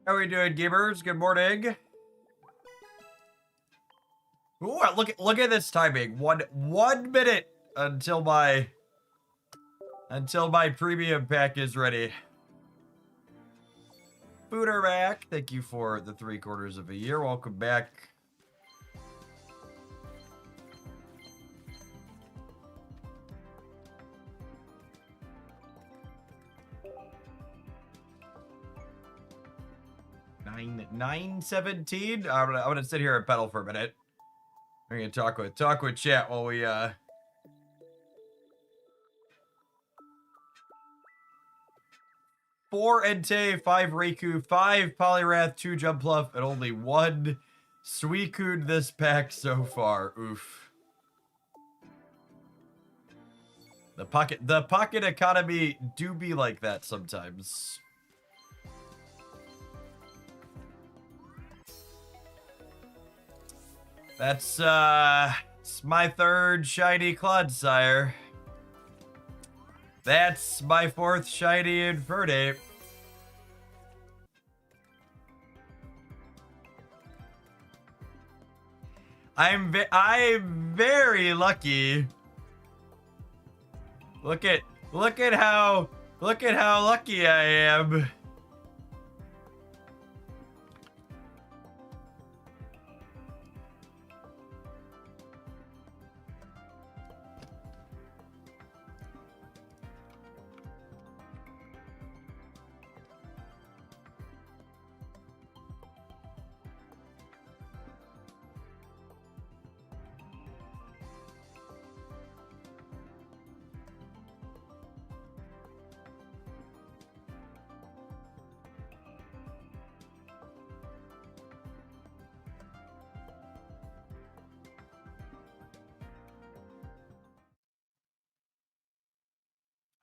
How are we doing, gamers? Good morning. Ooh, look at this timing. One minute until my premium pack is ready. Booterback, thank you for the 3/4 of a year. Welcome back. Nine 17. I'm gonna sit here and pedal for a minute. We're gonna talk with chat while we 4 Entei, 5 Raikou, 5 Poliwrath, 2 Jumpluff, and only 1 Suicune this pack so far. Oof. The pocket economy do be like that sometimes. That's it's my 3rd shiny Clodsire. That's my 4th shiny Infernape. I'm very lucky. Look at how lucky I am.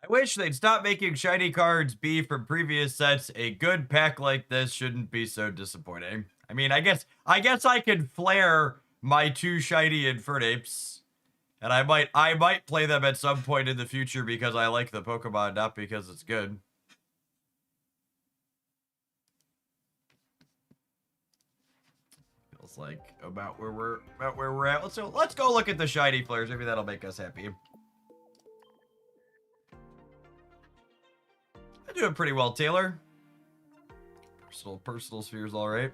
I wish they'd stop making shiny cards be from previous sets. A good pack like this shouldn't be so disappointing. I mean, I guess I could flare my 2 shiny Infernapes. And I might play them at some point in the future because I like the Pokemon, not because it's good. Feels like about where we're at. Let's go look at the shiny flares. Maybe that'll make us happy. I'm doing pretty well, Taylor. Personal sphere's all right.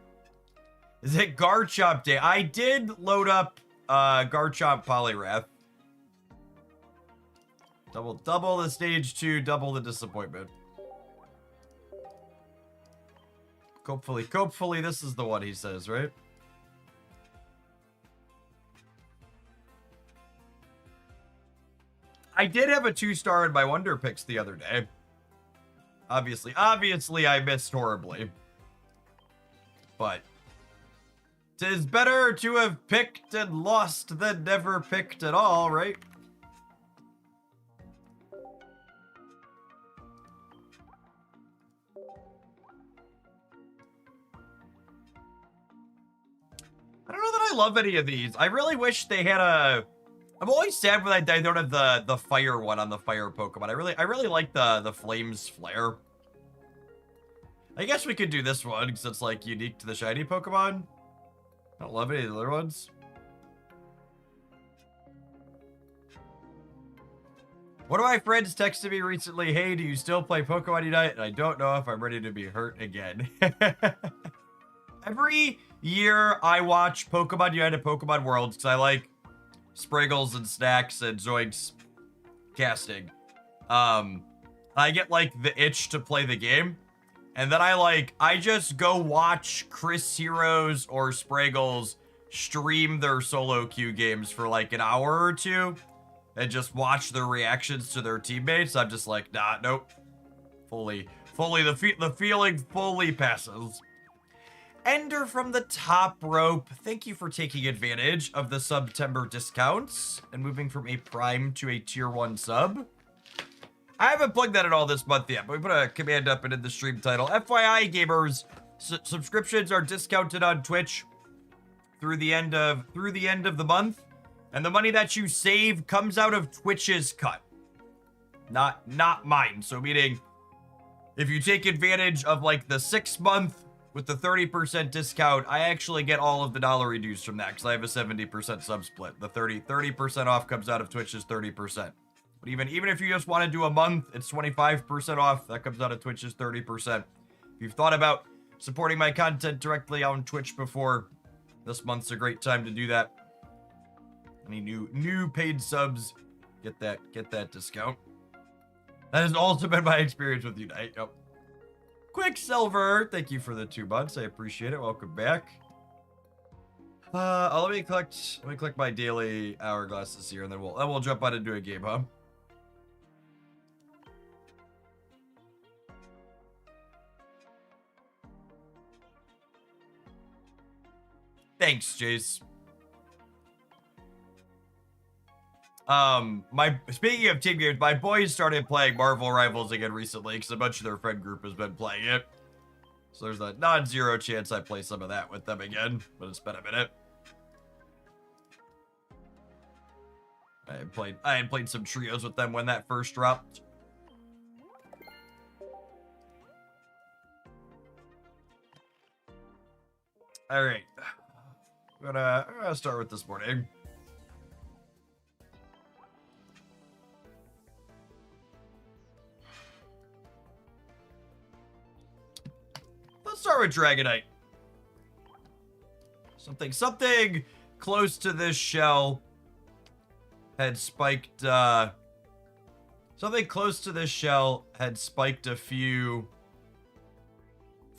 Is it Garchomp day? I did load up Garchomp Poliwrath. Double the stage 2, double the disappointment. Hopefully this is the one he says, right? I did have a 2-star in my Wonder Picks the other day. Obviously I missed horribly. But 'tis better to have picked and lost than never picked at all, right? I don't know that I love any of these. I really wish they had a... I'm always sad when I don't have the fire one on the fire Pokemon. I really like the Flames Flare. I guess we could do this one because it's like unique to the shiny Pokemon. I don't love any of the other ones. One of my friends texted me recently, hey, do you still play Pokemon Unite? And I don't know if I'm ready to be hurt again. Every year I watch Pokemon Unite and Pokemon Worlds because I like Spriggles and Snacks and Zoinks casting. I get like the itch to play the game. And then I just go watch Chris Heroes or Spraggles stream their solo queue games for like an hour or 2 and just watch their reactions to their teammates. I'm just like, nah, nope. The feeling fully passes. Ender from the top rope, thank you for taking advantage of the September discounts and moving from a Prime to a Tier 1 sub. I haven't plugged that at all this month yet, but we put a command up in the stream title. FYI, gamers, subscriptions are discounted on Twitch through the end of the month, and the money that you save comes out of Twitch's cut, not mine. So meaning, if you take advantage of like the 6-month with the 30% discount, I actually get all of the dollar reduced from that because I have a 70% sub split. The 30% off comes out of Twitch's 30%. But even if you just want to do a month, it's 25% off. That comes out of Twitch's 30%. If you've thought about supporting my content directly on Twitch before, this month's a great time to do that. Any new paid subs, get that discount. That has also been my experience with Unite. Yep. Quicksilver, thank you for the 2 months. I appreciate it. Welcome back. Let me collect my daily hourglasses here, and then we'll jump on into a game, huh? Thanks, Jace. Speaking of team games, my boys started playing Marvel Rivals again recently because a bunch of their friend group has been playing it. So there's a non-zero chance I play some of that with them again, but it's been a minute. I had played some trios with them when that first dropped. All right, I'm gonna start with this morning. Let's start with Dragonite. Something close to this shell had spiked, something close to this shell had spiked a few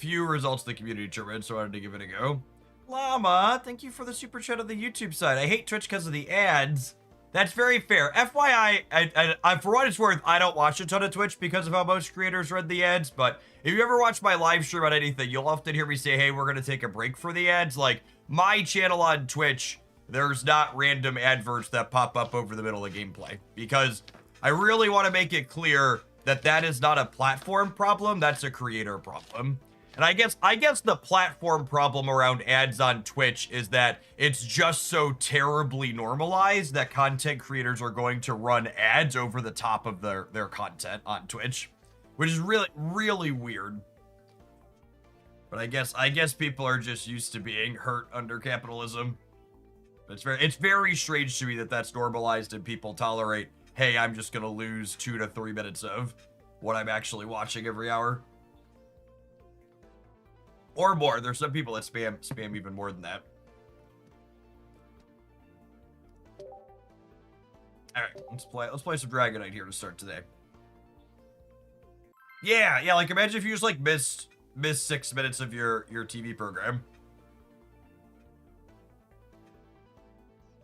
results in the community tournament, so I wanted to give it a go. Llama, thank you for the super chat on the YouTube side. I hate Twitch because of the ads. That's very fair. FYI, I, for what it's worth, I don't watch a ton of Twitch because of how most creators run the ads, but if you ever watch my live stream on anything, you'll often hear me say, hey, we're going to take a break for the ads. Like, my channel on Twitch, there's not random adverts that pop up over the middle of gameplay, because I really want to make it clear that that is not a platform problem, that's a creator problem. And I guess the platform problem around ads on Twitch is that it's just so terribly normalized that content creators are going to run ads over the top of their content on Twitch, which is really, really weird. But I guess people are just used to being hurt under capitalism. It's very strange to me that that's normalized and people tolerate, hey, I'm just gonna lose 2 to 3 minutes of what I'm actually watching every hour. Or more. There's some people that spam even more than that. Alright, let's play some Dragonite here to start today. Yeah, like imagine if you just like missed 6 minutes of your TV program.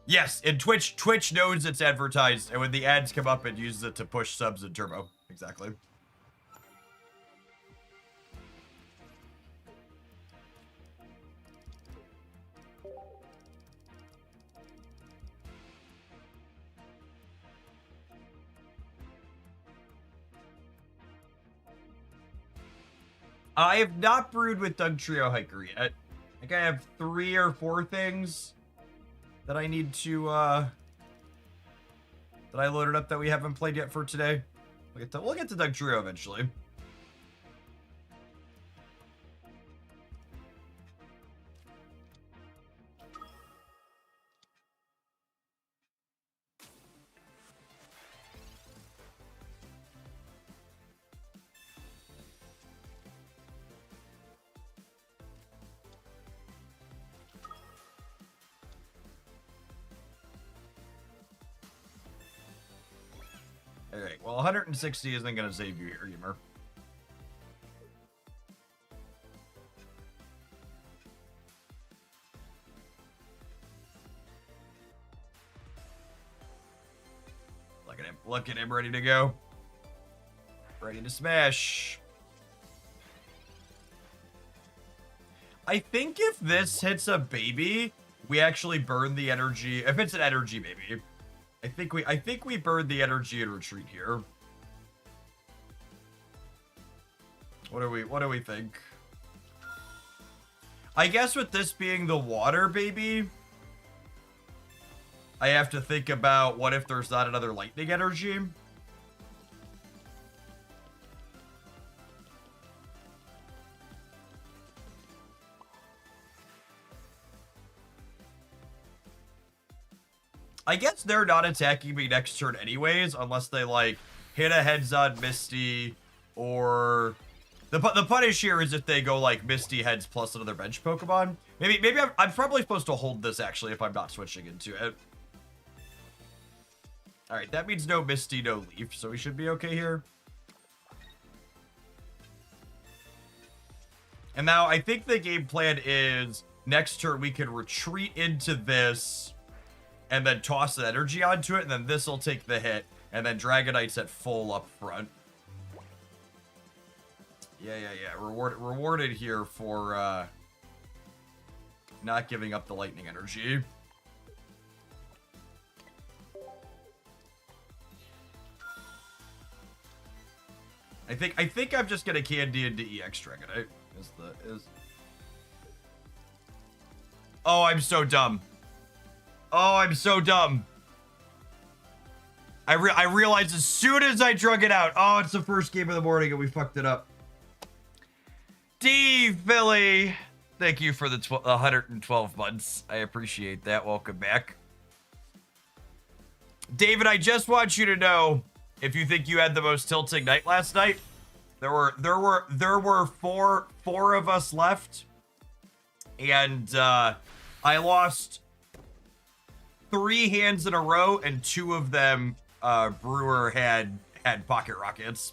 Yes, and Twitch knows it's advertised, and when the ads come up, it uses it to push subs and turbo. Exactly. I have not brewed with Dugtrio Hiker yet. I think I have 3 or 4 things that I need to, that I loaded up that we haven't played yet for today. We'll get to Dugtrio eventually. Alright, well, 160 isn't going to save you here, Gamer. Look at him, ready to go. Ready to smash. I think if this hits a baby, we actually burn the energy. If it's an energy baby, I think we burn the energy and retreat here. What do we think? I guess with this being the water baby, I have to think about what if there's not another lightning energy. I guess they're not attacking me next turn anyways, unless they, like, hit a heads on Misty, or... The punish here is if they go, like, Misty heads plus another bench Pokemon. Maybe I'm probably supposed to hold this, actually, if I'm not switching into it. Alright, that means no Misty, no Leaf, so we should be okay here. And now, I think the game plan is, next turn we can retreat into this, and then toss the energy onto it, and then this will take the hit, and then Dragonite's at full up front. Yeah. Rewarded here for not giving up the lightning energy. I think I'm just gonna candy into EX Dragonite. Oh, I'm so dumb. Oh, I'm so dumb. I realized as soon as I drug it out. Oh, it's the first game of the morning and we fucked it up. D Philly, thank you for the 112 months. I appreciate that. Welcome back. David, I just want you to know, if you think you had the most tilting night last night, there were four of us left, and I lost 3 hands in a row, and 2 of them Brewer had pocket rockets.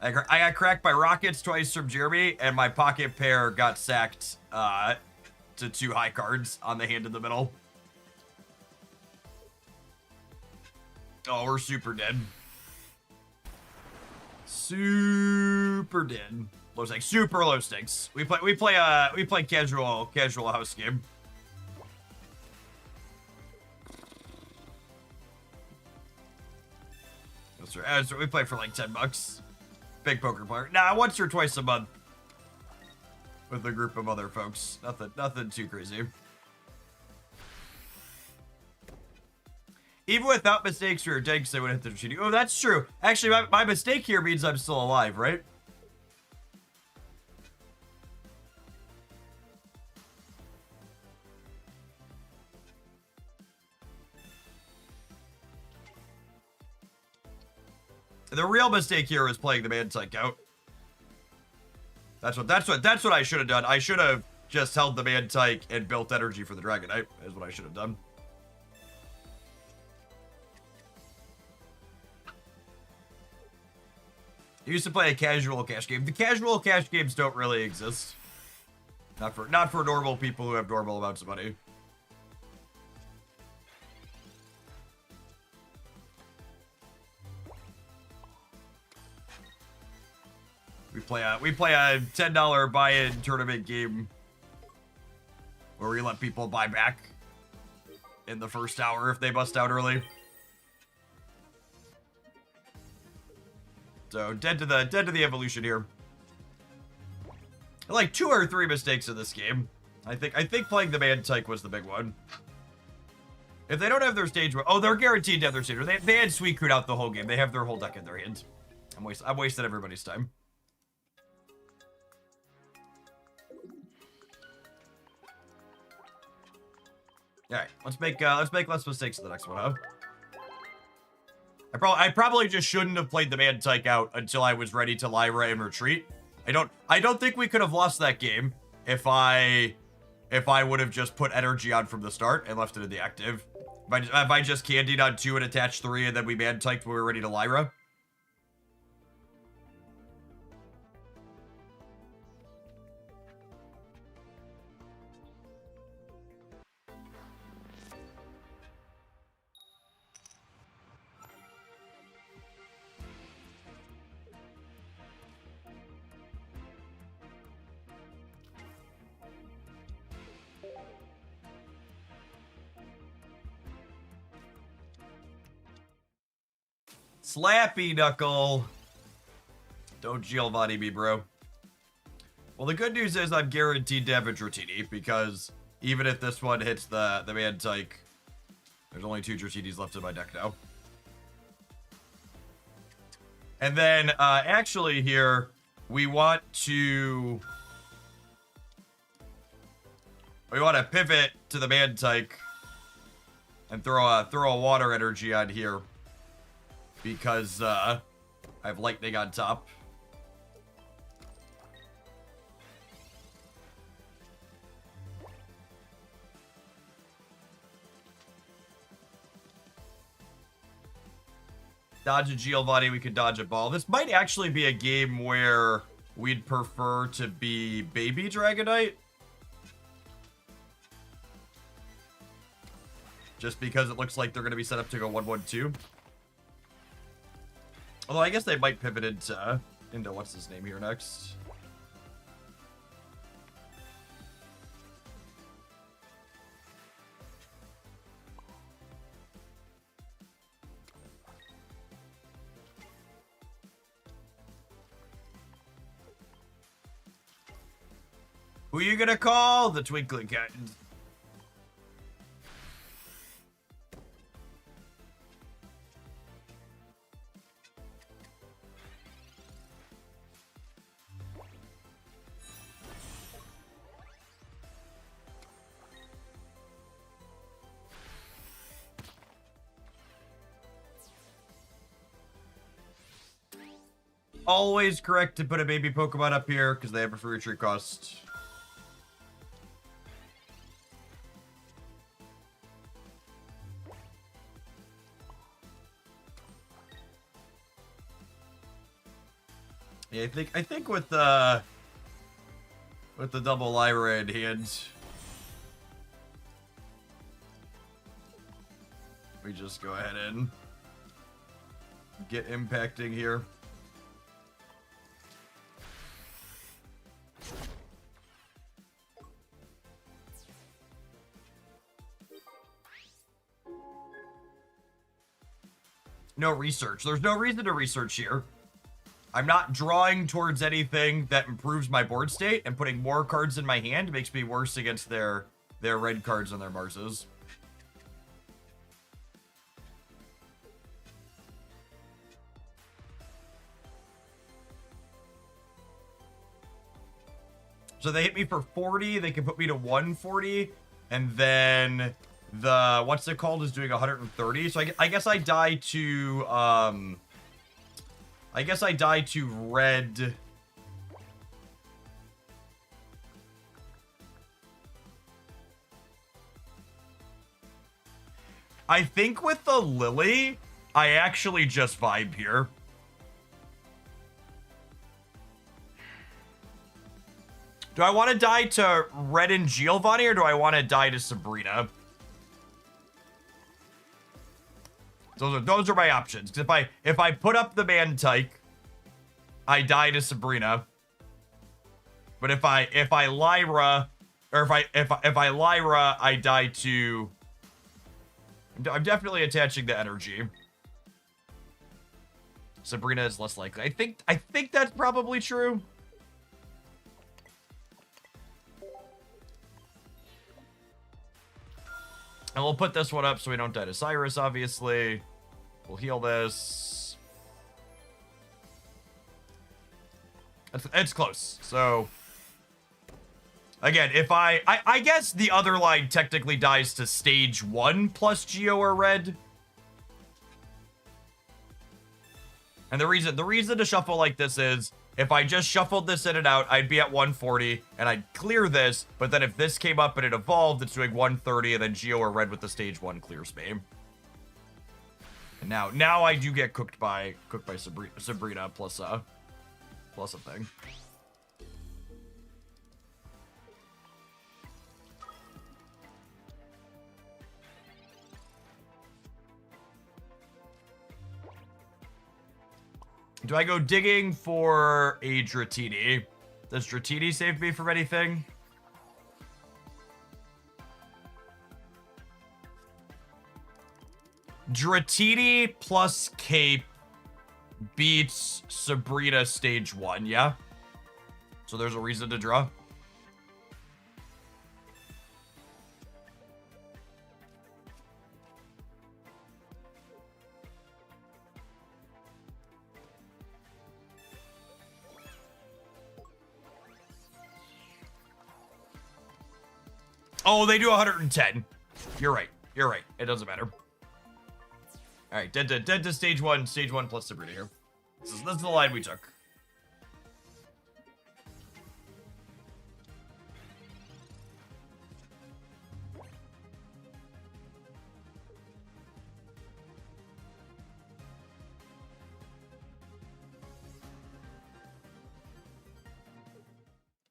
I got cracked by rockets twice from Jeremy, and my pocket pair got sacked to 2 high cards on the hand in the middle. Oh, we're super dead. Super dead. Low stakes, super low stakes. We play casual house game. So we play for like $10. Big poker player. Nah, once or twice a month with a group of other folks. Nothing too crazy. Even without mistakes for your tanks, they would hit the cheating. Oh, that's true. Actually, my mistake here means I'm still alive, right? The real mistake here is playing the Man-Type out. That's what I should have done. I should have just held the Man-Type and built energy for the Dragonite, is what I should have done. I used to play a casual cash game. The casual cash games don't really exist. Not for normal people who have normal amounts of money. We play a $10 buy-in tournament game where we let people buy back in the first hour if they bust out early. So dead to the evolution here. Like 2 or 3 mistakes in this game. I think playing the Man-Type was the big one. If they don't have their stage, oh, they're guaranteed to have their stage. They had Suicune out the whole game. They have their whole deck in their hands. I'm wasting everybody's time. All right, let's make less mistakes in the next one, huh? I probably just shouldn't have played the Man-Type out until I was ready to Lyra and retreat. I don't think we could have lost that game if I would have just put energy on from the start and left it in the active. If I just candied on 2 and attached 3 and then we Man-Typed when we were ready to Lyra. Slappy Knuckle. Don't Giovanni me, bro. Well, the good news is I'm guaranteed to have a Dratini, because even if this one hits the Man-Type, there's only 2 Dratinis left in my deck now. And then, actually here, we want to pivot to the Man-Type And throw a water energy on here. Because, I have lightning on top. Dodge a Giovanni, we could dodge a ball. This might actually be a game where we'd prefer to be Baby Dragonite. Just because it looks like they're going to be set up to go 1-1-2. Although I guess they might pivot into what's his name here next. Who you gonna call? The Twinkling Cat. Always correct to put a baby Pokemon up here because they have a free retreat cost. Yeah, I think with the double Lyra in hand, we just go ahead and get impacting here. No research. There's no reason to research here. I'm not drawing towards anything that improves my board state, and putting more cards in my hand makes me worse against their red cards on their Marses. So they hit me for 40, they can put me to 140, and then the, what's it called, is doing 130. So I guess I die to, I guess I die to red. I think with the Lily, I actually just vibe here. Do I want to die to red and Giovanni, or do I want to die to Sabrina? Those are my options. Because if I put up the Mantike, I die to Sabrina. But if I Lyra, or if I Lyra, I die to. I'm definitely attaching the energy. Sabrina is less likely. I think that's probably true. And we'll put this one up so we don't die to Cyrus, obviously. We'll heal this. It's close. So, again, if I guess the other line technically dies to stage 1 plus Geo or red. And the reason to shuffle like this is, if I just shuffled this in and out, I'd be at 140, and I'd clear this, but then if this came up and it evolved, it's doing 130, and then Geo or red with the stage 1 clears me. And now I do get cooked by Sabrina plus a thing. Do I go digging for a Dratini? Does Dratini save me from anything? Dratini plus Cape beats Sabrina stage 1, yeah? So there's a reason to draw. Oh, they do 110. You're right. You're right. It doesn't matter. All right, dead to stage one plus Sabrina here. This is the line we took.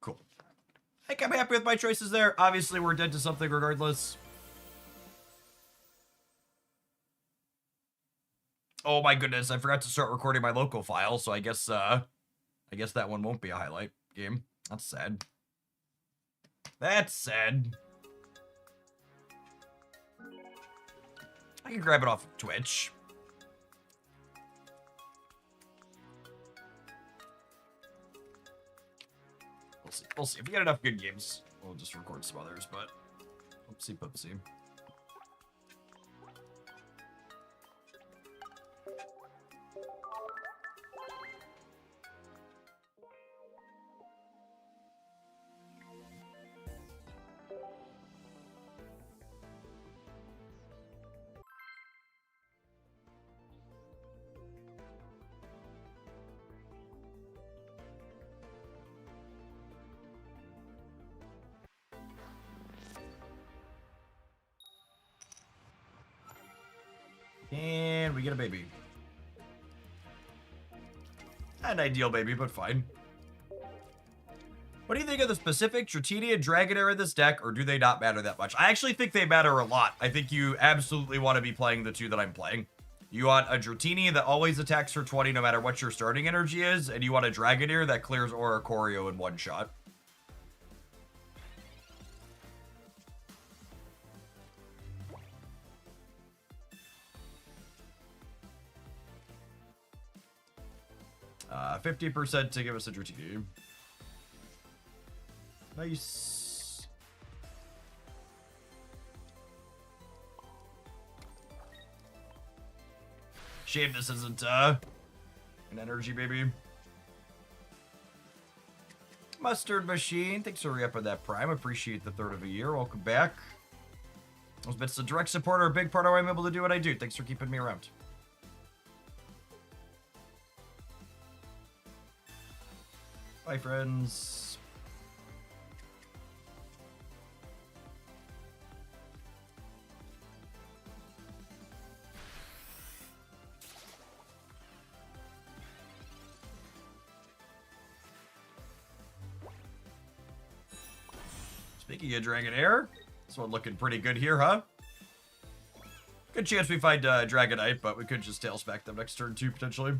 Cool. I think I'm happy with my choices there. Obviously, we're dead to something regardless. Oh my goodness, I forgot to start recording my local file, so I guess that one won't be a highlight game. That's sad. That's sad. I can grab it off of Twitch. We'll see. We'll see. If we get enough good games, we'll just record some others, but oopsie poopsie. And we get a baby. An ideal baby, but fine. What do you think of the specific Dratini and Dragonair in this deck, or do they not matter that much? I actually think they matter a lot. I think you absolutely want to be playing the two that I'm playing. You want a Dratini that always attacks for 20 no matter what your starting energy is, and you want a Dragonair that clears Oricorio in one shot. Uh, 50% to give us a Dratini. Nice. Shame this isn't an energy baby. Mustard Machine, thanks for re-upping that Prime. Appreciate the third of a year. Welcome back. Those bits of direct support are a big part of why I'm able to do what I do. Thanks for keeping me around. Bye, friends. Speaking of Dragonair, this one looking pretty good here, huh? Good chance we find Dragonite, but we could just tail spec them next turn too, potentially.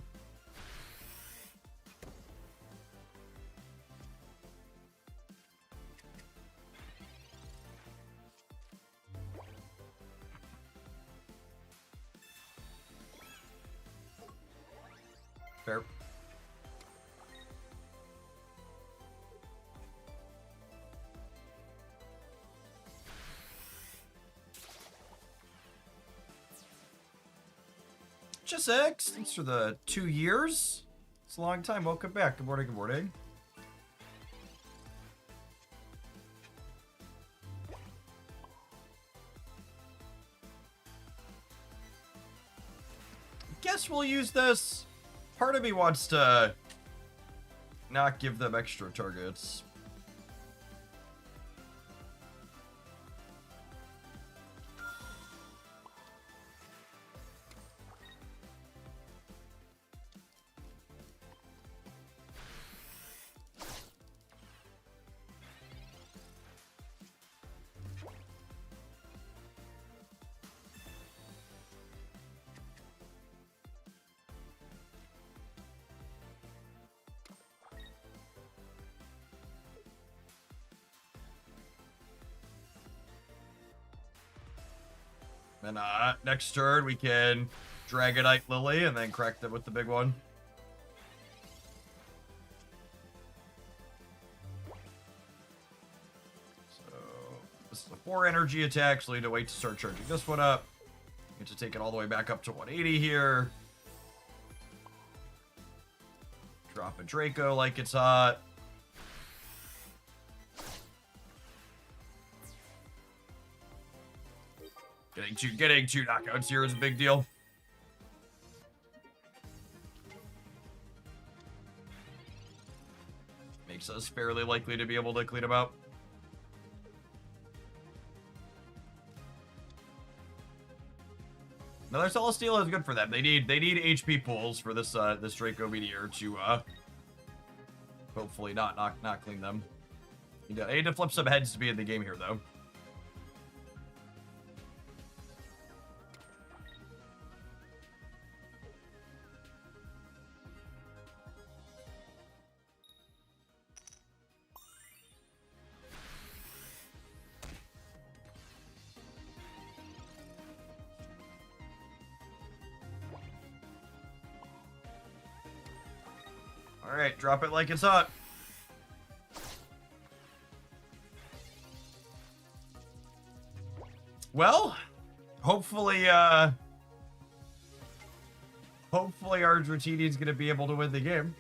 Fair. Just X, thanks for the 2 years. It's a long time. Welcome back. Good morning, good morning. Guess we'll use this. Part of me wants to not give them extra targets. And next turn we can Dragonite Lily and then crack them with the big one. So this is a 4 energy attack, so we need to wait to start charging this one up. Get to take it all the way back up to 180 here. Drop a Draco like it's hot. Getting two knockouts here is a big deal. Makes us fairly likely to be able to clean them out. Another Celesteal is good for them. They need HP pools for this this Draco Meteor to hopefully not clean them. You need to flip some heads to be in the game here though. Alright, drop it like it's hot. Well, hopefully our Dratini is going to be able to win the game.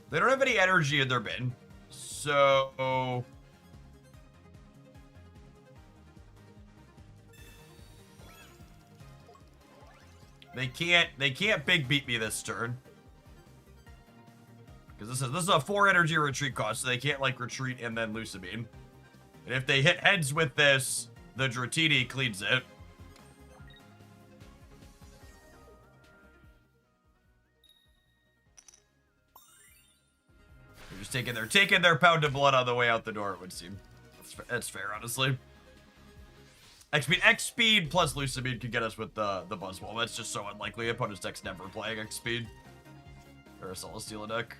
They don't have any energy in their bin, so... They can't big beat me this turn. Because this is a 4 energy retreat cost, so they can't like retreat and then Lucidbeam. And if they hit heads with this, the Dratini cleans it. They're just taking their pound of blood on the way out the door, it would seem. That's fair, honestly. X speed plus Lucidbeam could get us with the Buzzwole. That's just so unlikely. Opponent's deck's never playing X speed. Or a Celesteal deck.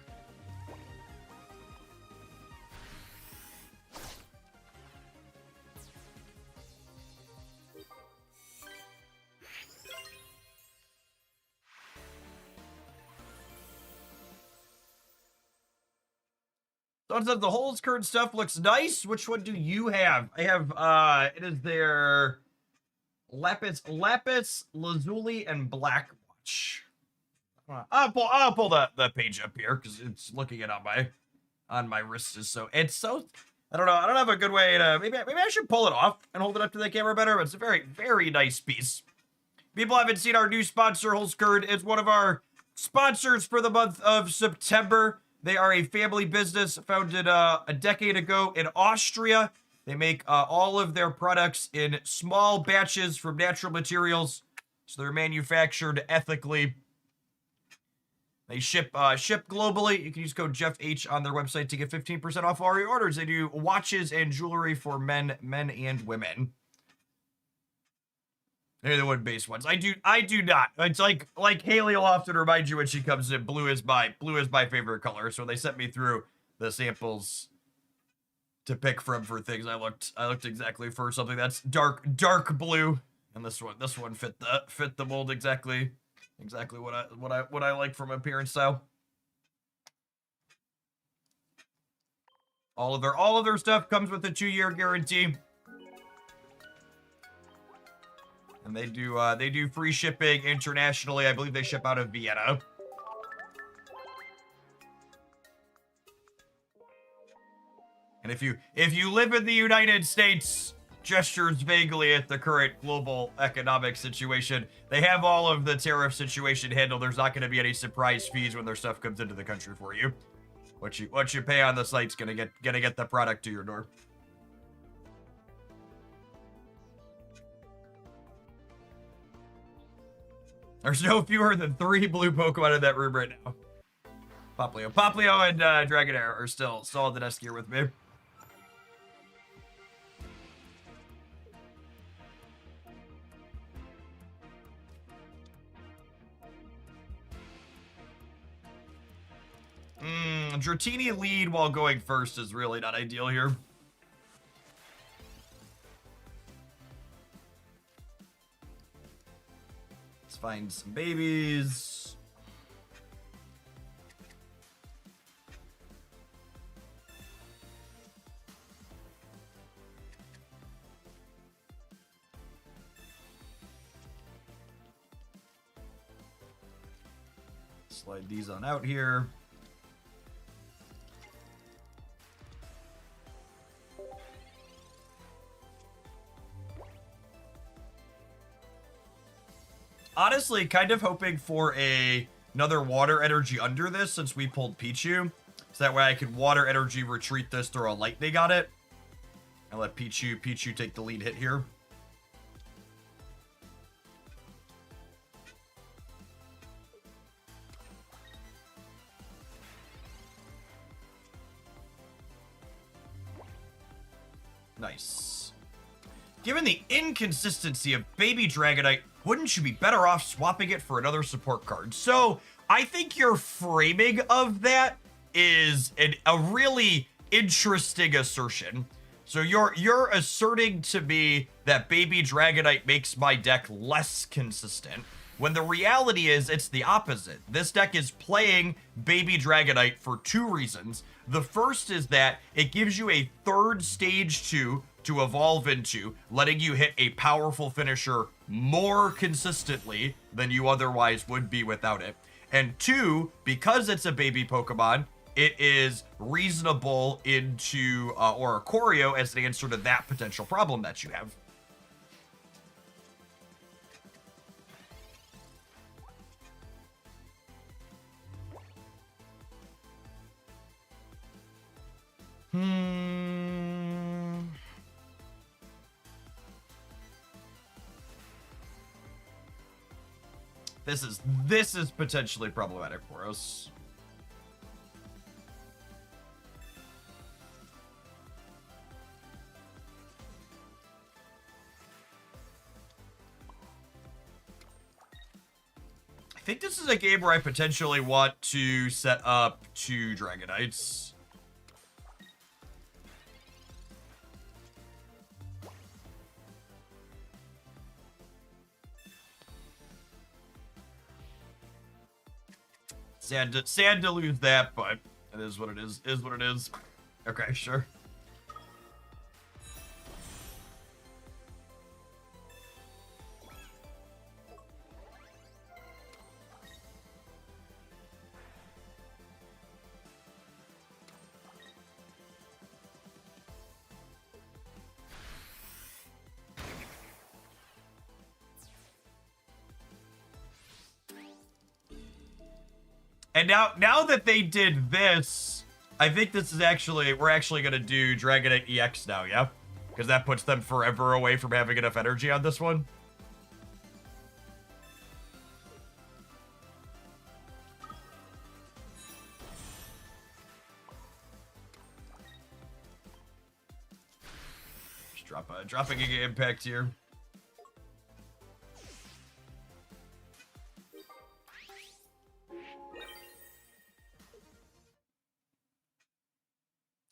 So the Holes current stuff looks nice. Which one do you have? I have it is their Lapis Lazuli and Blackwatch. I'll pull the page up here because it's looking it on my wrist so I don't know. I don't have a good way to maybe I should pull it off and hold it up to the camera better. But it's a very, very nice piece. People haven't seen our new sponsor, Holes current. It's one of our sponsors for the month of September. They are a family business founded a decade ago in Austria. They make all of their products in small batches from natural materials, so they're manufactured ethically. They ship globally. You can use code JeffH on their website to get 15% off all your orders. They do watches and jewelry for men and women. They're the wood-based ones. I do not. It's like Haley will often remind you when she comes in, blue is my favorite color. So when they sent me through the samples to pick from for things, I looked exactly for something that's dark blue. And this one fit the mold exactly what I like from appearance style. All of their stuff comes with a 2-year guarantee. And they do free shipping internationally. I believe they ship out of Vienna. And if you live in the United States, gestures vaguely at the current global economic situation, they have all of the tariff situation handled. There's not going to be any surprise fees when their stuff comes into the country for you. What you pay on the site's gonna get the product to your door. There's no fewer than 3 blue Pokemon in that room right now. Poplio and Dragonair are still on the desk here with me. Dratini lead while going first is really not ideal here. Let's find some babies. Slide these on out here. honestly kind of hoping for another water energy under this since we pulled Pichu. So that way I could water energy retreat this, throw a lightning on it. And let Pichu take the lead hit here. Nice. Given the inconsistency of Baby Dragonite, wouldn't you be better off swapping it for another support card? So, I think your framing of that is a really interesting assertion. So you're asserting to me that Baby Dragonite makes my deck less consistent, when the reality is it's the opposite. This deck is playing Baby Dragonite for two reasons. The first is that it gives you a third stage 2 to evolve into, letting you hit a powerful finisher more consistently than you otherwise would be without it. And two, because it's a baby Pokemon, it is reasonable into or a Choreo as an answer to that potential problem that you have. This is potentially problematic for us. I think this is a game where I potentially want to set up 2 Dragonites. Sad to lose that, but it is what it is what it is. Okay, sure. And now that they did this, I think this is we're actually going to do Dragonite EX now, yeah? Because that puts them forever away from having enough energy on this one. Just dropping a Giga Impact here.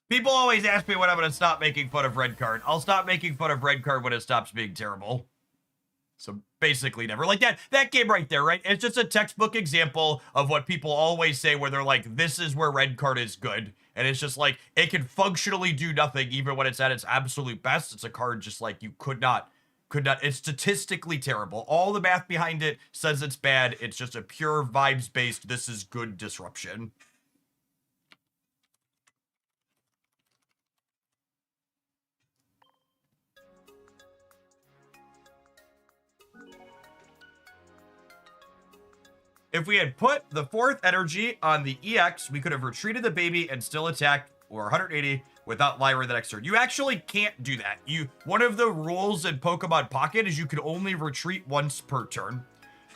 People always ask me when I'm going to stop making fun of Red Card. I'll stop making fun of Red Card when it stops being terrible. So basically never. Like that game right there, right? It's just a textbook example of what people always say where they're like, this is where Red Card is good. And it's just like, it can functionally do nothing even when it's at its absolute best. It's a card just like you could not, it's statistically terrible. All the math behind it says it's bad. It's just a pure vibes-based, this is good disruption. If we had put the 4th energy on the EX, we could have retreated the baby and still attacked, or 180, without Lyra the next turn. You actually can't do that. One of the rules in Pokemon Pocket is you can only retreat once per turn.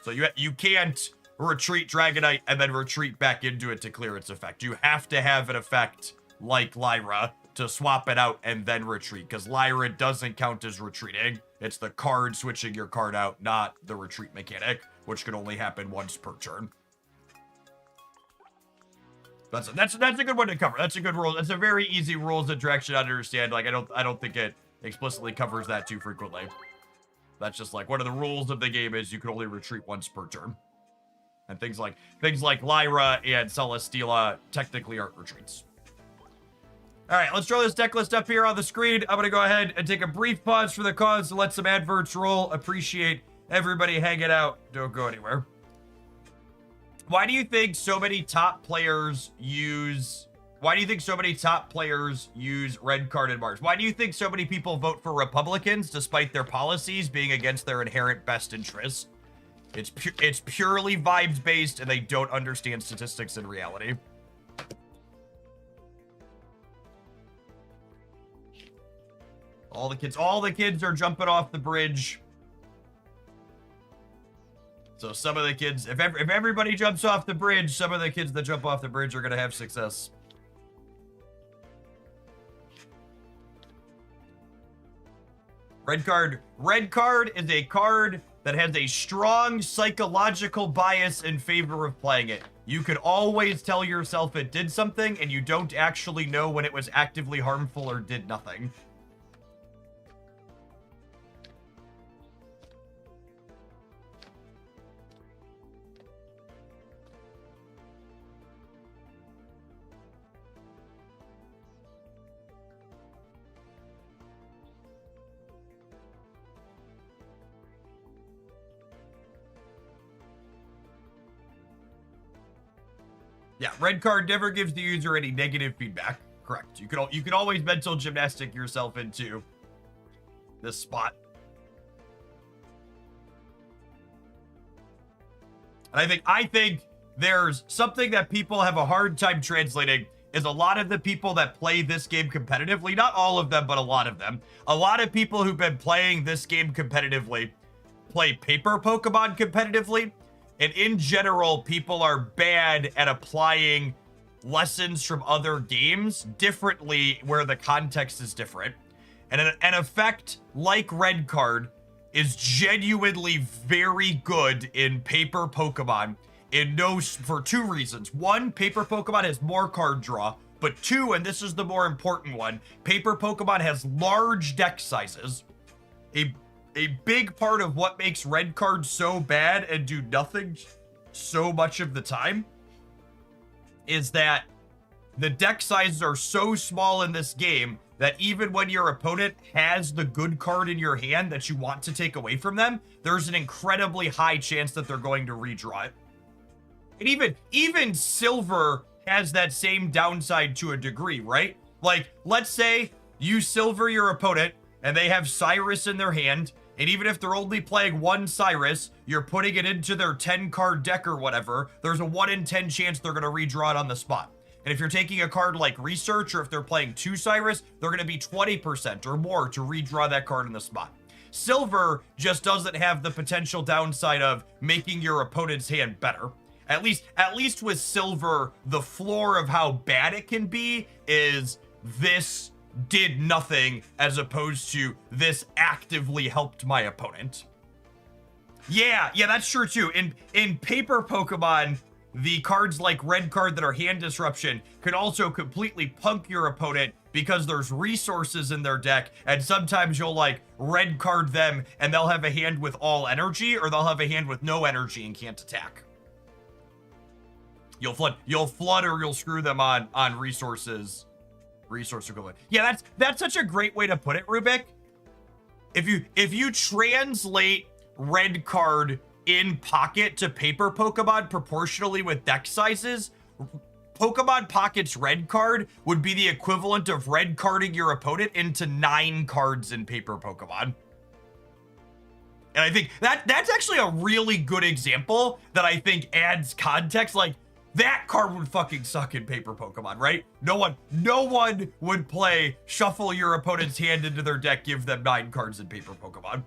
So you can't retreat Dragonite and then retreat back into it to clear its effect. You have to have an effect like Lyra to swap it out and then retreat, because Lyra doesn't count as retreating. It's the card switching your card out, not the retreat mechanic, which can only happen once per turn. That's a good one to cover. That's a good rule. That's a very easy rules and direction to understand. Like I don't think it explicitly covers that too frequently. That's just like one of the rules of the game is you can only retreat once per turn. And things like Lyra and Celesteela technically aren't retreats. All right, let's draw this deck list up here on the screen. I'm going to go ahead and take a brief pause for the cause to let some adverts roll. Appreciate everybody hanging out. Don't go anywhere. Why do you think so many top players use Red Card in March? Why do you think so many people vote for Republicans despite their policies being against their inherent best interest? It's purely vibes based, and they don't understand statistics in reality. All the kids are jumping off the bridge. So some of the kids, if everybody jumps off the bridge, some of the kids that jump off the bridge are gonna have success. Red card. Red card is a card that has a strong psychological bias in favor of playing it. You could always tell yourself it did something, and you don't actually know when it was actively harmful or did nothing. Yeah, red card never gives the user any negative feedback. Correct. You can always mental gymnastic yourself into this spot. And I think there's something that people have a hard time translating is a lot of the people that play this game competitively, not all of them, but a lot of them. A lot of people who've been playing this game competitively play paper Pokemon competitively. And in general, people are bad at applying lessons from other games differently where the context is different. And an effect like red card is genuinely very good in paper Pokemon for two reasons. One, paper Pokemon has more card draw, but two, and this is the more important one, paper Pokemon has large deck sizes. A big part of what makes red cards so bad and do nothing so much of the time is that the deck sizes are so small in this game that even when your opponent has the good card in your hand that you want to take away from them, there's an incredibly high chance that they're going to redraw it. And even silver has that same downside to a degree, right? Like, let's say you silver your opponent and they have Cyrus in their hand, and even if they're only playing one Cyrus, you're putting it into their 10 card deck or whatever, there's a 1 in 10 chance they're going to redraw it on the spot. And if you're taking a card like Research, or if they're playing 2 Cyrus, they're going to be 20% or more to redraw that card in the spot. Silver just doesn't have the potential downside of making your opponent's hand better. At least with silver, the floor of how bad it can be is this did nothing as opposed to this actively helped my opponent. Yeah, that's true too. In paper Pokemon, the cards like red card that are hand disruption can also completely punk your opponent because there's resources in their deck, and sometimes you'll like red card them and they'll have a hand with all energy, or they'll have a hand with no energy and can't attack. You'll flood or you'll screw them on resources. Resource equivalent. Yeah, that's such a great way to put it, Rubik. If you translate red card in pocket to paper Pokemon proportionally with deck sizes, Pokemon Pocket's red card would be the equivalent of red carding your opponent into 9 cards in paper Pokemon. And I think that's actually a really good example that I think adds context. Like, that card would fucking suck in paper Pokemon, right? No one would play shuffle your opponent's hand into their deck, give them 9 cards in paper Pokemon.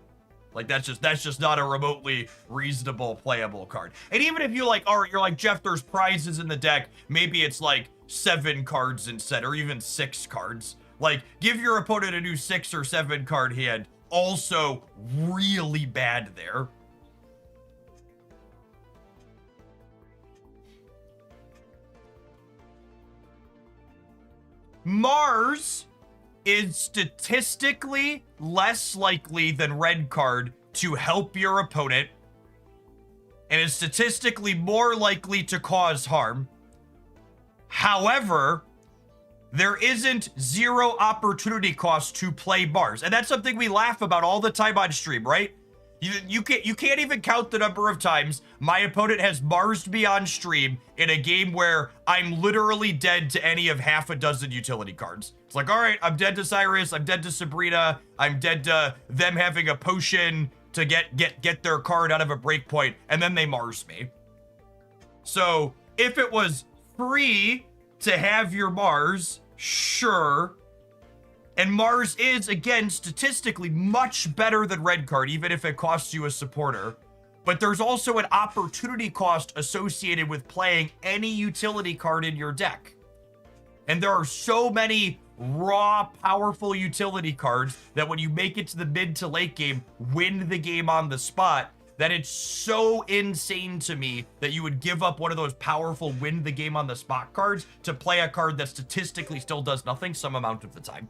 Like, that's just not a remotely reasonable playable card. And even if you like, all right, you're like, Jeff, there's prizes in the deck, maybe it's like 7 cards instead, or even 6 cards. Like, give your opponent a new 6 or 7 card hand. Also really bad there. Mars is statistically less likely than red card to help your opponent, and is statistically more likely to cause harm. However, there isn't 0 opportunity cost to play Mars, and that's something we laugh about all the time on stream, right? You can't even count the number of times my opponent has Mars'd me on stream in a game where I'm literally dead to any of half a dozen utility cards. It's like, all right, I'm dead to Cyrus, I'm dead to Sabrina, I'm dead to them having a potion to get their card out of a breakpoint, and then they Mars me. So if it was free to have your Mars, sure. And Mars is, again, statistically much better than red card, even if it costs you a supporter. But there's also an opportunity cost associated with playing any utility card in your deck. And there are so many raw, powerful utility cards that when you make it to the mid to late game, win the game on the spot, that it's so insane to me that you would give up one of those powerful win the game on the spot cards to play a card that statistically still does nothing some amount of the time.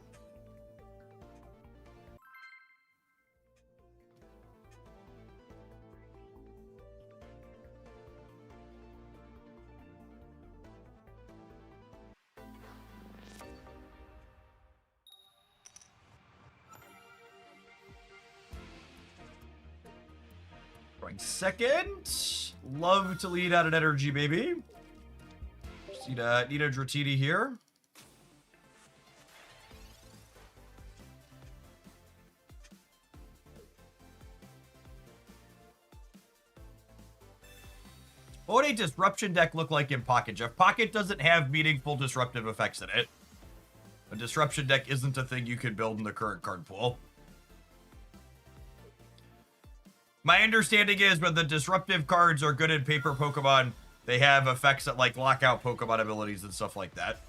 Second, love to lead out an energy, baby. Just need a Dratini here. What would a disruption deck look like in Pocket, Jeff? Pocket doesn't have meaningful disruptive effects in it. A disruption deck isn't a thing you could build in the current card pool. My understanding is when the disruptive cards are good in paper Pokemon, they have effects that like lock out Pokemon abilities and stuff like that.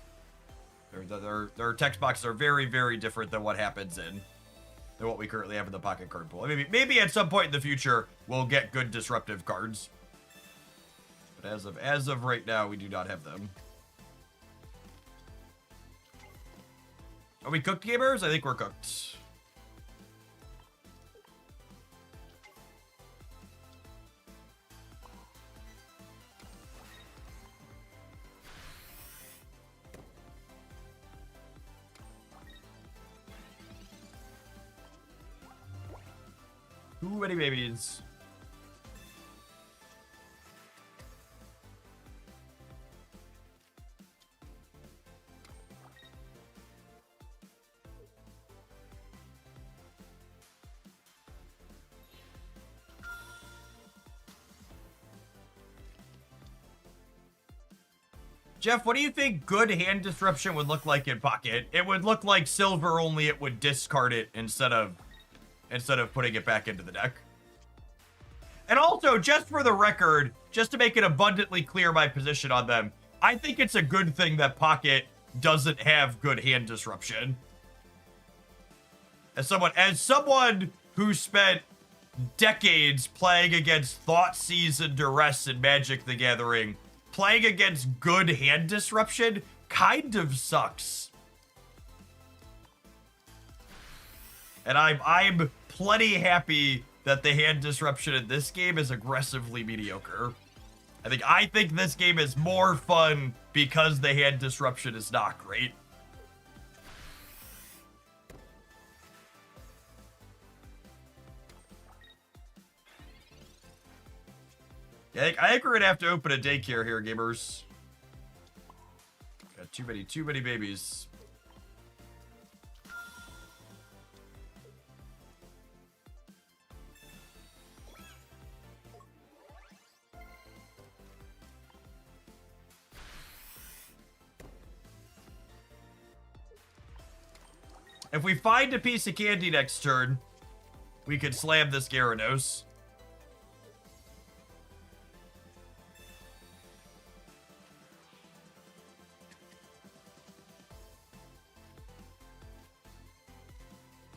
Their text boxes are very, very different than what happens than what we currently have in the Pocket card pool. Maybe at some point in the future we'll get good disruptive cards. But as of right now, we do not have them. Are we cooked, gamers? I think we're cooked. Too many babies. Jeff, what do you think good hand disruption would look like in Pocket? It would look like silver, only it would discard it instead of putting it back into the deck. And also, just for the record, just to make it abundantly clear my position on them, I think it's a good thing that Pocket doesn't have good hand disruption. As someone who spent decades playing against Thoughtseize and Duress in Magic the Gathering, playing against good hand disruption kind of sucks. And I'm plenty happy that the hand disruption in this game is aggressively mediocre. I think this game is more fun because the hand disruption is not great. Yeah, I think we're gonna have to open a daycare here, gamers. Got too many babies. If we find a piece of candy next turn, we could slam this Gyarados.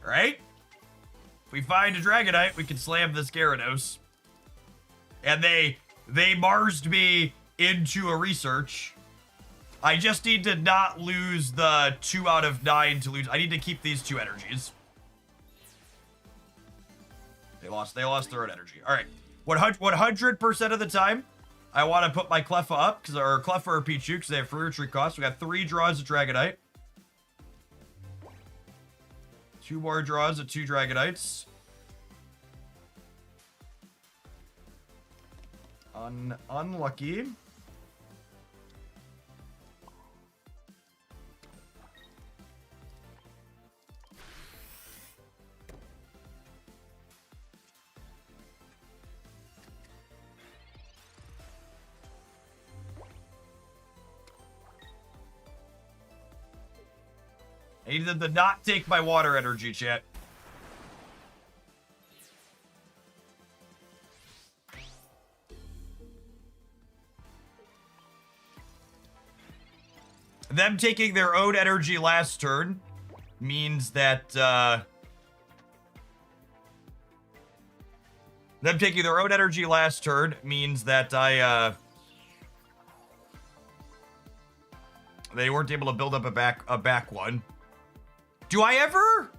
Right? If we find a Dragonite, we can slam this Gyarados. And they Marsed me into a research. I just need to not lose the 2 out of 9 to lose. I need to keep these 2 energies. They lost their own energy. All right. 100% of the time, I want to put my Cleffa up, or Cleffa or Pichu, because they have free retreat costs. We got 3 draws of Dragonite. 2 more draws of 2 Dragonites. Unlucky. I need them to not take my water energy, chat. Them taking their own energy last turn means that, them taking their own energy last turn means that they weren't able to build up a back one. Do I ever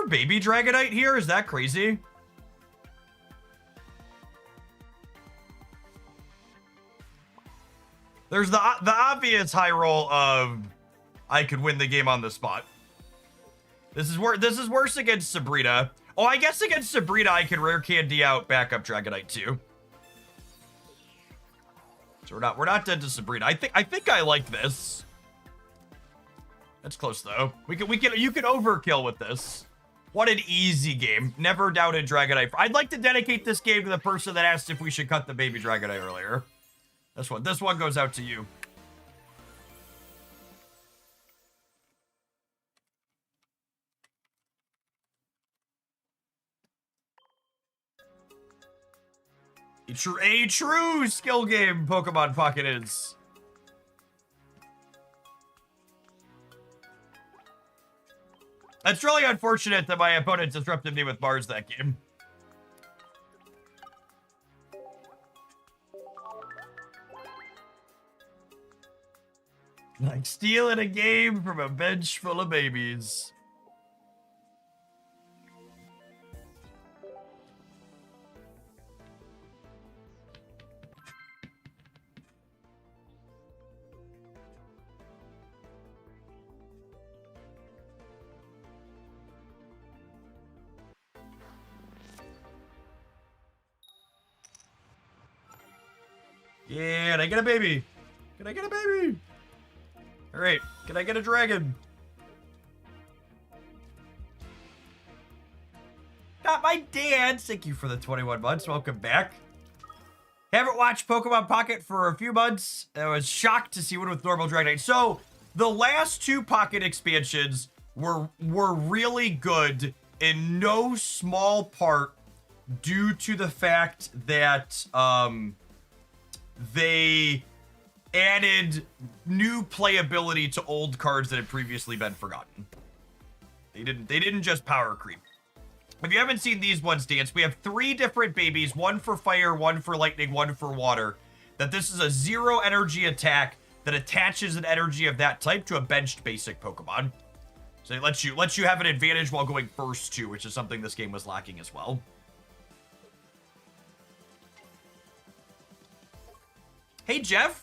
baby Dragonite here? Is that crazy? There's the obvious high roll of I could win the game on the spot. This is worse against Sabrina. Oh, I guess against Sabrina I could rare candy out backup Dragonite too. So we're not dead to Sabrina. I think I like this. That's close though. You can overkill with this. What an easy game. Never doubted Dragonite. I'd like to dedicate this game to the person that asked if we should cut the baby Dragonite earlier. This one goes out to you. A true skill game Pokemon Pocket is. It's really unfortunate that my opponent disrupted me with bars that game. Like stealing a game from a bench full of babies. Yeah, can I get a baby? Can I get a baby? All right, can I get a dragon? Not my dance. Thank you for the 21 months. Welcome back. Haven't watched Pokemon Pocket for a few months. I was shocked to see one with normal Dragonite. So the last two Pocket expansions were really good in no small part due to the fact that they added new playability to old cards that had previously been forgotten. They didn't just power creep. If you haven't seen these ones, Dance, we have 3 different babies, one for fire, one for lightning, one for water. That this is a 0 energy attack that attaches an energy of that type to a benched basic Pokemon. So it lets you have an advantage while going first too, which is something this game was lacking as well. Hey Jeff,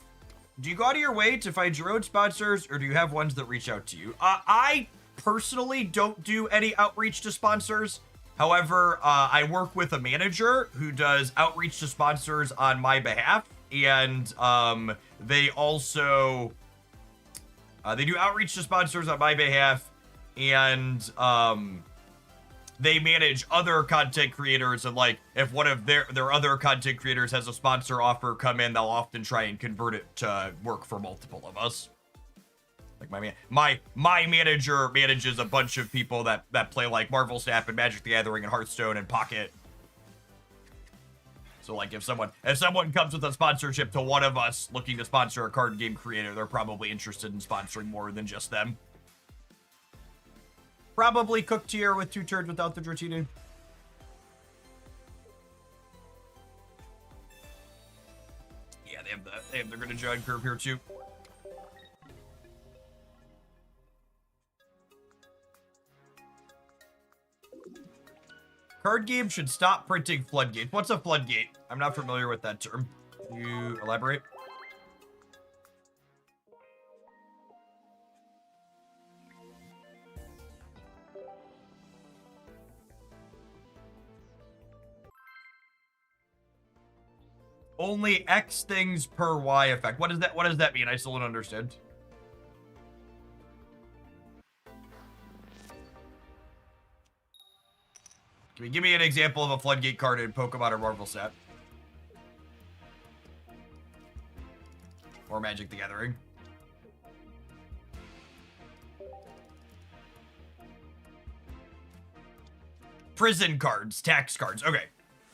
do you go out of your way to find your own sponsors, or do you have ones that reach out to you? I personally don't do any outreach to sponsors. However, I work with a manager who does outreach to sponsors on my behalf, and they also they do outreach to sponsors on my behalf, and they manage other content creators, and like if one of their other content creators has a sponsor offer come in, they'll often try and convert it to work for multiple of us. Like my manager manages a bunch of people that play like Marvel Snap and Magic the Gathering and Hearthstone and Pocket. So like if someone comes with a sponsorship to one of us looking to sponsor a card game creator, they're probably interested in sponsoring more than just them. Probably Cook tier with 2 turns without the Dratini. Yeah, they have the Greninja curve here too. Card game should stop printing floodgates. What's a floodgate? I'm not familiar with that term. Can you elaborate? Only X things per Y effect. What does that mean? I still don't understand. Give me an example of a floodgate card in Pokemon or Marvel Snap. Or Magic the Gathering. Prison cards, tax cards. Okay.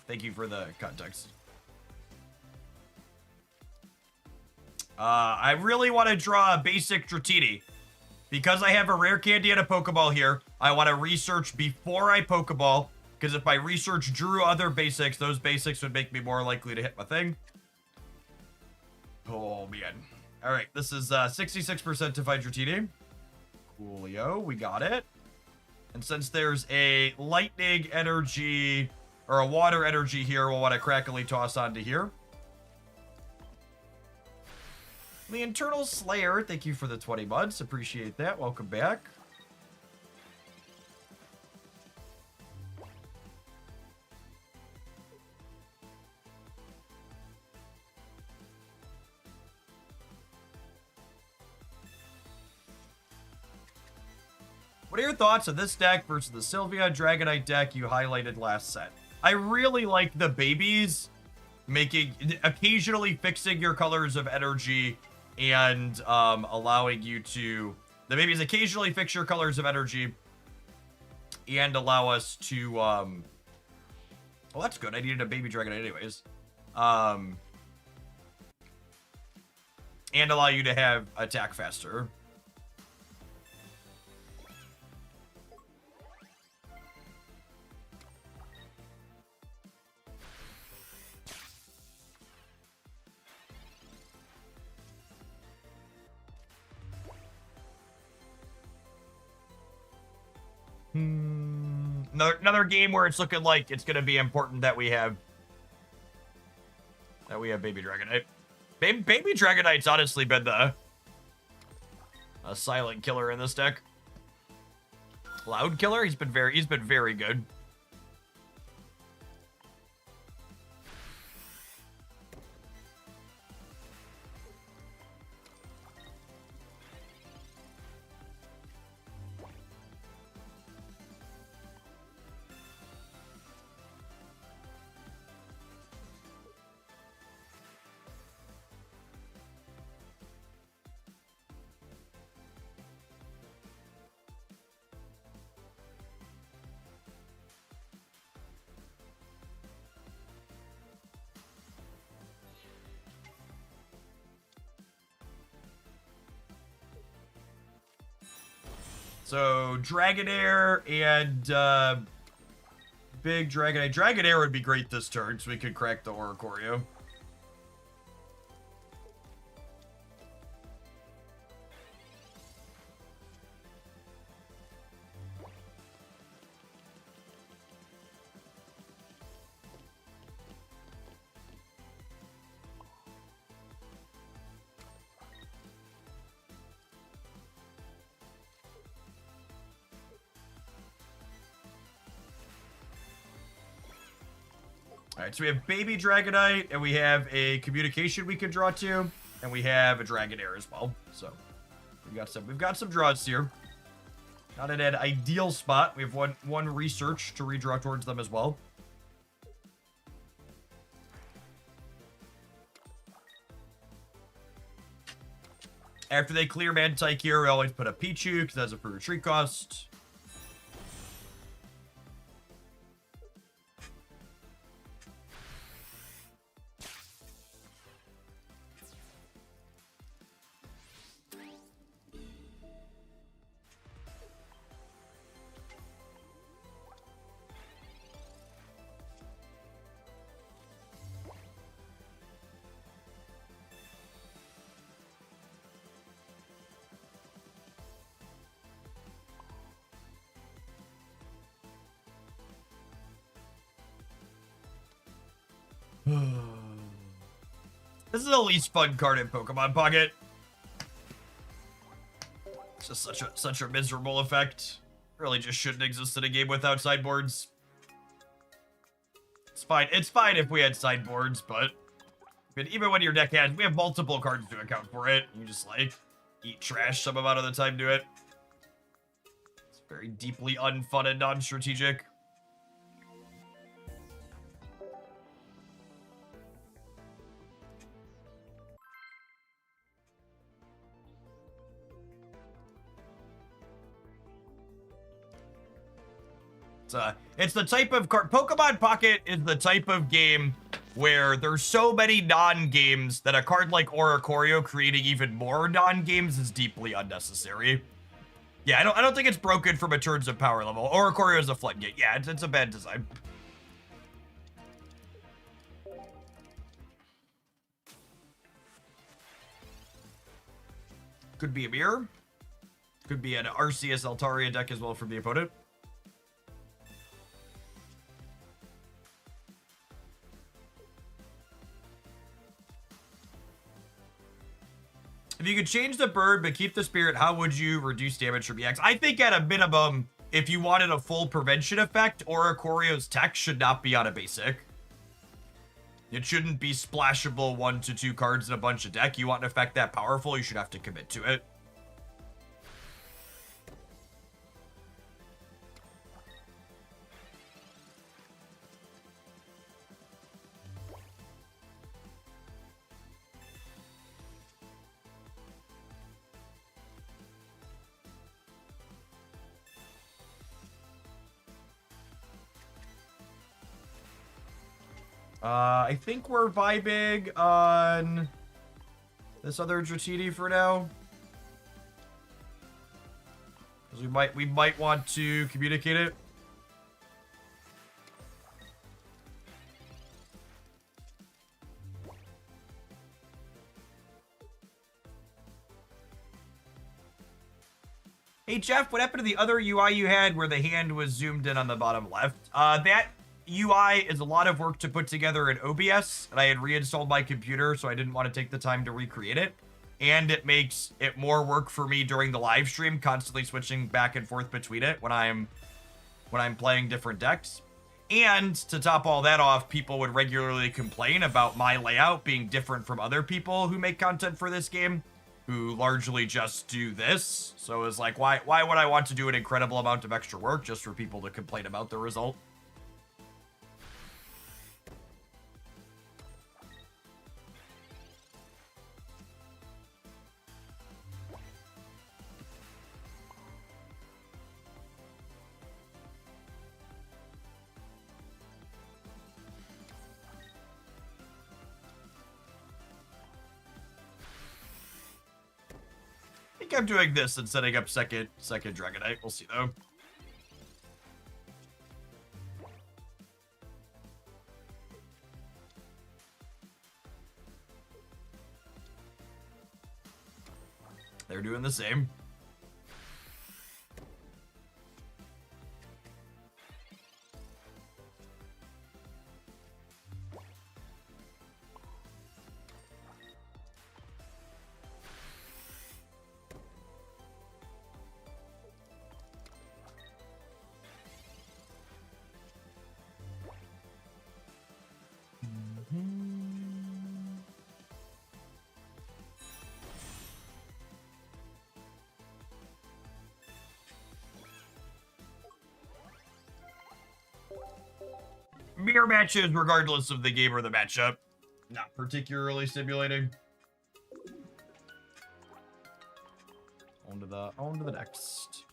Thank you for the context. I really want to draw a basic Dratini. Because I have a rare candy and a Pokeball here, I want to research before I Pokeball. Because if I research drew other basics, those basics would make me more likely to hit my thing. Oh, man. All right, this is 66% to fight Dratini. Coolio, we got it. And since there's a lightning energy or a water energy here, we'll want to crackly toss onto here. The Internal Slayer, thank you for the 20 months. Appreciate that. Welcome back. What are your thoughts on this deck versus the Sylvia Dragonite deck you highlighted last set? I really like the babies occasionally fixing your colors of energy and allowing you to... The babies occasionally fix your colors of energy and allow us to... Well, that's good. I needed a baby Dragonite anyways. And allow you to have attack faster. Another game where it's looking like it's going to be important that we have Baby Dragonite. Baby Dragonite's honestly been a silent killer in this deck. Loud killer, he's been very good. So, Dragonair and big Dragonite. Dragonair would be great this turn, so we could crack the Oricorio. Alright, so we have Baby Dragonite, and we have a Communication we can draw to, and we have a Dragonair as well. So, we've got some draws here. Not in an ideal spot. We have one research to redraw towards them as well. After they clear Mantike here, we always put a Pichu, because that's a free retreat cost. This is the least fun card in Pokemon Pocket. It's just such a miserable effect. Really just shouldn't exist in a game without sideboards. It's fine. It's fine if we had sideboards, but even when your deck has, we have multiple cards to account for it. You just like eat trash some amount of the time to it. It's very deeply unfun and non-strategic. It's the type of card. Pokemon Pocket is the type of game where there's so many non-games that a card like Oricorio creating even more non-games is deeply unnecessary. Yeah, I don't think it's broken from a Turns of Power level. Oricorio is a floodgate. Yeah, it's a bad design. Could be a mirror. Could be an Arceus Altaria deck as well from the opponent. If you could change the bird but keep the spirit, how would you reduce damage from EX? I think at a minimum, if you wanted a full prevention effect, Oricorio's tech should not be on a basic. It shouldn't be splashable 1 to 2 cards in a bunch of deck. You want an effect that powerful, you should have to commit to it. I think we're vibing on this other Dratini for now. Because we might want to communicate it. Hey Jeff, what happened to the other UI you had where the hand was zoomed in on the bottom left? That UI is a lot of work to put together in OBS, and I had reinstalled my computer, so I didn't want to take the time to recreate it. And it makes it more work for me during the live stream, constantly switching back and forth between it when I'm playing different decks. And to top all that off, people would regularly complain about my layout being different from other people who make content for this game, who largely just do this. So it's like, why would I want to do an incredible amount of extra work just for people to complain about the result? I think I'm doing this and setting up second Dragonite. We'll see though. They're doing the same. Mirror matches, regardless of the game or the matchup, not particularly stimulating. On to the next.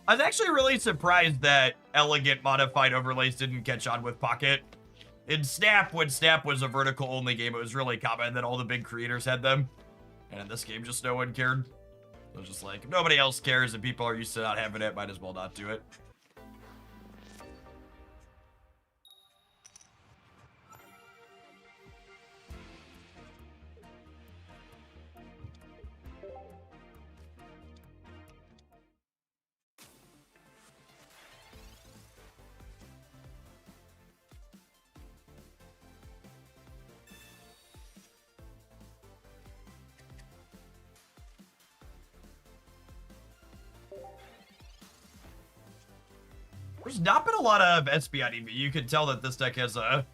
I was actually really surprised that elegant modified overlays didn't catch on with Pocket. In Snap, when Snap was a vertical only game, it was really common that all the big creators had them. And in this game, just no one cared. It was just like, if nobody else cares and people are used to not having it, might as well not do it. There's not been a lot of SP on EV. You can tell that this deck has a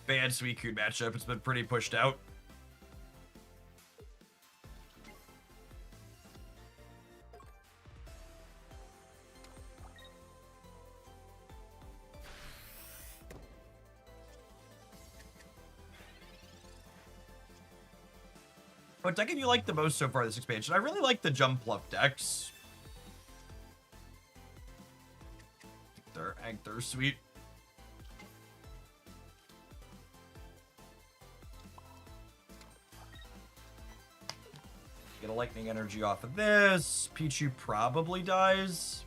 bad Suicune matchup. It's been pretty pushed out. What deck have you liked the most so far this expansion? I really like the Jump Fluff decks. I think they're sweet. Get a lightning energy off of this. Pichu probably dies.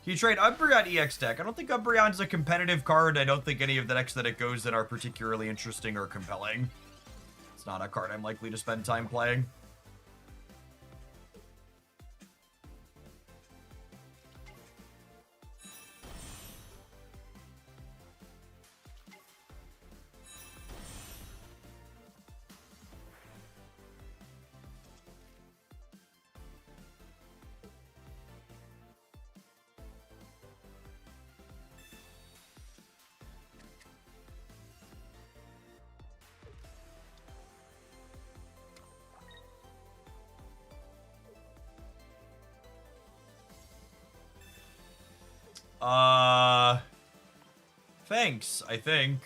Can you trade Umbreon EX deck? I don't think Umbreon's a competitive card. I don't think any of the decks that it goes in are particularly interesting or compelling. It's not a card I'm likely to spend time playing. Thanks, I think.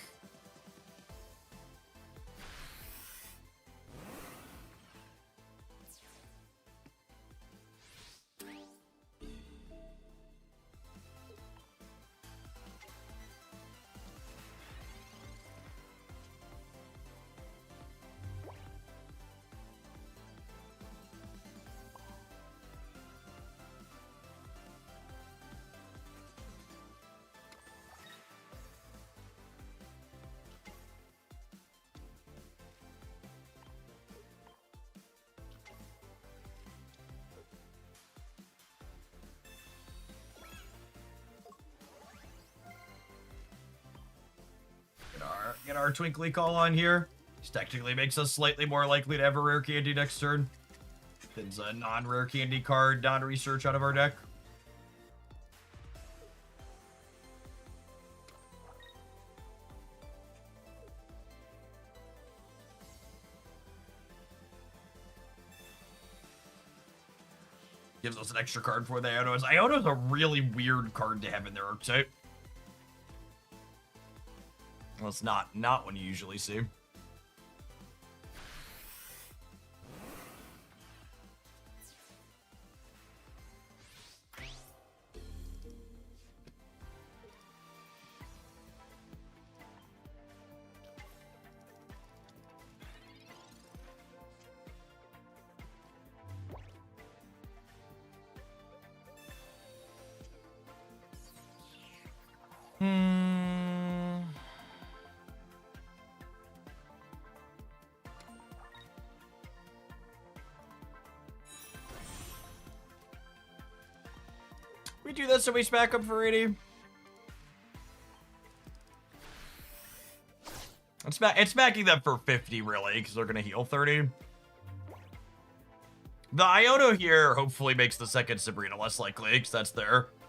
Get our Twinkly Call on here. This technically makes us slightly more likely to have a rare candy next turn. It's a non-rare candy card, non-research out of our deck. Gives us an extra card for the Ionos. Iono's a really weird card to have in their archetype. Well, it's not one you usually see. We do this so we smack up for 80. It's smacking them for 50, really, because they're going to heal 30. The Iono here hopefully makes the second Sabrina less likely, because that's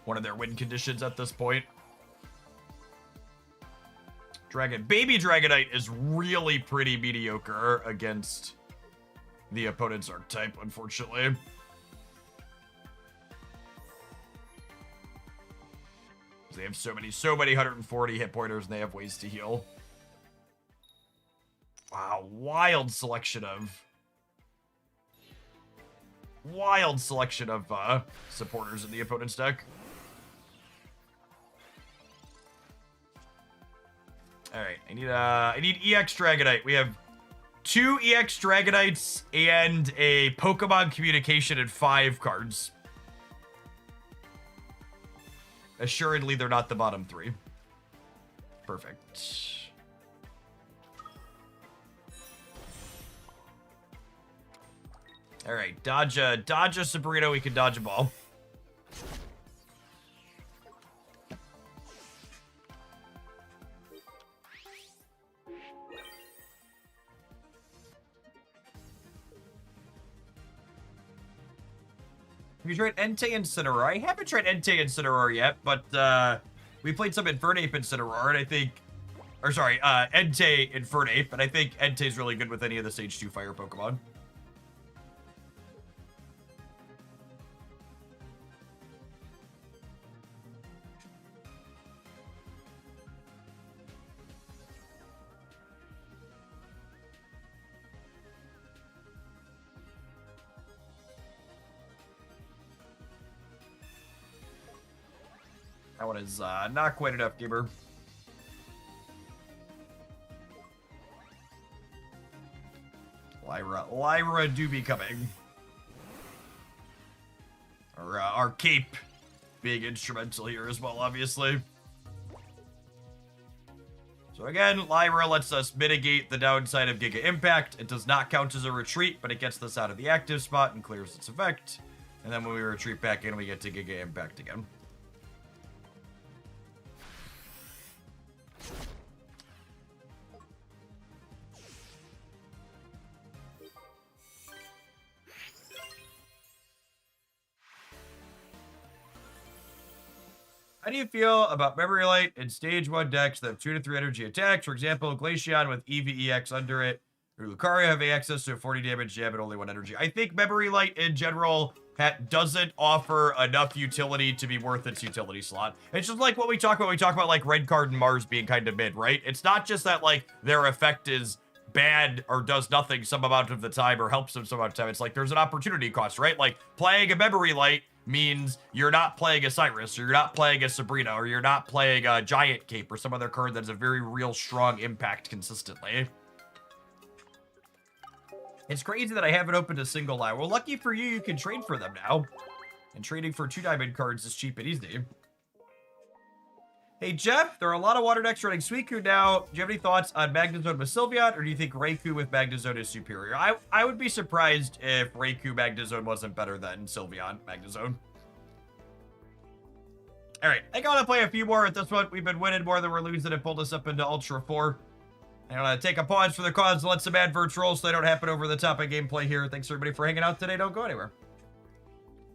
one of their win conditions at this point. Baby Dragonite is really pretty mediocre against the opponent's archetype, unfortunately. They have so many 140 hit pointers, and they have ways to heal. Wow, wild selection of supporters in the opponent's deck. All right, I need EX Dragonite. We have 2 EX Dragonites and a Pokemon Communication and 5 cards. Assuredly, they're not the bottom 3. Perfect. All right, dodge a Sabrina. We can dodge a ball. Have you tried Entei Incineroar? I haven't tried Entei Incineroar yet, but we played some Infernape Incineroar, and I think... Or sorry, Entei Infernape, and I think Entei's really good with any of the Stage 2 Fire Pokemon. That one is not quite enough, gamer. Lyra do be coming. Our cape being instrumental here as well, obviously. So again, Lyra lets us mitigate the downside of Giga Impact. It does not count as a retreat, but it gets us out of the active spot and clears its effect. And then when we retreat back in, we get to Giga Impact again. How do you feel about Memory Light in Stage 1 decks that have 2 to 3 energy attacks? For example, Glaceon with EVEX under it, or Lucario having access to a 40 damage jab and only 1 energy. I think Memory Light in general doesn't offer enough utility to be worth its utility slot. It's just like what we talk about. We talk about like Red Card and Mars being kind of mid, right? It's not just that like their effect is bad or does nothing some amount of the time or helps them some amount of time. It's like there's an opportunity cost, right? Like playing a Memory Light means you're not playing a Cyrus, or you're not playing a Sabrina, or you're not playing a Giant Cape, or some other card that has a very real strong impact consistently. It's crazy that I haven't opened a single line. Well, lucky for you, you can trade for them now. And trading for 2 diamond cards is cheap and easy. Hey, Jeff, there are a lot of water decks running Suicune now. Do you have any thoughts on Magnezone with Sylveon, or do you think Raikou with Magnezone is superior? I would be surprised if Raikou Magnezone wasn't better than Sylveon Magnezone. All right, I gotta play a few more at this one. We've been winning more than we're losing. It pulled us up into Ultra 4. I'm gonna take a pause for the cause and let some adverts roll so they don't happen over the top of gameplay here. Thanks everybody for hanging out today. Don't go anywhere.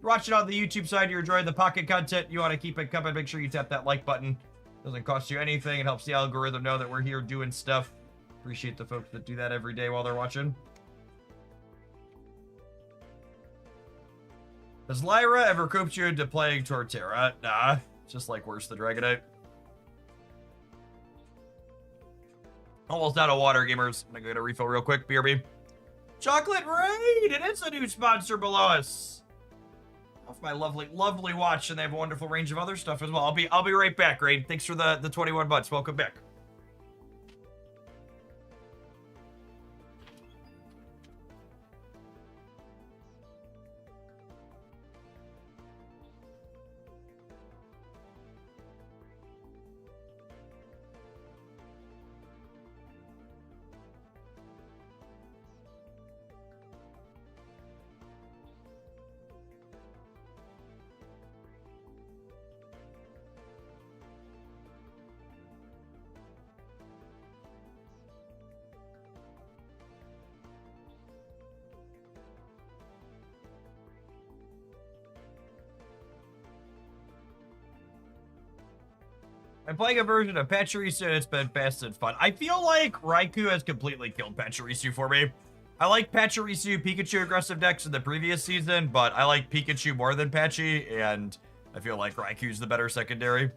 You're watching on the YouTube side, you're enjoying the Pocket content, you want to keep it coming, make sure you tap that like button. Doesn't cost you anything. It helps the algorithm know that we're here doing stuff. Appreciate the folks that do that every day while they're watching. Has Lyra ever cooped you into playing Torterra? Nah, just like worse than Dragonite. Almost out of water, gamers. I'm gonna get a refill real quick. BRB. Chocolate Raid! It is a new sponsor below us. Off my lovely watch, and they have a wonderful range of other stuff as well. I'll be right back, Raid. Thanks for the 21 months. Welcome back. I'm playing a version of Pachirisu, and it's been fast and fun. I feel like Raikou has completely killed Pachirisu for me. I like Pachirisu Pikachu aggressive decks in the previous season, but I like Pikachu more than Patchy, and I feel like Raikou's the better secondary.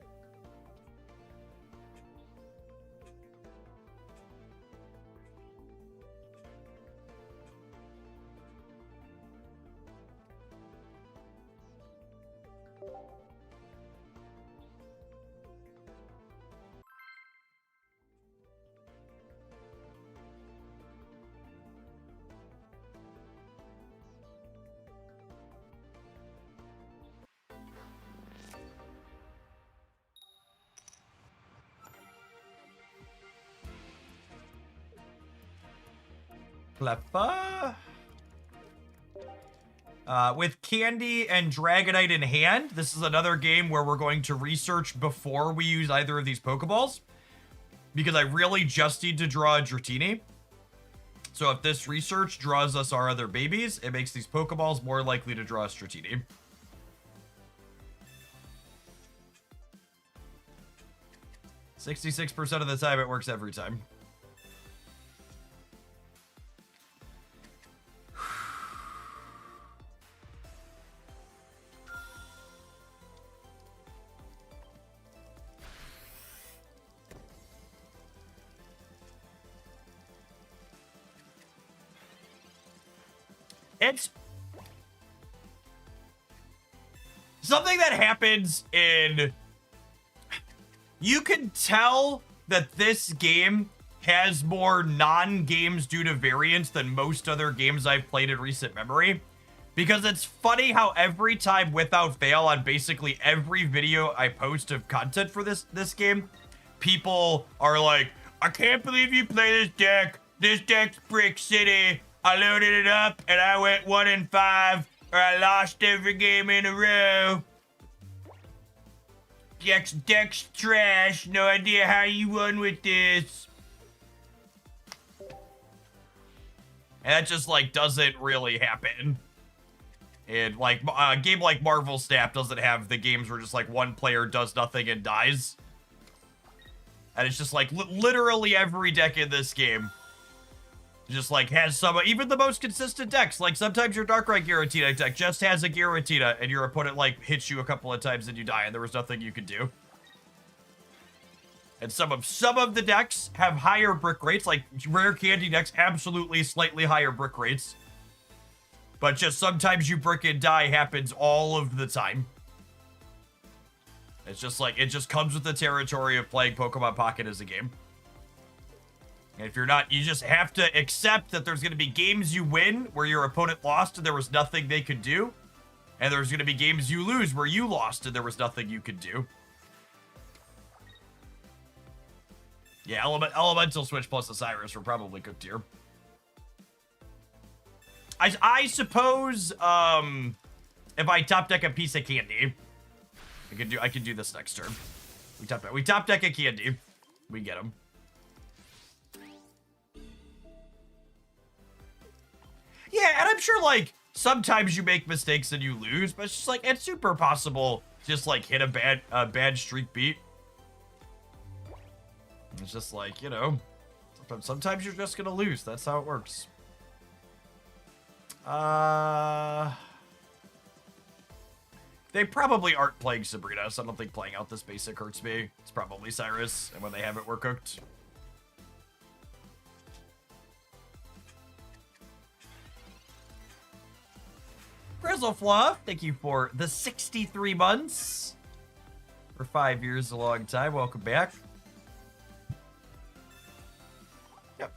Cleffa. With Candy and Dragonite in hand, this is another game where we're going to research before we use either of these Pokeballs, because I really just need to draw a Dratini. So if this research draws us our other babies, it makes these Pokeballs more likely to draw a Dratini. "66% of the time, it works every time." It's something that happens in You can tell that this game has more non-games due to variance than most other games I've played in recent memory. Because it's funny how every time without fail on basically every video I post of content for this game, people are like, I can't believe you play this deck. This deck's Brick City. I loaded it up and I went 1-5, or I lost every game in a row. Deck's trash. No idea how you won with this. And that just, like, doesn't really happen. And, like, a game like Marvel Snap doesn't have the games where just, like, one player does nothing and dies. And it's just, like, literally every deck in this game just, like, has some, even the most consistent decks. Like, sometimes your Darkrai Giratina deck just has a Giratina, and your opponent, like, hits you a couple of times and you die, and there was nothing you could do. And some of the decks have higher brick rates, like, rare candy decks, absolutely slightly higher brick rates. But just sometimes you brick and die happens all of the time. It's just like, it just comes with the territory of playing Pokemon Pocket as a game. And if you're not, you just have to accept that there's going to be games you win where your opponent lost and there was nothing they could do. And there's going to be games you lose where you lost and there was nothing you could do. Yeah, Elemental Switch plus Osiris were probably cooked here. I suppose, if I top deck a piece of candy, I could do this next turn. We top deck a candy. We get him. Yeah, and I'm sure, like, sometimes you make mistakes and you lose, but it's just, like, it's super possible to just, like, hit a bad streak beat. It's just, like, you know, sometimes you're just gonna lose. That's how it works. They probably aren't playing Sabrina, so I don't think playing out this basic hurts me. It's probably Cyrus, and when they have it, we're cooked. Grizzlefluff, thank you for the 63 months. For 5 years, a long time. Welcome back. Yep.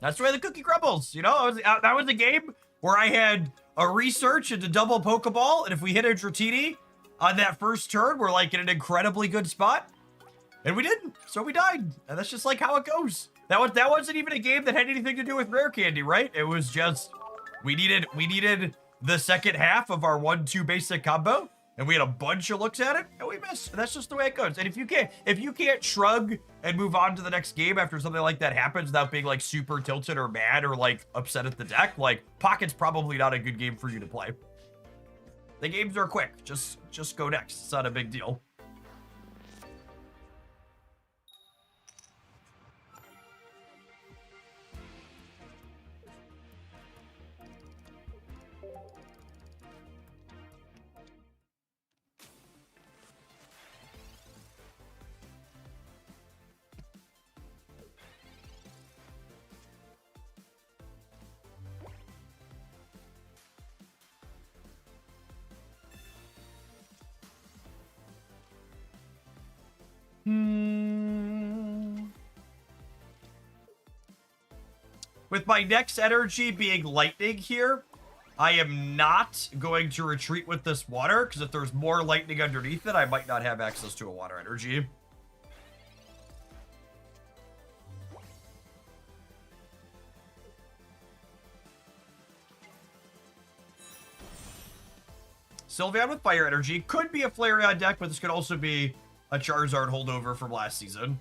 That's the way the cookie crumbles, you know? That was a game where I had a research into double Pokeball, and if we hit a Dratini on that first turn, we're, like, in an incredibly good spot. And we didn't, so we died. And that's just, like, how it goes. That wasn't even a game that had anything to do with rare candy, right? It was just... We needed the second half of our 1-2 basic combo, and we had a bunch of looks at it, and we missed. And that's just the way it goes. And if you can't shrug and move on to the next game after something like that happens without being, like, super tilted or mad or, like, upset at the deck, like, Pocket's probably not a good game for you to play. The games are quick. Just go next. It's not a big deal. With my next energy being lightning here, I am not going to retreat with this water, because if there's more lightning underneath it, I might not have access to a water energy. Sylveon with fire energy could be a Flareon deck, but this could also be a Charizard holdover from last season.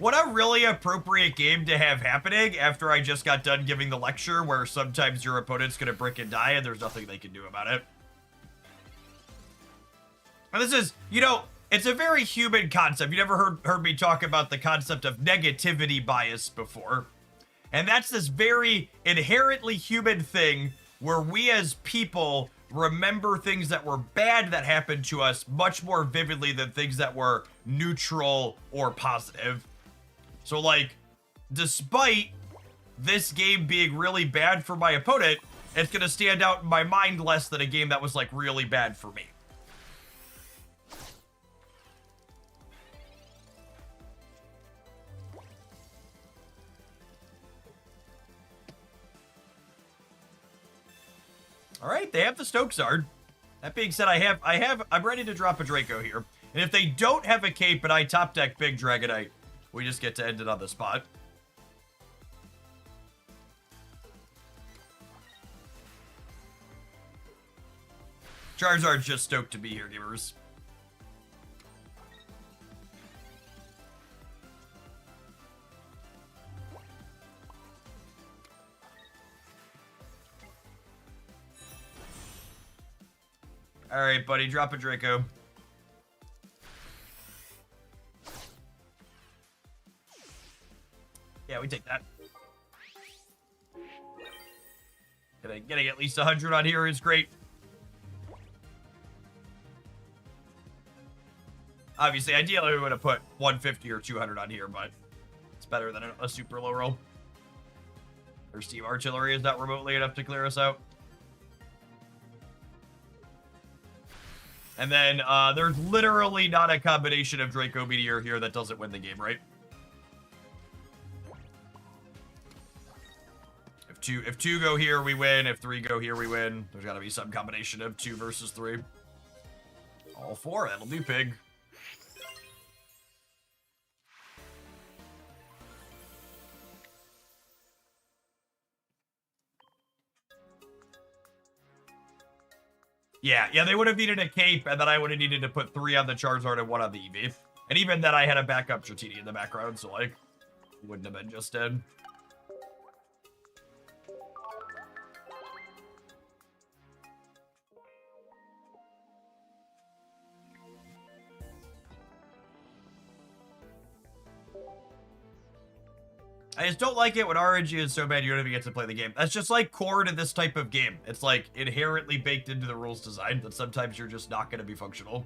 What a really appropriate game to have happening after I just got done giving the lecture where sometimes your opponent's gonna brick and die and there's nothing they can do about it. And this is, you know, it's a very human concept. You never heard me talk about the concept of negativity bias before. And that's this very inherently human thing where we as people remember things that were bad that happened to us much more vividly than things that were neutral or positive. So, like, despite this game being really bad for my opponent, it's going to stand out in my mind less than a game that was, like, really bad for me. All right, they have the Stokesard. That being said, I'm ready to drop a Draco here. And if they don't have a cape and I top deck Big Dragonite, we just get to end it on the spot. Charizard's just stoked to be here, gamers. All right, buddy, drop a Draco. Yeah, we take that. Getting at least 100 on here is great. Obviously, ideally, we would have put 150 or 200 on here, but it's better than a super low roll. Their Steam Artillery is not remotely enough to clear us out. And then there's literally not a combination of Draco Meteor here that doesn't win the game, right? If two go here, we win. If three go here, we win. There's got to be some combination of 2 versus 3. All 4, that'll do, pig. Yeah, they would have needed a cape, and then I would have needed to put 3 on the Charizard and 1 on the Eevee. And even then, I had a backup Dratini in the background, so, like, wouldn't have been just dead. I just don't like it when RNG is so bad you don't even get to play the game. That's just like core to this type of game. It's like inherently baked into the rules design that sometimes you're just not going to be functional.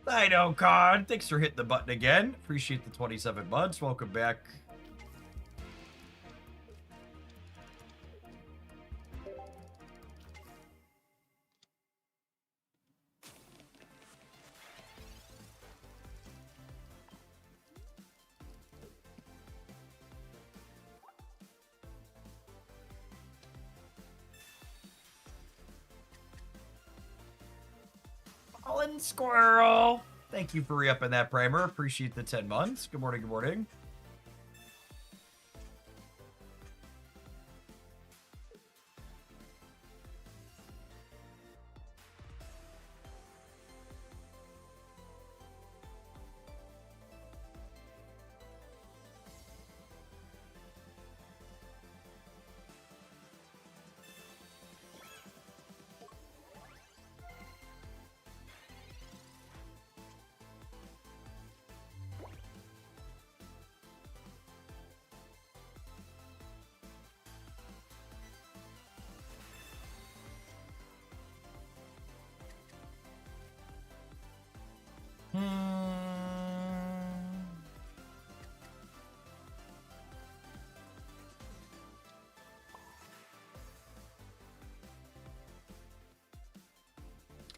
I know, Con. Thanks for hitting the button again. Appreciate the 27 months. Welcome back. Fallen Squirrel. Thank you for re-upping that primer. Appreciate the 10 months. Good morning, good morning.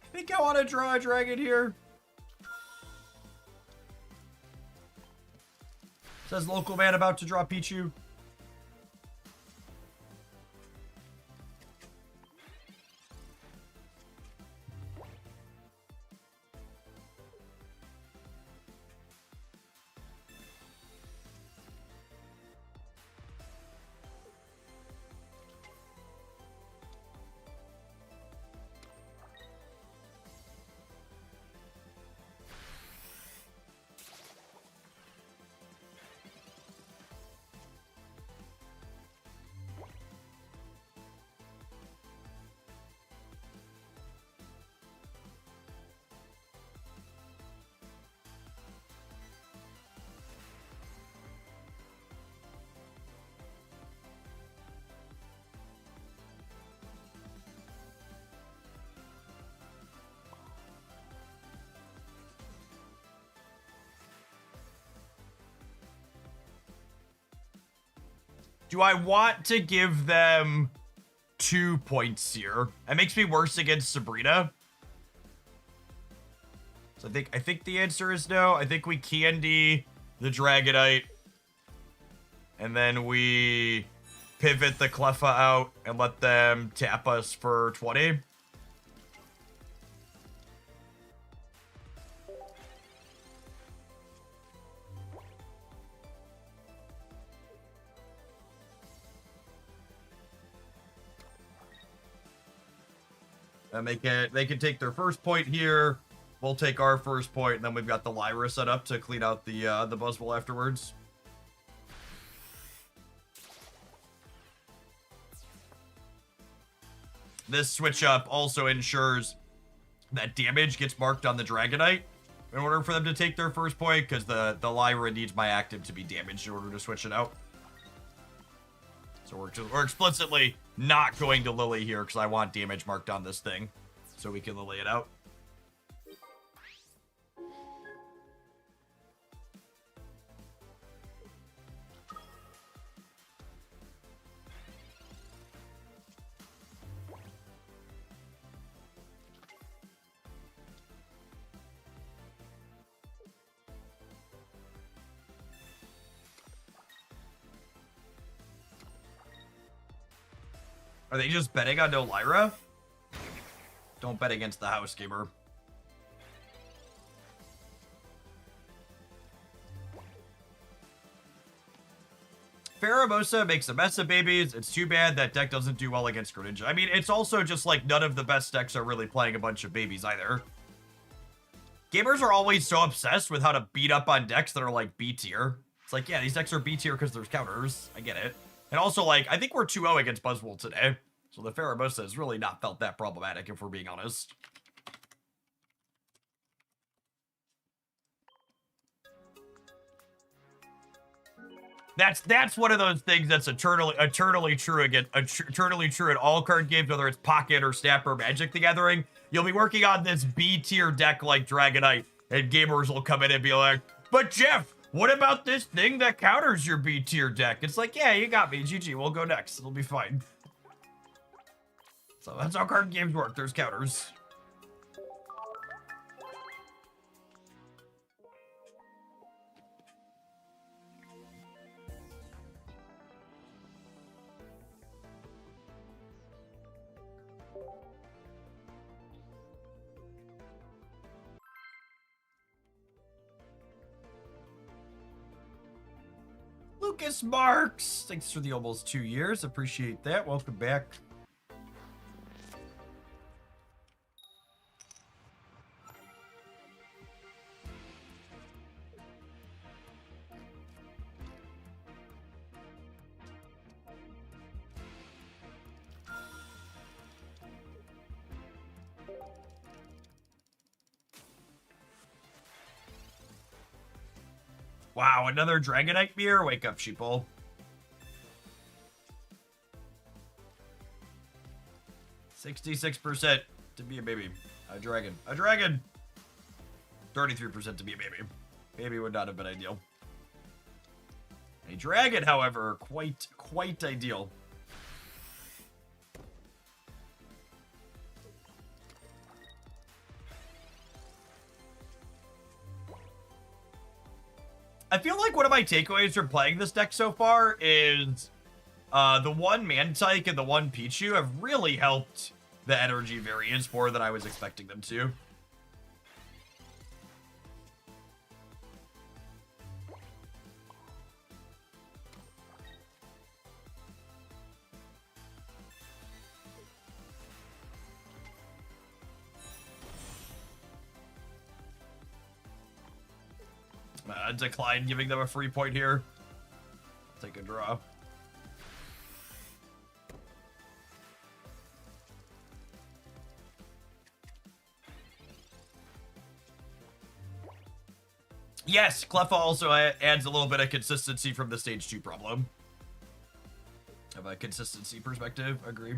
I think I want to draw a dragon here. Says local man about to draw Pichu. Do I want to give them 2 points here? That makes me worse against Sabrina. So I think the answer is no. I think we candy the Dragonite. And then we pivot the Cleffa out and let them tap us for 20. And they can take their first point here. We'll take our first point, and then we've got the Lyra set up to clean out the Buzzwole afterwards. This switch up also ensures that damage gets marked on the Dragonite in order for them to take their first point, because the Lyra needs my active to be damaged in order to switch it out. So we're explicitly not going to Lily here because I want damage marked on this thing so we can Lily it out. Are they just betting on no Lyra? Don't bet against the house, gamer. Pheromosa makes a mess of babies. It's too bad that deck doesn't do well against Greninja. I mean, it's also just like none of the best decks are really playing a bunch of babies either. Gamers are always so obsessed with how to beat up on decks that are like B tier. It's like, yeah, these decks are B tier because there's counters. I get it. And also, like, I think we're 2-0 against Buzzwole today. So the Pheromosa has really not felt that problematic, if we're being honest. That's one of those things that's eternally true eternally true in all card games, whether it's Pocket or Snap or Magic the Gathering. You'll be working on this B tier deck like Dragonite, and gamers will come in and be like, "But Jeff, what about this thing that counters your B tier deck?" It's like, yeah, you got me. GG. We'll go next. It'll be fine. So that's how card games work. There's counters. Lucas Marks, thanks for the almost 2 years. Appreciate that. Welcome back. Wow, another Dragonite beer? Wake up, sheeple. %66% to be a baby. A dragon. A dragon! 33% to be a baby. Baby would not have been ideal. A dragon, however, quite ideal. I feel like one of my takeaways from playing this deck so far is the one Mantike and the one Pichu have really helped the energy variance more than I was expecting them to. Decline giving them a free point here. Take a draw. Yes, Cleffa also adds a little bit of consistency from the stage 2 problem. Of a consistency perspective, agree.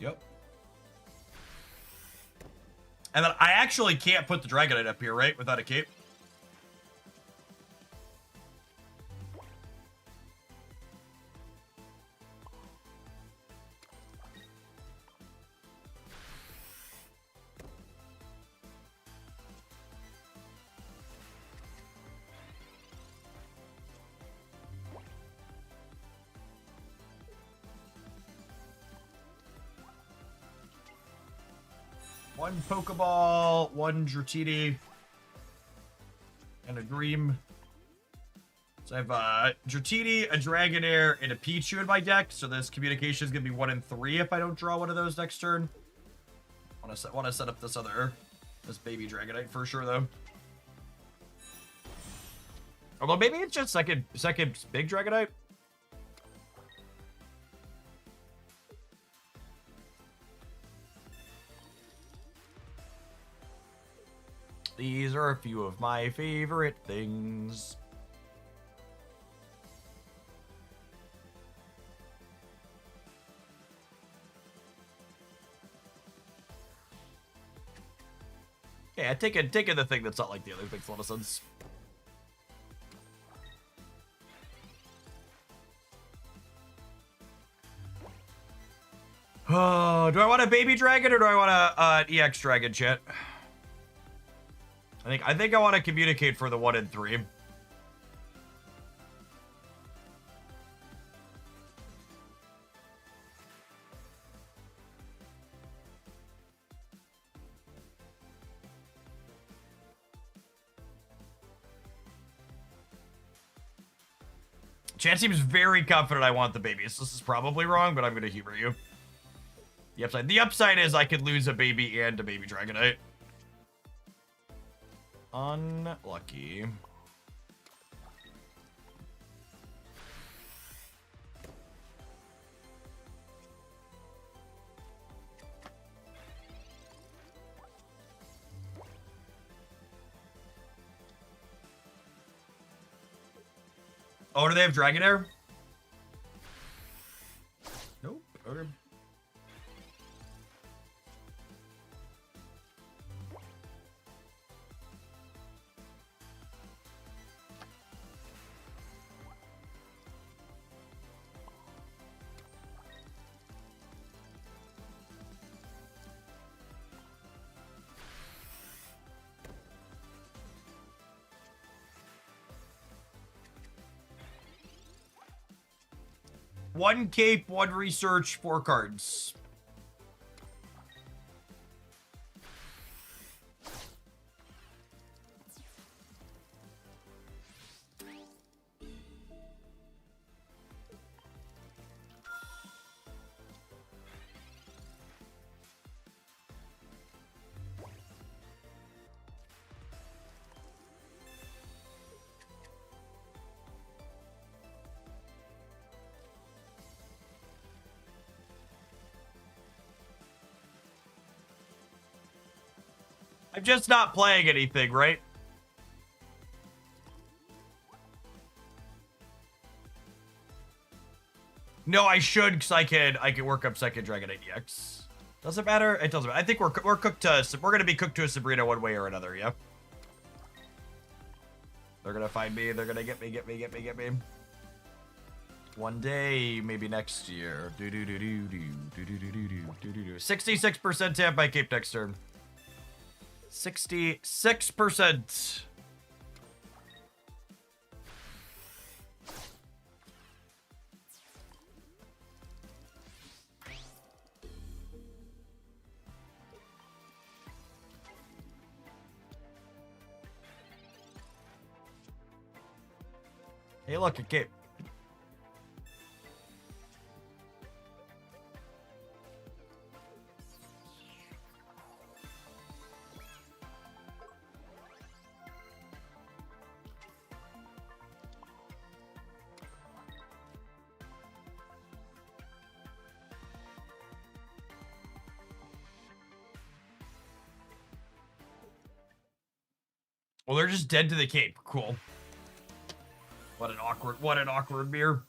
Yep. And then I actually can't put the Dragonite up here, right? Without a cape. One Pokeball, one Dratini, and a Dream. So I have a Dratini, a Dragonair, and a Pichu in my deck. So this communication is going to be 1 and 3 if I don't draw one of those next turn. Want to set up this baby Dragonite for sure, though. Although maybe it's just second big Dragonite. These are a few of my favorite things. Yeah, taking the thing that's not like the other makes a lot of sense. Oh, do I want a baby dragon or do I want a EX dragon, chat? I think I want to communicate for the 1 and 3. Chat seems very confident I want the babies. This is probably wrong, but I'm going to humor you. The upside is I could lose a baby and a baby Dragonite. Unlucky. Oh, do they have Dragonair? Nope. Okay. One cape, one research, 4 cards. I'm just not playing anything, right? No, I should, because I can work up second Dragonite EX. Does it matter? It doesn't matter. I think we're cooked to, we're gonna be cooked to a Sabrina one way or another, yeah? They're gonna find me, they're gonna get me. One day, maybe next year. 66% tap by cape next turn. 66%. Hey, look, a cape. Well, they're just dead to the cape. Cool. What an awkward, mirror.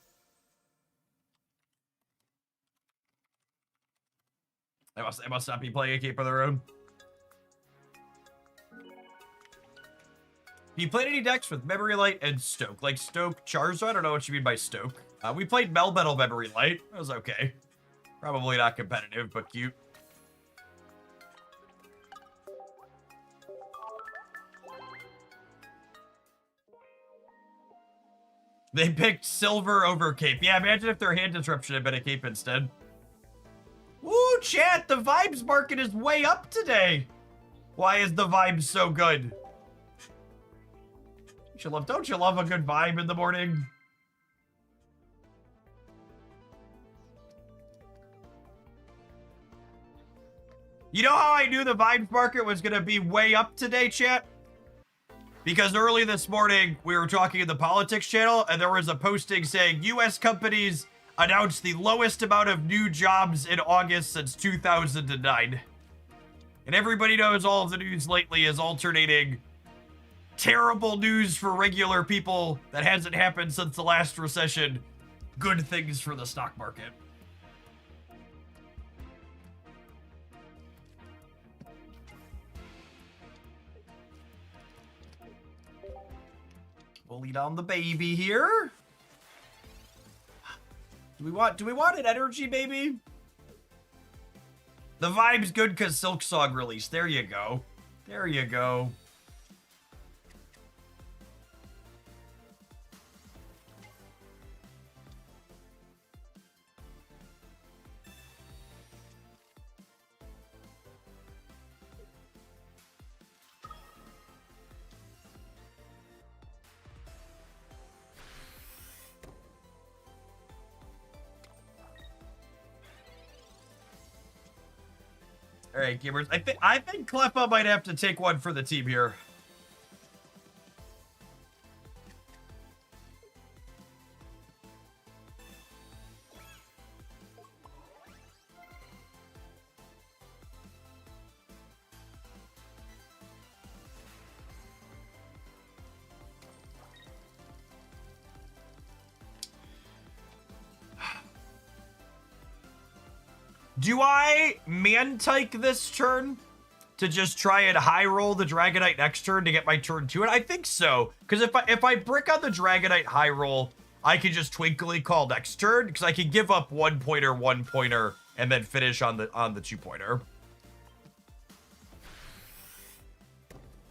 They must not be playing a cape of their own. You played any decks with Memory Light and Stoke? Like Stoke Charizard? I don't know what you mean by Stoke. We played Melmetal Memory Light. That was okay. Probably not competitive, but cute. They picked silver over cape. Yeah, imagine if their hand disruption had been a cape instead. Woo, chat, the vibes market is way up today. Why is the vibe so good? Don't you love a good vibe in the morning? You know how I knew the vibes market was going to be way up today, chat? Because early this morning, we were talking in the politics channel, and there was a posting saying U.S. companies announced the lowest amount of new jobs in August since 2009. And everybody knows all of the news lately is alternating terrible news for regular people that hasn't happened since the last recession, good things for the stock market. We'll lead on the baby here. Do we want an energy baby? The vibe's good because Silk Song released. There you go. There you go. All right, gamers. I think Cleffa might have to take one for the team here. Do I Mantike this turn to just try and high roll the Dragonite next turn to get my turn 2? And I think so, because if I brick on the Dragonite high roll, I can just Twinkly Call next turn, because I can give up 1-pointer, and then finish on the 2-pointer.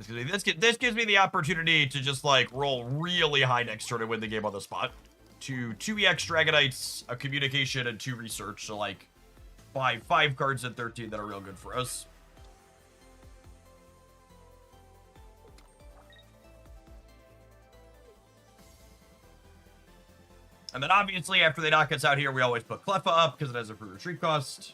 This gives me the opportunity to just like roll really high next turn and win the game on the spot. 2 EX Dragonites, a Communication, and 2 Research. So like five cards at 13 that are real good for us. And then obviously after they knock us out here, we always put Cleffa up because it has a free retreat cost.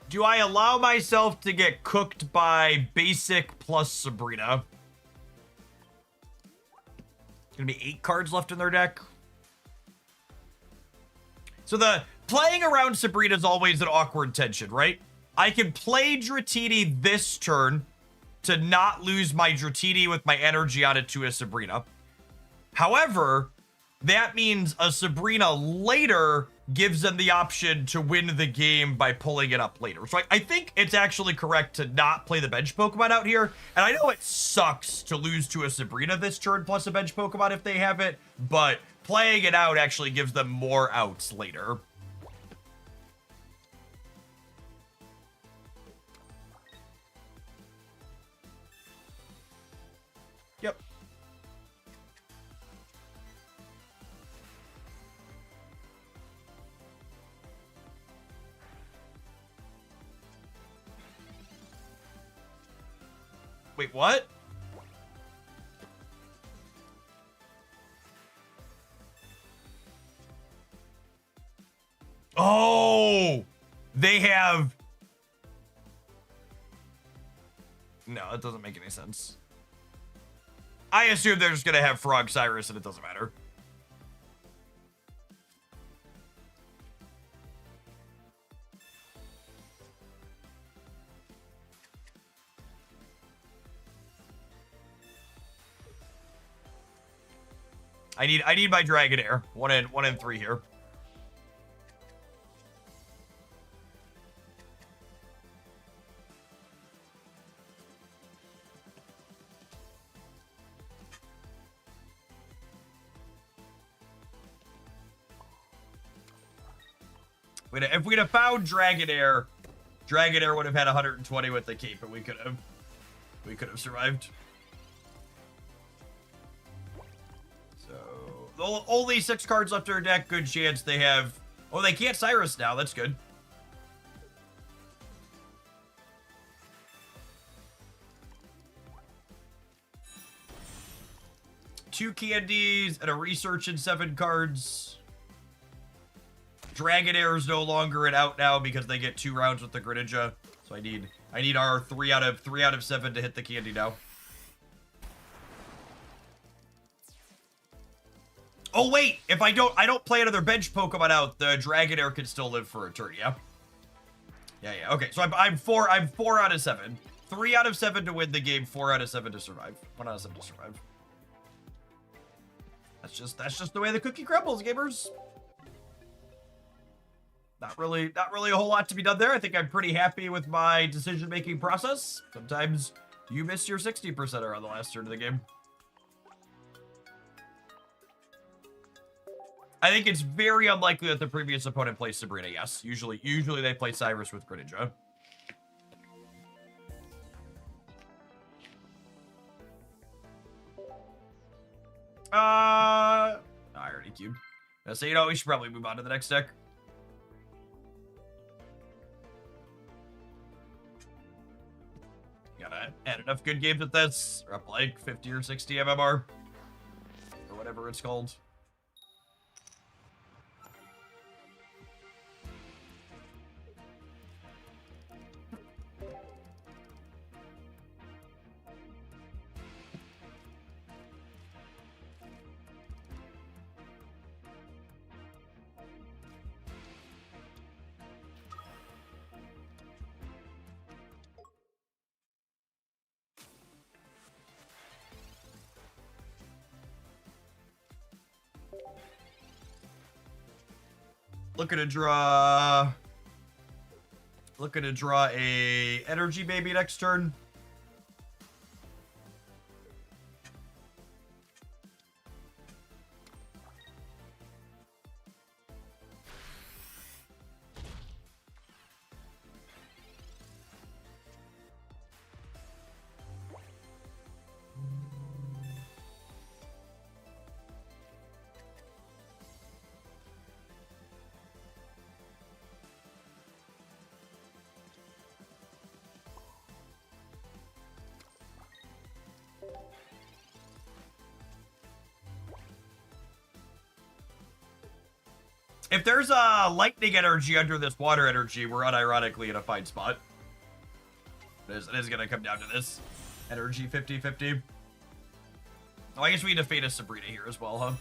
Do I allow myself to get cooked by Basic plus Sabrina? It's gonna be 8 cards left in their deck. So the playing around Sabrina is always an awkward tension, right? I can play Dratini this turn to not lose my Dratini with my energy on it to a Sabrina. However, that means a Sabrina later gives them the option to win the game by pulling it up later. So I think it's actually correct to not play the bench Pokemon out here. And I know it sucks to lose to a Sabrina this turn plus a bench Pokemon if they have it, but playing it out actually gives them more outs later. Yep. Wait, what? Oh, they have. No, it doesn't make any sense. I assume they're just gonna have Frog Cyrus and it doesn't matter. I need my Dragonair. One in 3 here. If we'd have found Dragonair, Dragonair would have had 120 with the cape, and we could have survived. So only 6 cards left in our deck. Good chance they have. Oh, they can't Cyrus now. That's good. Two candies and a research and 7 cards. Dragonair is no longer an out now because they get 2 rounds with the Greninja. So I need our 3 out of 7 to hit the candy now. Oh wait, if I don't play another bench Pokemon out, the Dragonair can still live for a turn, yeah? Yeah. Okay, so I'm 4 out of 7. 3 out of 7 to win the game, 4 out of 7 to survive. 1 out of 7 to survive. That's just the way the cookie crumbles, gamers. Not really a whole lot to be done there. I think I'm pretty happy with my decision-making process. Sometimes you miss your 60%er on the last turn of the game. I think it's very unlikely that the previous opponent plays Sabrina, yes. Usually they play Cyrus with Greninja. I already queued. So, you know, we should probably move on to the next deck. Gotta add enough good games with this. We're up like 50 or 60 MMR. Or whatever it's called. Looking to draw a energy baby next turn. If there's a lightning energy under this water energy, we're unironically in a fine spot. It is going to come down to this. Energy 50-50. Oh, I guess we need to fade a Sabrina here as well, huh?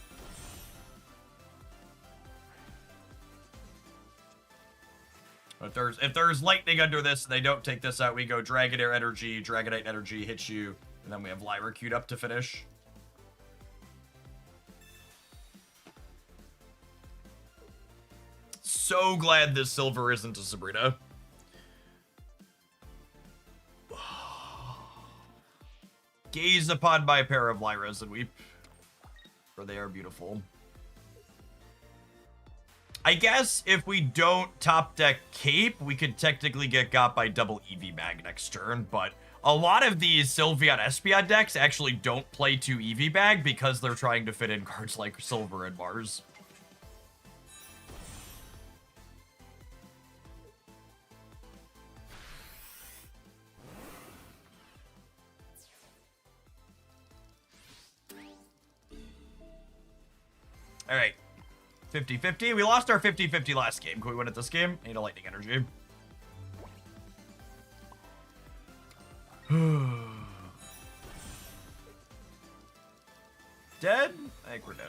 If there's lightning under this and they don't take this out, we go Dragonair energy, Dragonite energy hits you, and then we have Lyra queued up to finish. So glad this silver isn't a Sabrina. Gaze upon my pair of Lyras and weep, for they are beautiful. I guess if we don't top deck Cape, we could technically get got by double EV Bag next turn, but a lot of these Sylveon Espeon decks actually don't play 2 EV Bag because they're trying to fit in cards like Silver and Mars. All right, 50-50. We lost our 50-50 last game. Can we win it this game? I need a lightning energy. dead? I think we're dead.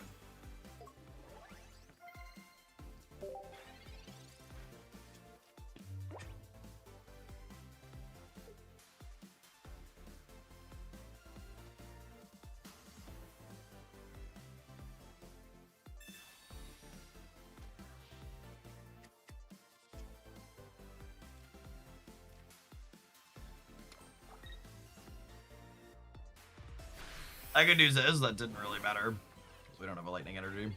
I could use this, that didn't really matter. Because we don't have a lightning energy.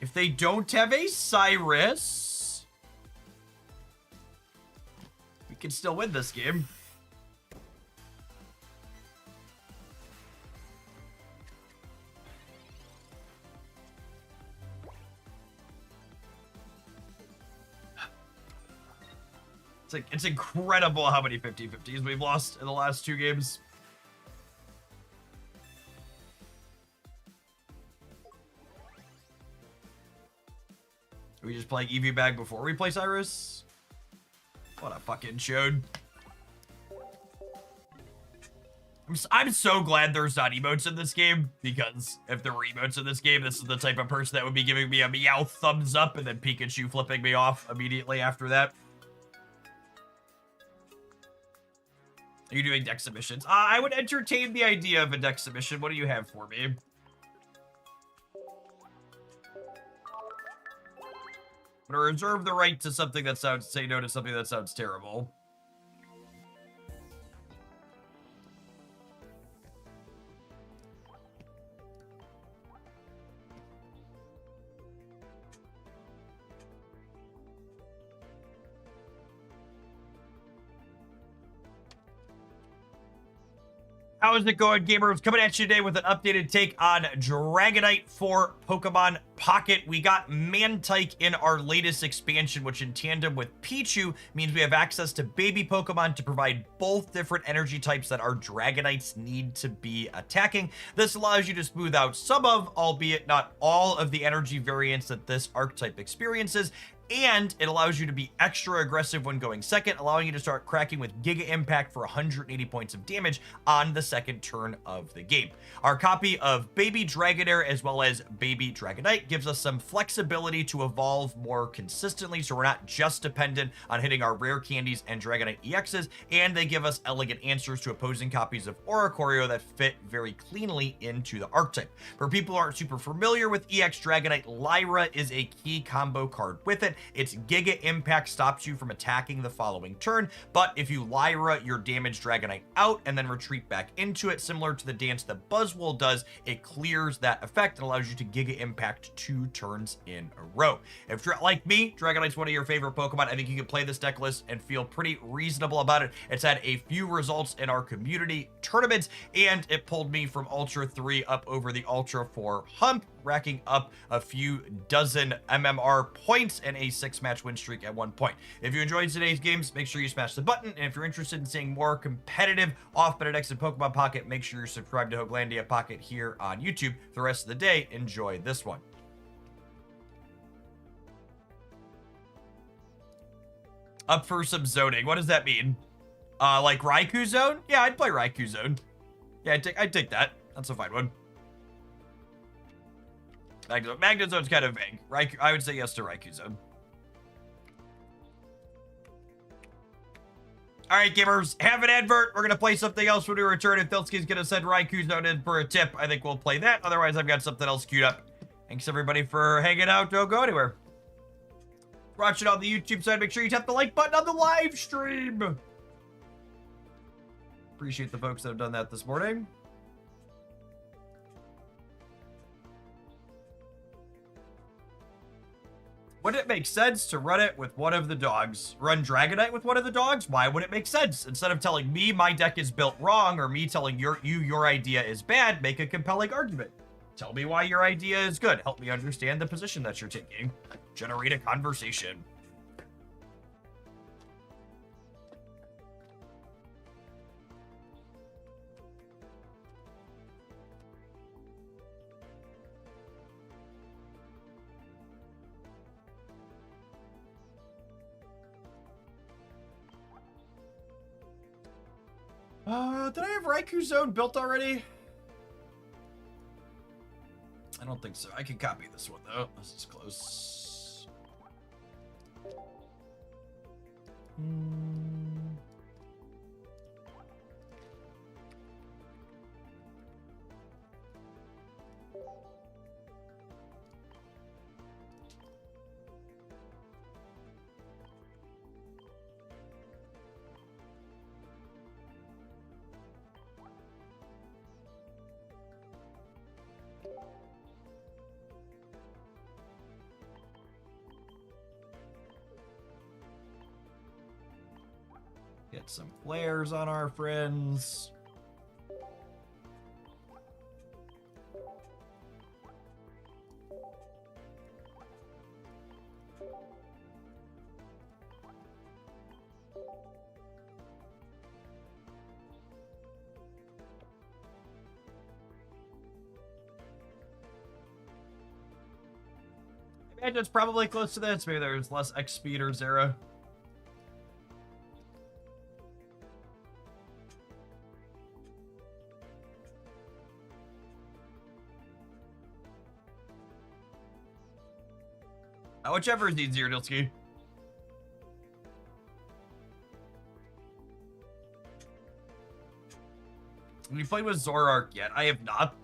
If they don't have a Cyrus, we can still win this game. It's incredible how many 50-50s we've lost in the last 2 games. Are we just playing EV bag before we play Cyrus? What a fucking chode. I'm so glad there's not emotes in this game, because if there were emotes in this game, this is the type of person that would be giving me a meow thumbs up and then Pikachu flipping me off immediately after that. Are you doing deck submissions? I would entertain the idea of a deck submission. What do you have for me? I'm gonna reserve the right to something that say no to something that sounds terrible. How is it going, gamers? Coming at you today with an updated take on Dragonite for Pokemon Pocket. We got Mantike in our latest expansion, which in tandem with Pichu means we have access to baby Pokemon to provide both different energy types that our Dragonites need to be attacking. This allows you to smooth out some of, albeit not all, of the energy variants that this archetype experiences, and it allows you to be extra aggressive when going second, allowing you to start cracking with Giga Impact for 180 points of damage on the second turn of the game. Our copy of Baby Dragonair as well as Baby Dragonite gives us some flexibility to evolve more consistently, so we're not just dependent on hitting our rare candies and Dragonite EXs, and they give us elegant answers to opposing copies of Oricorio that fit very cleanly into the archetype. For people who aren't super familiar with EX Dragonite, Lyra is a key combo card with it. Its Giga Impact stops you from attacking the following turn, but if you Lyra your damaged Dragonite out and then retreat back into it, similar to the dance that Buzzwole does, it clears that effect and allows you to Giga Impact 2 turns in a row. If you're like me, Dragonite's one of your favorite Pokemon, I think you can play this deck list and feel pretty reasonable about it. It's had a few results in our community tournaments, and it pulled me from Ultra 3 up over the Ultra 4 hump, racking up a few dozen MMR points and a 6-match win streak at one point. If you enjoyed today's games, make sure you smash the button, and if you're interested in seeing more competitive off-meta decks in Pokemon Pocket, make sure you're subscribed to Hoaglandia Pocket here on YouTube. For the rest of the day, enjoy this one. Up for some zoning. What does that mean? Like Raikou Zone? Yeah, I'd play Raikou Zone. Yeah, I'd take that. That's a fine one. Magnet Zone's kind of vague. Raikou, I would say yes to Raikou Zone. Alright, gamers, have an advert. We're going to play something else when we return. If Filsky's going to send Raikou Zone in for a tip, I think we'll play that. Otherwise, I've got something else queued up. Thanks, everybody, for hanging out. Don't go anywhere. Watch it on the YouTube side. Make sure you tap the like button on the live stream. Appreciate the folks that have done that this morning. Would it make sense to run it with one of the dogs? Run Dragonite with one of the dogs? Why would it make sense? Instead of telling me my deck is built wrong or me telling you your idea is bad, make a compelling argument. Tell me why your idea is good. Help me understand the position that you're taking. Generate a conversation. Did I have Raikou Zone built already? I don't think so. I can copy this one, though. This is close. Get some flares on our friends. I imagine it's probably close to this. Maybe there's less X speed or Zera. Whichever is easier, Dilsky. Have you played with Zoroark yet? I have not.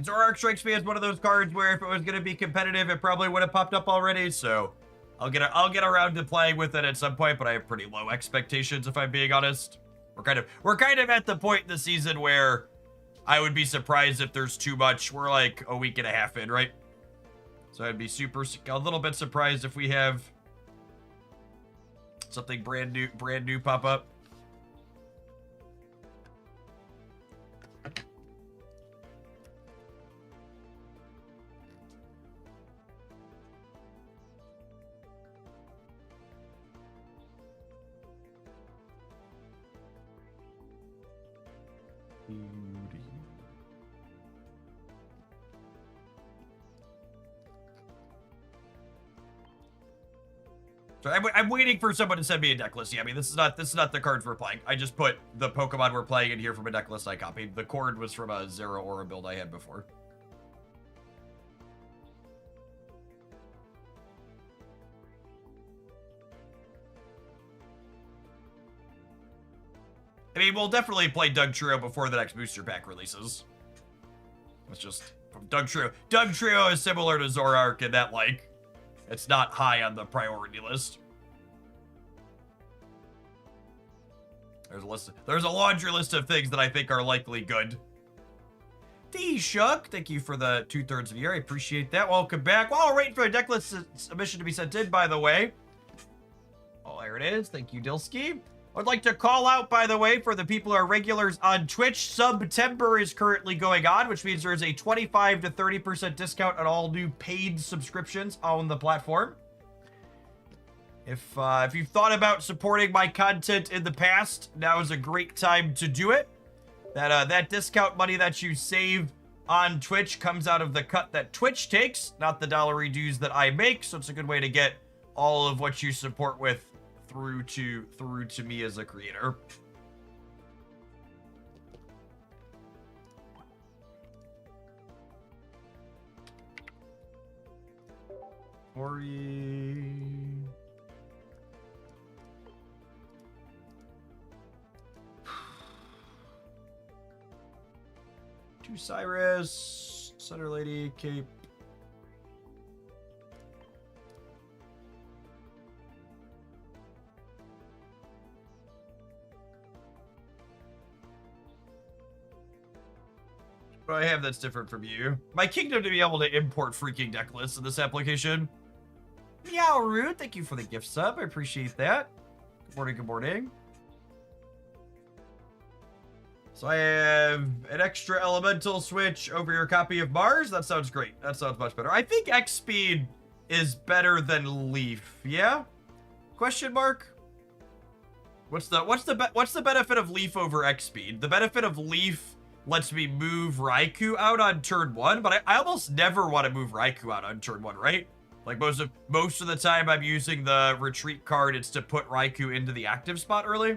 Zoroark strikes me as one of those cards where if it was going to be competitive, it probably would have popped up already. So I'll get around to playing with it at some point, but I have pretty low expectations if I'm being honest. We're kind of at the point in the season where I would be surprised if there's too much. We're like a week and a half in, right? So I'd be a little bit surprised if we have something brand new pop up. So I'm waiting for someone to send me a deck list. Yeah, I mean, this is not the cards we're playing. I just put the Pokemon we're playing in here from a deck list I copied. The cord was from a Zero Aura build I had before. I mean, we'll definitely play Dugtrio before the next booster pack releases. It's just from Dugtrio. Dugtrio is similar to Zoroark in that, like, it's not high on the priority list. There's a laundry list of things that I think are likely good. D-Shuck, thank you for the 2/3 of a year. I appreciate that. Welcome back. While we're waiting for a deck list submission to be sent in, by the way. Oh, there it is. Thank you, Dilsky. I'd like to call out, by the way, for the people who are regulars on Twitch, September is currently going on, which means there's a 25 to 30% discount on all new paid subscriptions on the platform. If you've thought about supporting my content in the past, now is a great time to do it. That discount money that you save on Twitch comes out of the cut that Twitch takes, not the dollary dues that I make, so it's a good way to get all of what you support with through to me as a creator. Ori. Two Cyrus, Center Lady, Cape. What do I have that's different from you? My kingdom to be able to import freaking deck lists in this application. Meow Rude, thank you for the gift sub. I appreciate that. Good morning, good morning. So I have an extra elemental switch over your copy of Mars. That sounds great. That sounds much better. I think X speed is better than Leaf. Yeah? Question mark? What's the benefit of Leaf over X speed? The benefit of Leaf lets me move Raikou out on turn 1, but I almost never want to move Raikou out on turn 1, right? Like most of the time I'm using the retreat card, it's to put Raikou into the active spot early.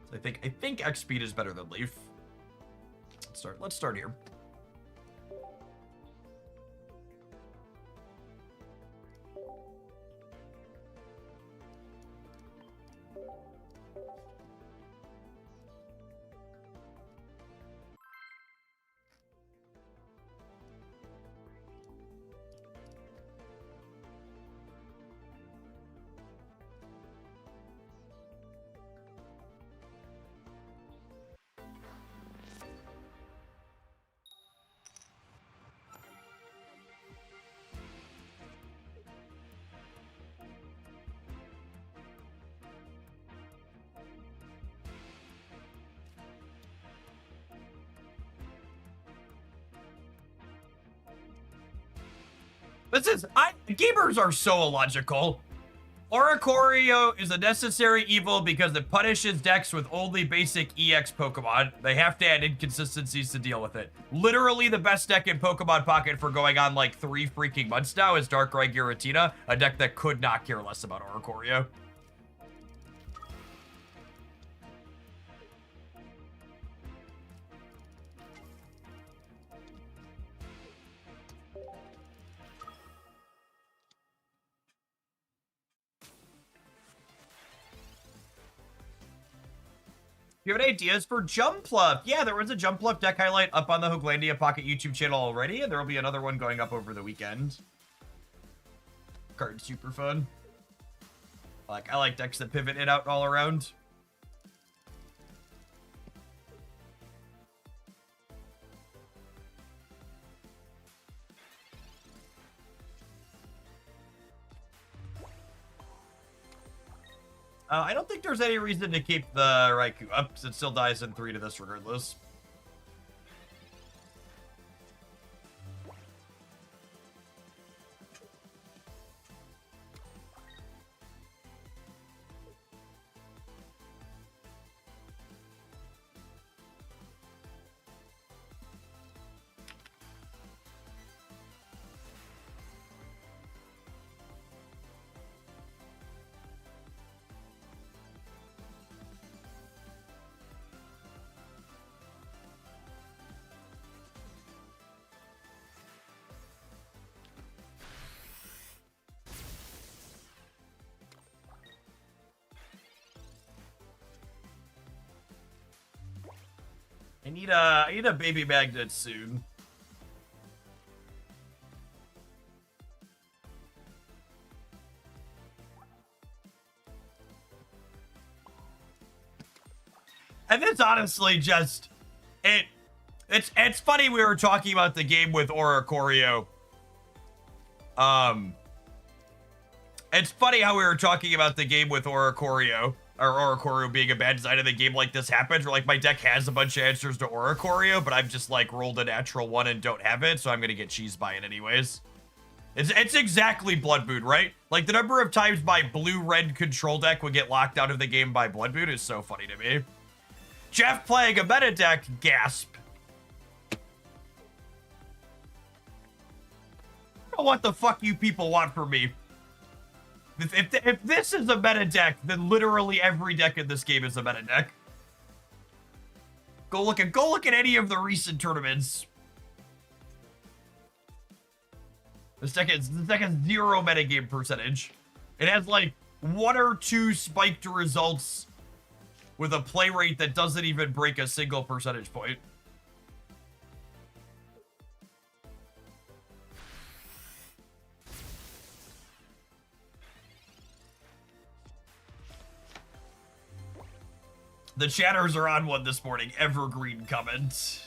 So I think X speed is better than Leaf. Let's start here. Gamers are so illogical. Oricorio is a necessary evil because it punishes decks with only basic EX Pokemon. They have to add inconsistencies to deal with it. Literally the best deck in Pokemon Pocket for going on like 3 freaking months now is Darkrai Giratina, a deck that could not care less about Oricorio. You have any ideas for Jumpluff? Yeah, there was a Jumpluff deck highlight up on the Hooglandia Pocket YouTube channel already, and there will be another one going up over the weekend. Card's super fun. I like decks that pivot it out all around. I don't think there's any reason to keep the Raikou up, because it still dies in 3 to this regardless. I need a baby magnet soon. And it's honestly just it's funny we were talking about the game with Oricorio. It's funny how we were talking about the game with Oricorio. Or Oricorio being a bad design of the game like this happens, where like my deck has a bunch of answers to Oricorio, but I've just like rolled a natural one and don't have it, so I'm gonna get cheesed by it anyways. It's exactly Blood Moon, right? Like the number of times my blue-red control deck would get locked out of the game by Blood Moon is so funny to me. Jeff playing a meta deck, gasp. I don't know what the fuck you people want from me. If this is a meta deck, then literally every deck in this game is a meta deck. Go look at any of the recent tournaments. This deck has 0 metagame percentage. It has like 1 or 2 spiked results with a play rate that doesn't even break a single percentage point. The chatters are on one this morning. Evergreen comment.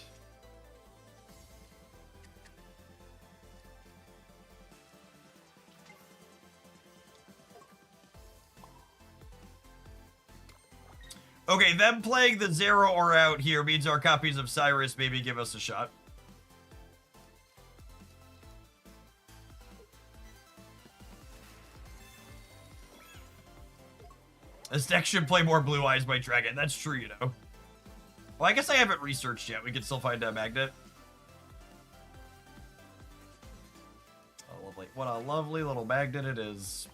Okay, them playing the 0 or out here means our copies of Cyrus maybe give us a shot. This deck should play more Blue Eyes by Dragon. That's true, you know. Well, I guess I haven't researched yet. We can still find a magnet. Oh, lovely. What a lovely little magnet it is.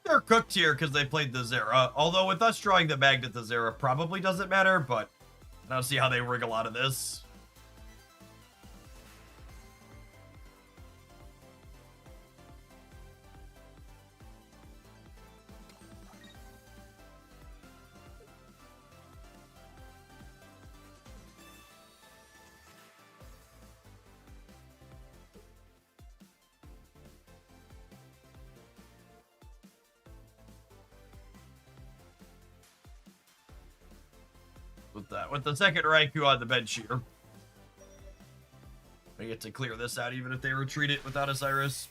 They're cooked here because they played the Zera. Although with us drawing the magnet, the Zera probably doesn't matter, but I don't see how they wriggle out of this. With the second Raikou on the bench here. I get to clear this out even if they retreat it without a Cyrus.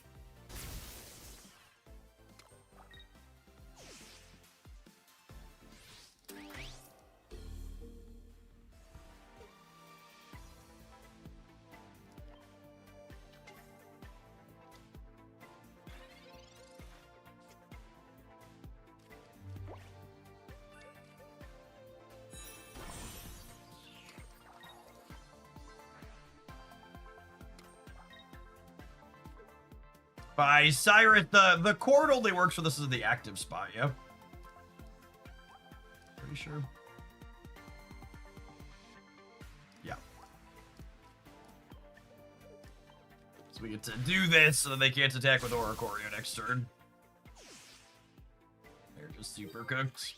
By Cyrus, the cord only works for this is the active spot, yeah? Pretty sure. Yeah. So we get to do this so that they can't attack with Oricorio next turn. They're just super cooked.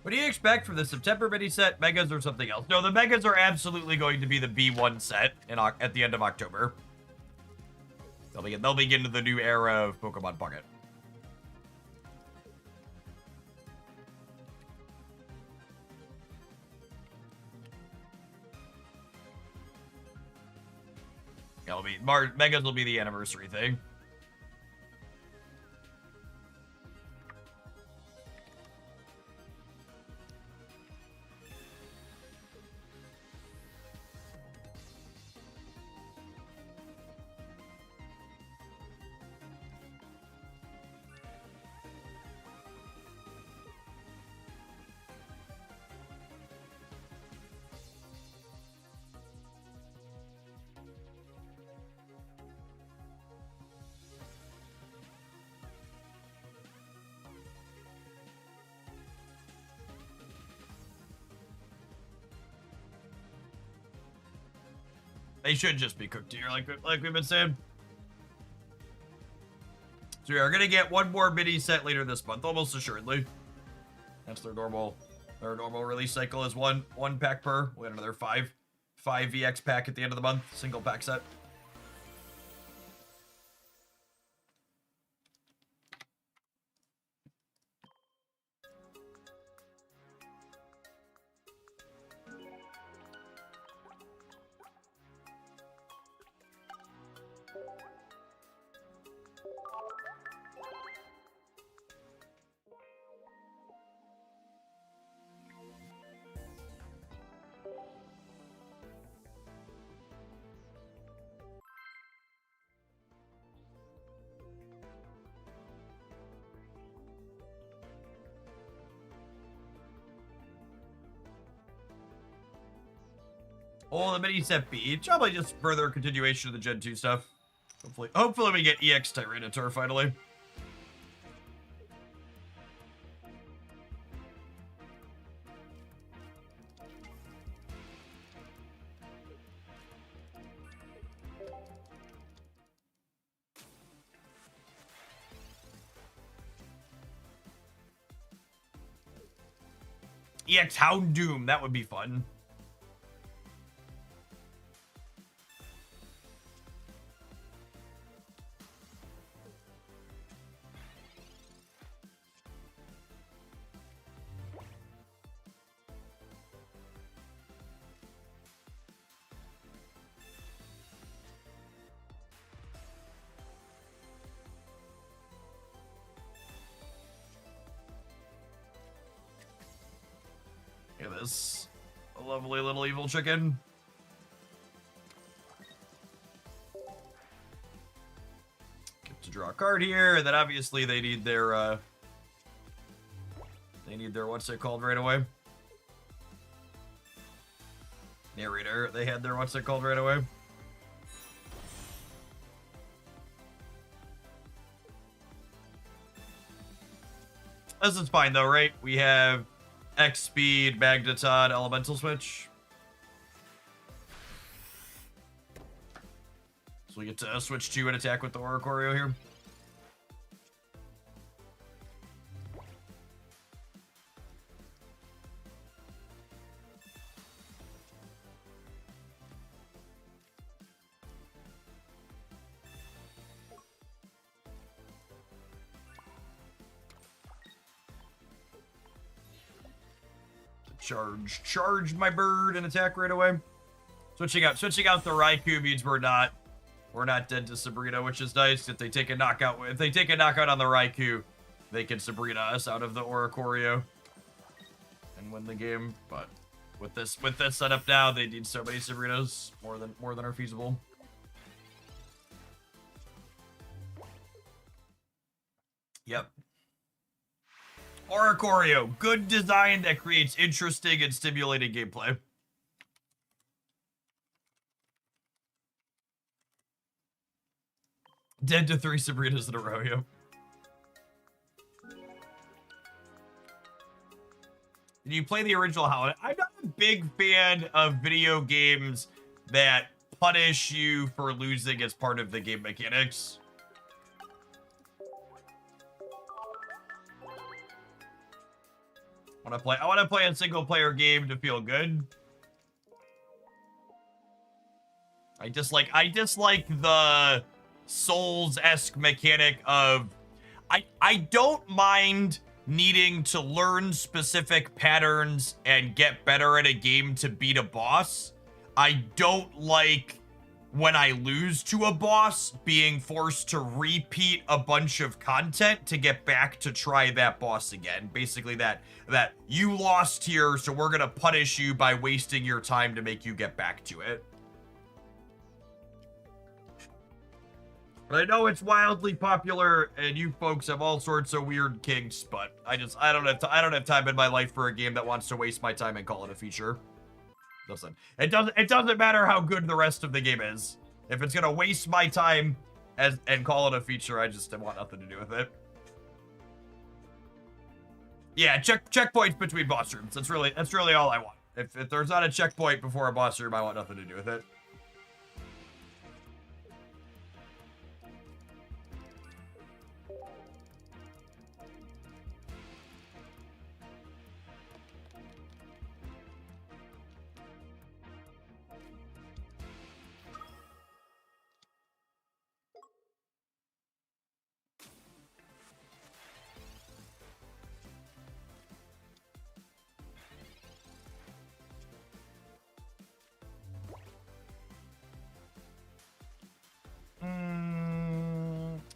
What do you expect from the September mini set, Megas, or something else? No, the Megas are absolutely going to be the B1 set at the end of October. They'll begin to the new era of Pokemon Pocket. Megas will be the anniversary thing. They should just be cooked here, like we've been saying. So we are gonna get one more mini set later this month, almost assuredly. That's their normal release cycle is one pack per. We got another five VX pack at the end of the month, single pack set. Oh, the mini set B. Probably just further continuation of the Gen 2 stuff. Hopefully we get EX Tyranitar finally. EX Houndoom, that would be fun. this. A lovely little evil chicken. Get to draw a card here, and then obviously they need their what's it called right away? Narrator. They had their what's it called right away? This is fine though, right? We have X speed, Magneton, Elemental Switch. So we get to switch to and attack with the Oricorio here. Charge my bird and attack right away. Switching out the Raikou means we're not dead to Sabrina, which is nice. If they take a knockout on the Raikou, they can Sabrina us out of the Oricorio and win the game. But with this setup now, they need so many Sabrinas, more than are feasible. Yep. Oricorio, good design that creates interesting and stimulating gameplay. Dead to 3 Sabrinas in a row, yo. Did you play the original Holiday? I'm not a big fan of video games that punish you for losing as part of the game mechanics. I want to play a single player game to feel good. I dislike the Souls-esque mechanic of I don't mind needing to learn specific patterns and get better at a game to beat a boss. I don't like when I lose to a boss being forced to repeat a bunch of content to get back to try that boss again. Basically that you lost here, so we're gonna punish you by wasting your time to make you get back to it. But I know it's wildly popular, and you folks have all sorts of weird kinks, but I don't have time in my life for a game that wants to waste my time and call it a feature. Listen, it doesn't matter how good the rest of the game is. If it's gonna waste my time and call it a feature, I just want nothing to do with it. Yeah, checkpoints between boss rooms. That's really all I want. If there's not a checkpoint before a boss room, I want nothing to do with it.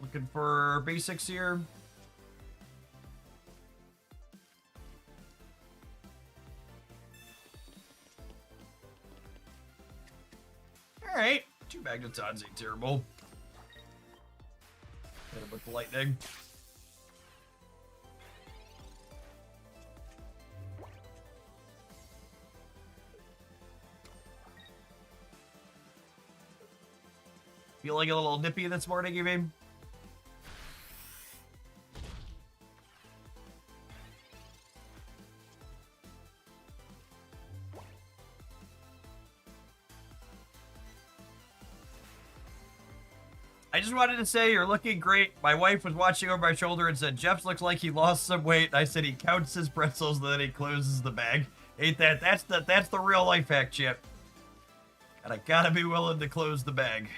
Looking for basics here. Alright. 2 Magnetons ain't terrible. Hit him with the lightning. Feeling a little nippy this morning, you mean? I just wanted to say you're looking great. My wife was watching over my shoulder and said, Jeff looks like he lost some weight. I said he counts his pretzels and then he closes the bag. Ain't that's the real life hack, Chip. And I gotta be willing to close the bag.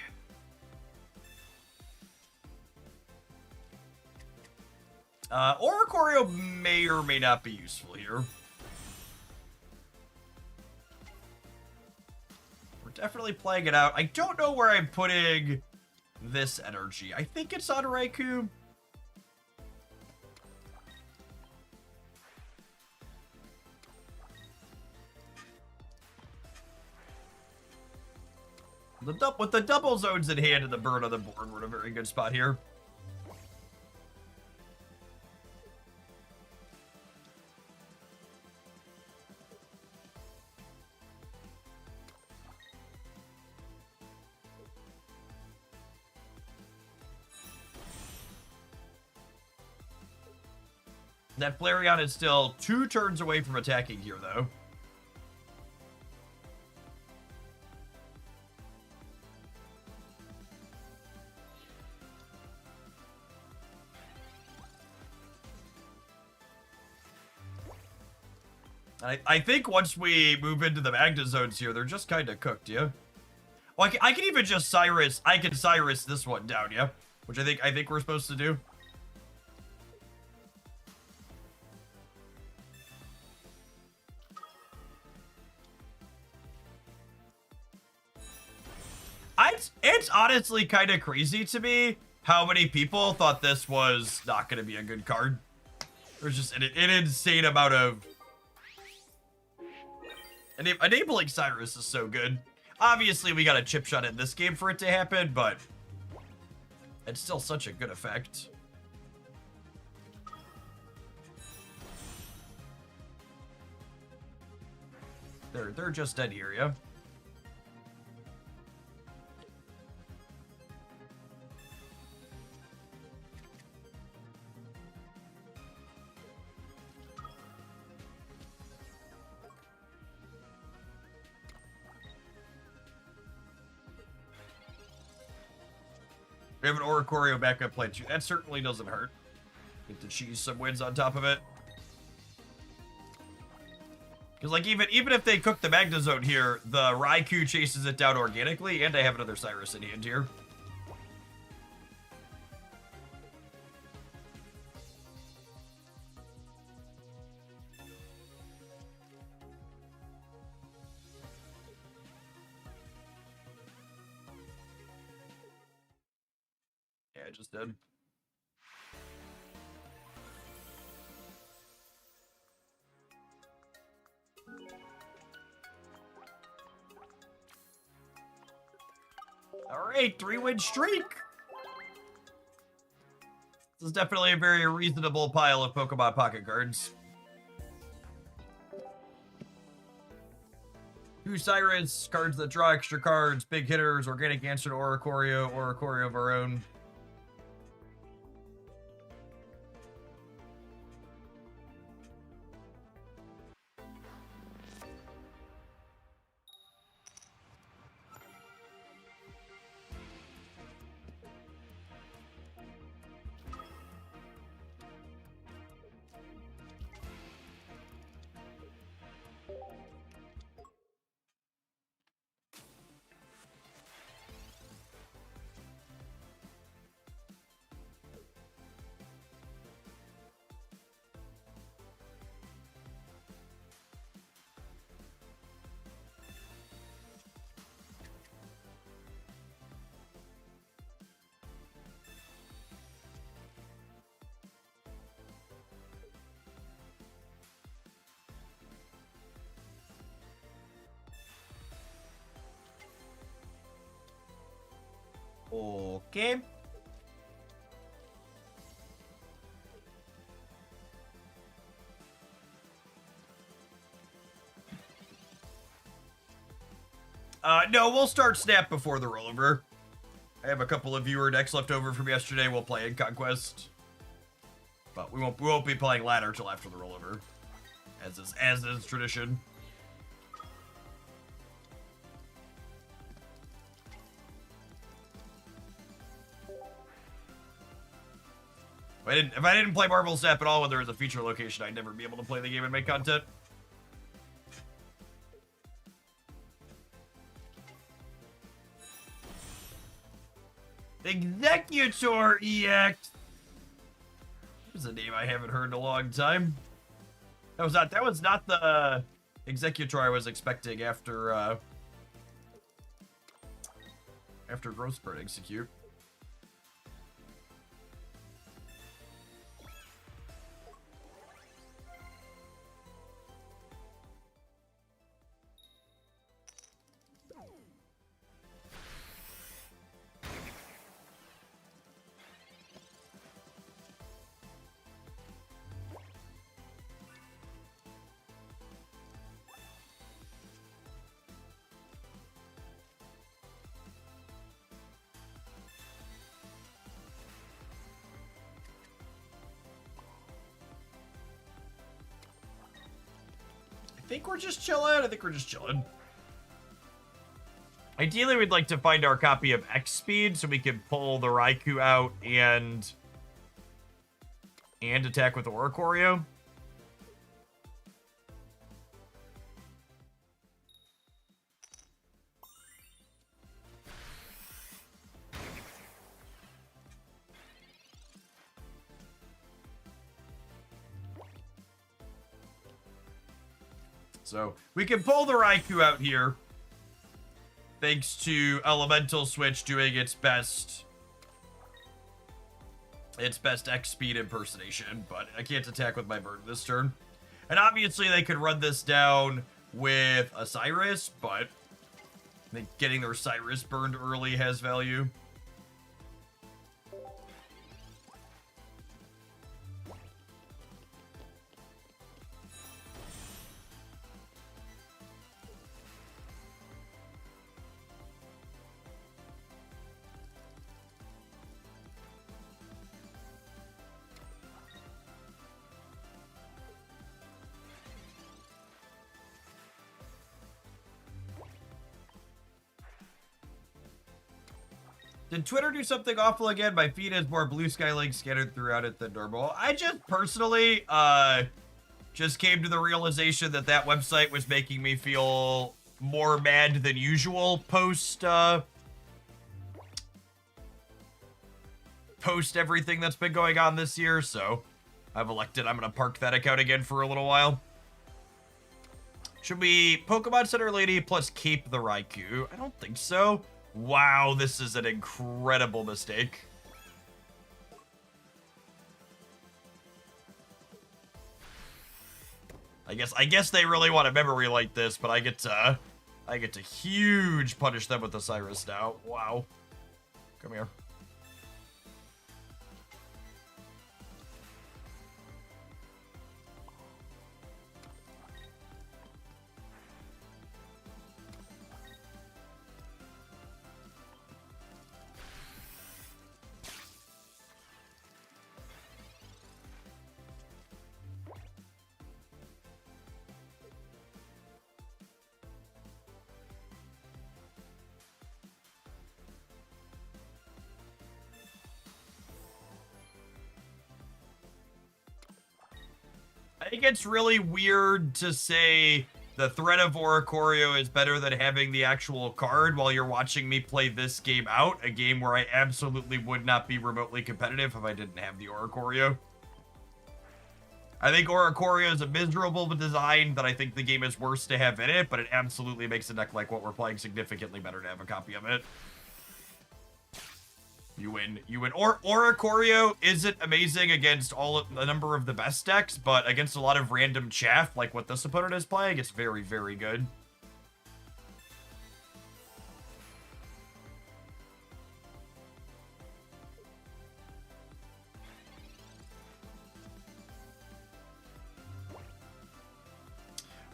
Oricorio may or may not be useful here. We're definitely playing it out. I don't know where I'm putting this energy. I think it's on Raikou. With the double zones in hand and the bird on the board, we're in a very good spot here. That Flareon is still 2 turns away from attacking here, though. I think once we move into the Magna zones here, they're just kind of cooked, yeah? Well, I can even just Cyrus. I can Cyrus this one down, yeah? Which I think we're supposed to do. It's honestly kind of crazy to me how many people thought this was not going to be a good card. There's just an insane amount of... Enabling Cyrus is so good. Obviously, we got a chip shot in this game for it to happen, but it's still such a good effect. They're just dead here, yeah? We have an Oricorio backup plan too. That certainly doesn't hurt. Get to cheese some wins on top of it. Because, like, even if they cook the Magna Zone here, the Raikou chases it down organically, and I have another Cyrus in hand here. Yeah, I just did. All right, 3-win streak. This is definitely a very reasonable pile of Pokemon pocket cards. 2 Cyrus, cards that draw extra cards, big hitters, organic answer to Oricorio, Oricorio of our own. Okay. No, we'll start Snap before the rollover. I have a couple of viewer decks left over from yesterday. We'll play in Conquest, but we won't be playing Ladder till after the rollover, as is tradition. If I didn't play Marvel Snap at all when there was a feature location, I'd never be able to play the game and make content. Executor EX. There's a name I haven't heard in a long time. That was not the Executor I was expecting after Growth Spurt Execute. think we're just chilling. I think we're just chilling. Ideally, we'd like to find our copy of X Speed so we can pull the Raikou out and attack with Oricorio. So we can pull the Raikou out here, thanks to Elemental Switch doing its best X speed impersonation, but I can't attack with my bird this turn. And obviously they could run this down with a Cyrus, but I think getting their Cyrus burned early has value. Did Twitter do something awful again? My feed has more blue sky links scattered throughout it than normal. I just personally, just came to the realization that that website was making me feel more mad than usual post everything that's been going on this year, so I've elected I'm gonna park that account again for a little while. Should we Pokemon Center Lady plus keep the Raikou? I don't think so. Wow, this is an incredible mistake. I guess they really want to memory light this, but I get to huge punish them with the Cyrus now. Wow. Come here. I think it's really weird to say the threat of Oricorio is better than having the actual card while you're watching me play this game out, a game where I absolutely would not be remotely competitive if I didn't have the Oricorio. I think Oricorio is a miserable design that I think the game is worse to have in it, but it absolutely makes a deck like what we're playing significantly better to have a copy of it. You win. Oricorio isn't amazing against a number of the best decks, but against a lot of random chaff, like what this opponent is playing, it's very, very good.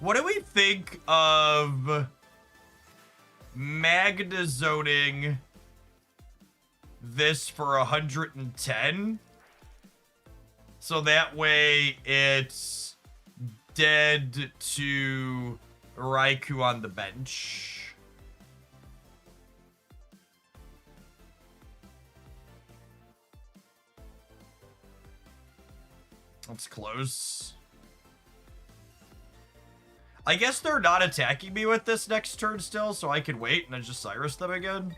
What do we think of Magna zoning this for 110? So that way it's dead to Raikou on the bench. That's close. I guess they're not attacking me with this next turn still, so I can wait and then just Cyrus them again.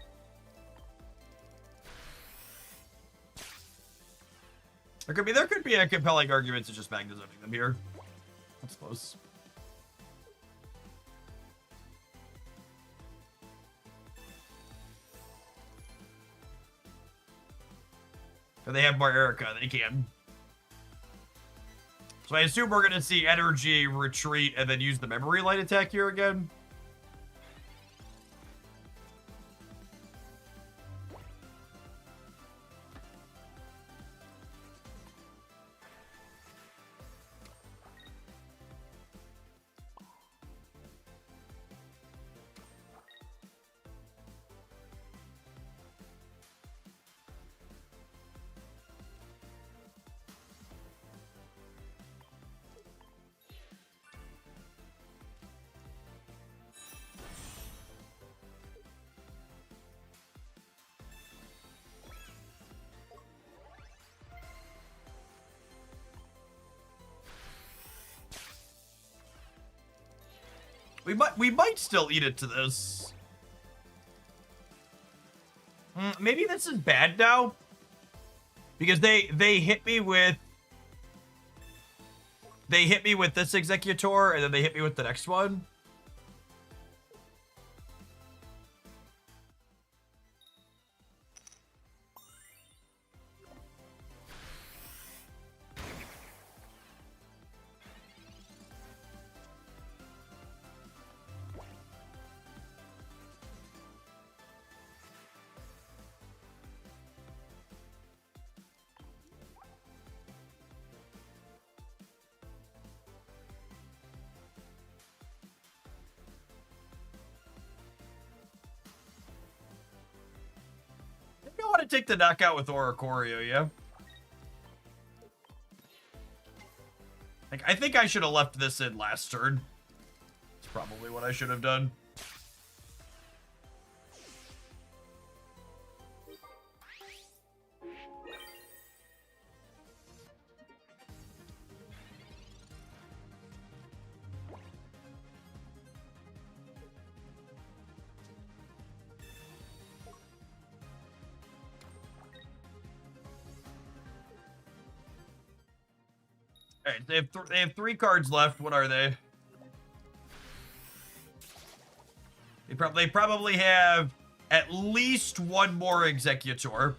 There could be a compelling argument to just Magna zoning them here. That's close. If they have more Erica, they can. So I assume we're going to see energy, retreat, and then use the memory light attack here again. We might still eat it to this. Maybe this is bad now. Because they hit me with this Executor, and then they hit me with the next one. I want to take the knockout with Oricorio, yeah? Like, I think I should have left this in last turn. It's probably what I should have done. Alright, they have 3 cards left. What are they? They probably have at least 1 more Executor.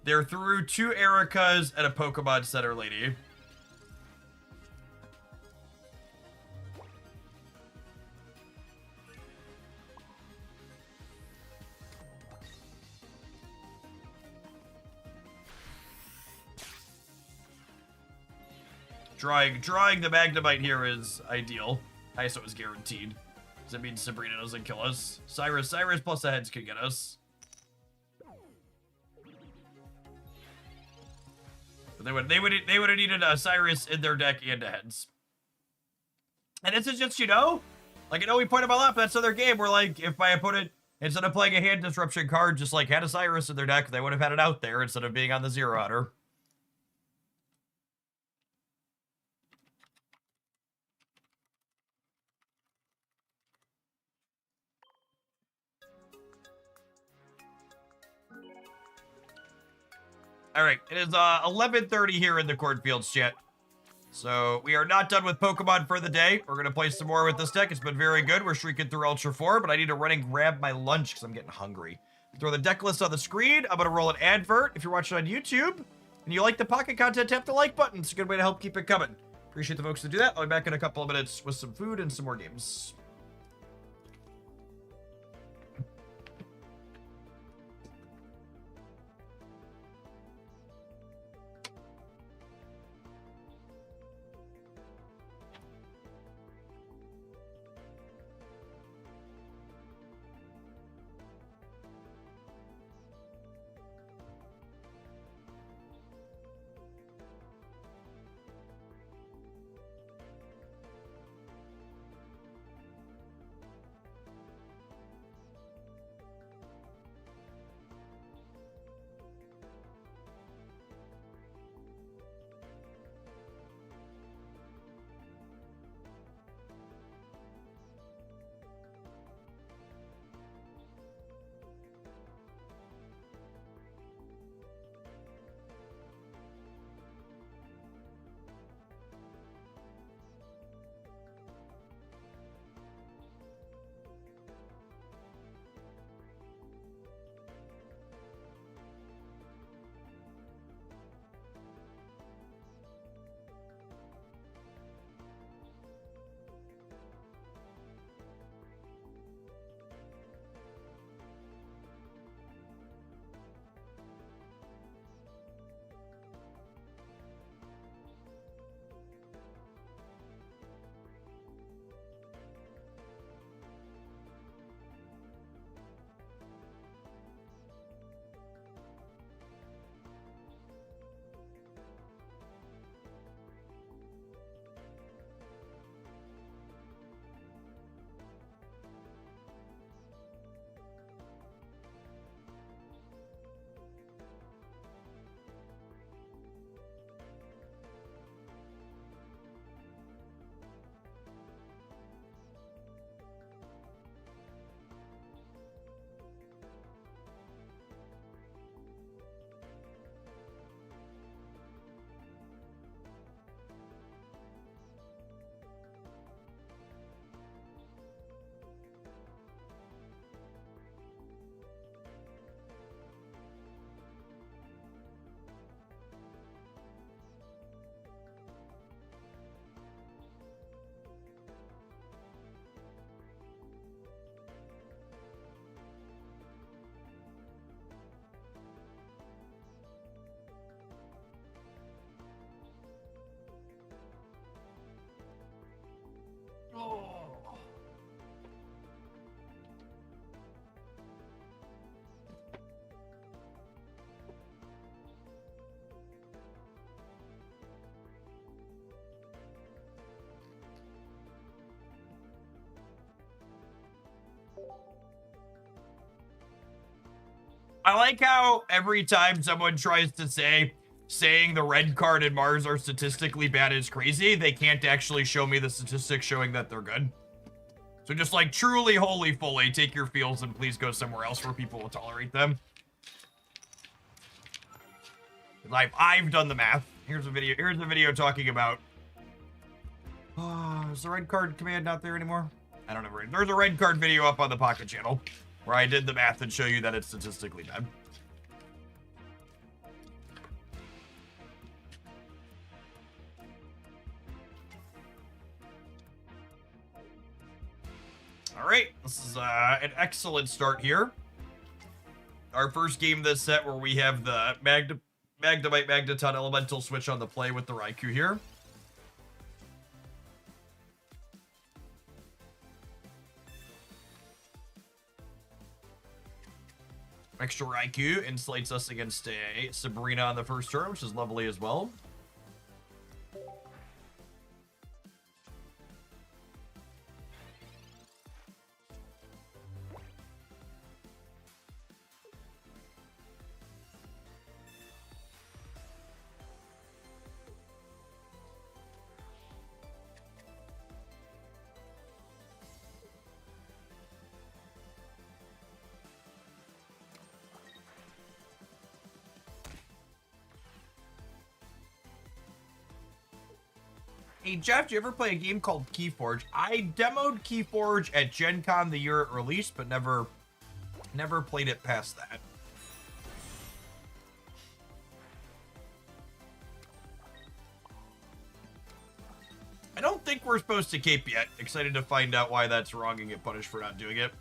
They're through 2 Ericas and a Pokemon Center Lady. Drawing the Magnemite here is ideal. ISO is guaranteed. Does that mean Sabrina doesn't kill us? Cyrus plus the heads could get us. But they would have needed a Cyrus in their deck and a heads. And this is just, you know, like, I know we point them all out, but that's another game where, like, if my opponent, instead of playing a hand disruption card, just like had a Cyrus in their deck, they would have had it out there instead of being on the zero outer. All right, it is 11:30 here in the cornfields, chat. So we are not done with Pokemon for the day. We're gonna play some more with this deck. It's been very good. We're streaking through Ultra 4, but I need to run and grab my lunch because I'm getting hungry. Throw the deck list on the screen. I'm gonna roll an advert. If you're watching on YouTube and you like the pocket content, tap the like button. It's a good way to help keep it coming. Appreciate the folks that do that. I'll be back in a couple of minutes with some food and some more games. I like how every time someone tries to say saying the red card and Mars are statistically bad is crazy, they can't actually show me the statistics showing that they're good. So just like truly, wholly, fully take your feels and please go somewhere else where people will tolerate them. I've done the math. Here's a video talking about. Is the red card command not there anymore? I don't know. There's a red card video up on the Pocket channel where I did the math and show you that it's statistically bad. All right, this is an excellent start here. Our first game this set where we have the Magnemite Magneton Elemental switch on the play with the Raikou here. Extra Raikou insulates us against a Sabrina on the first turn, which is lovely as well. Hey, Jeff, do you ever play a game called Keyforge? I demoed Keyforge at Gen Con the year it released, but never played it past that. I don't think we're supposed to cape yet. Excited to find out why that's wrong and get punished for not doing it.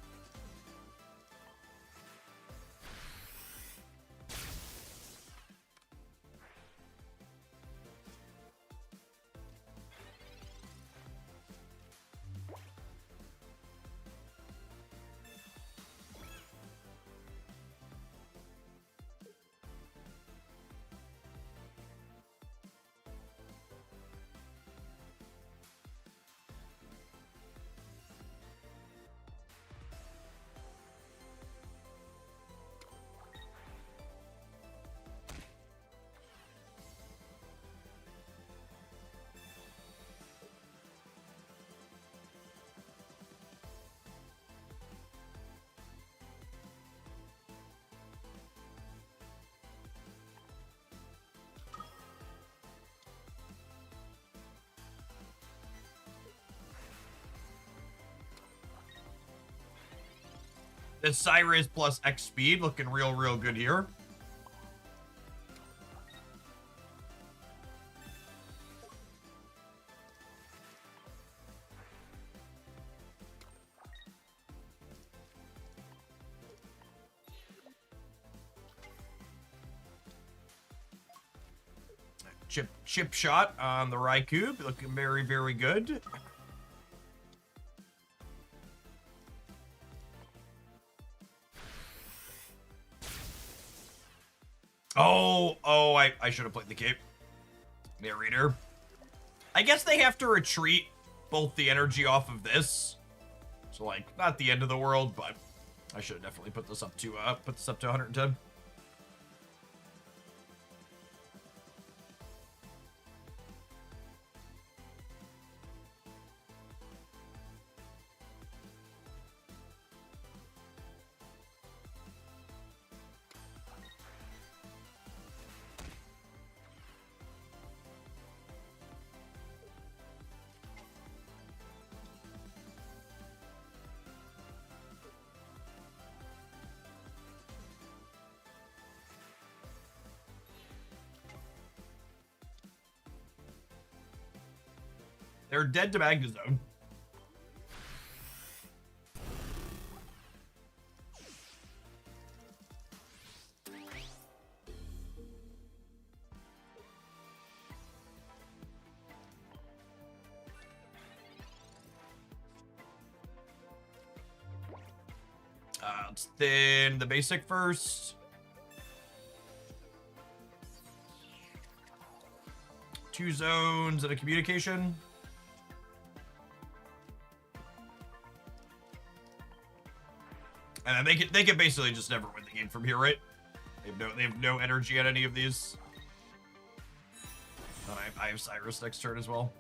The Cyrus plus X speed looking real good here. Chip shot on the Raikou, looking very good. Oh, I should have played the cape. Narrator. I guess they have to retreat both the energy off of this. So like, not the end of the world, but I should have definitely put this up to 110. They're dead to Magnezone. Let's thin the basic first. 2 zones and a communication. And then they could basically just never win the game from here, right? They have no energy on any of these. Oh, I have Cyrus next turn as well.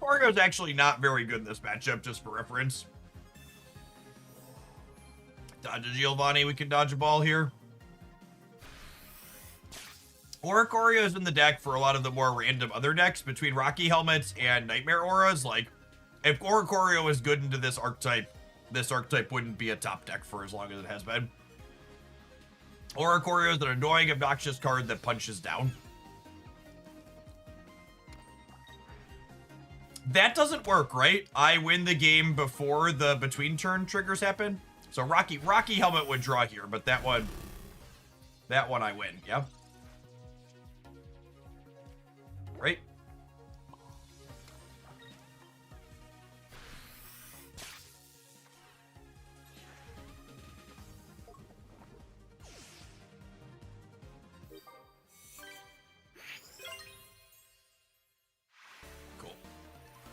Orio's actually not very good in this matchup, just for reference. Dodge a Giovanni, we can dodge a ball here. Orio's in the deck for a lot of the more random other decks between Rocky Helmets and Nightmare Auras. Like, if Orio is good into this archetype wouldn't be a top deck for as long as it has been. Orio is an annoying, obnoxious card that punches down. That doesn't work, right? I win the game before the between turn triggers happen. So Rocky Helmet would draw here, but that one I win, yeah. Right? Cool.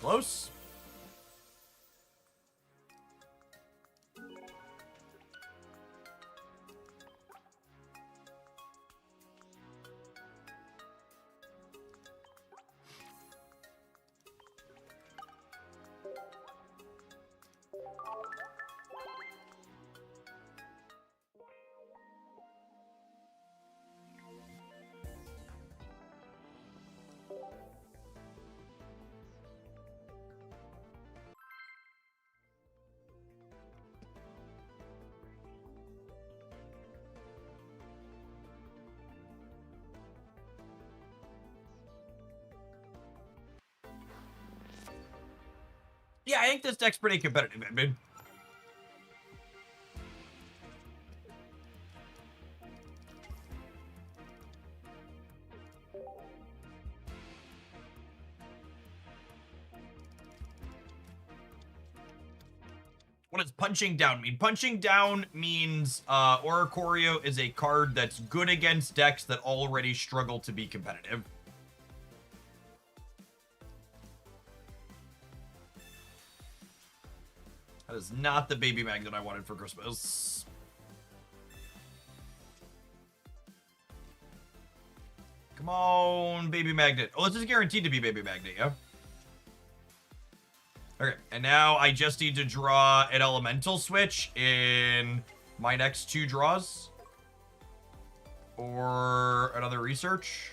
Close. Yeah, I think this deck's pretty competitive, I mean. What does punching down mean? Punching down means Oricorio is a card that's good against decks that already struggle to be competitive. That is not the baby magnet I wanted for Christmas. Come on, baby magnet. Oh, this is guaranteed to be baby magnet, yeah? Okay, and now I just need to draw an elemental switch in my next 2 draws. Or another research.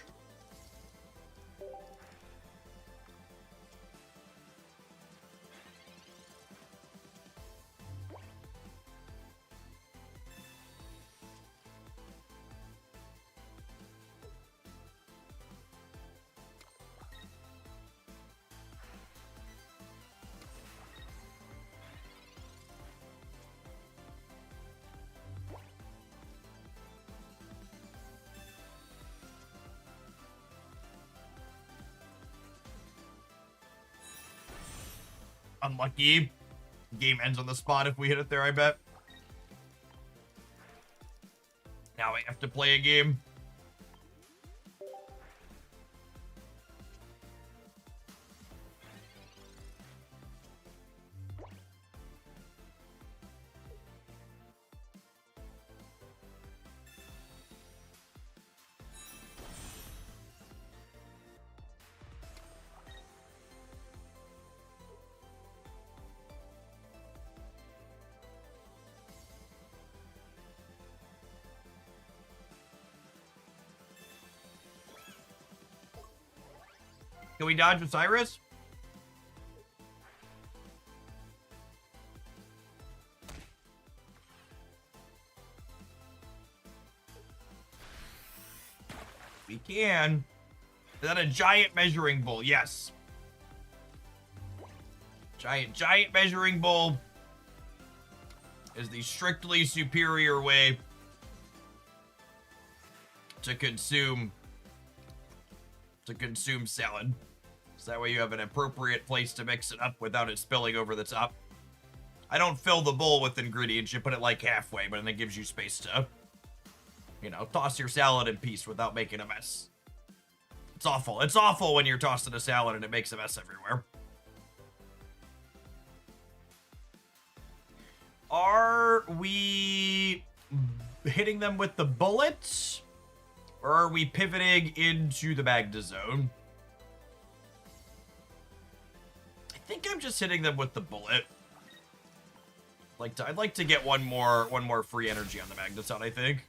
Unlucky. Game ends on the spot if we hit it there, I bet. Now I have to play a game. Can we dodge Osiris? We can. Is that a giant measuring bowl? Yes. Giant measuring bowl is the strictly superior way to consume salad. So that way you have an appropriate place to mix it up without it spilling over the top. I don't fill the bowl with ingredients, you put it like halfway, but then it gives you space to, you know, toss your salad in peace without making a mess. It's awful. It's awful when you're tossing a salad and it makes a mess everywhere. Are we hitting them with the bullets? Or are we pivoting into the Magda zone? I think I'm just hitting them with the bullet. I'd like to get one more free energy on the Magda zone, I think.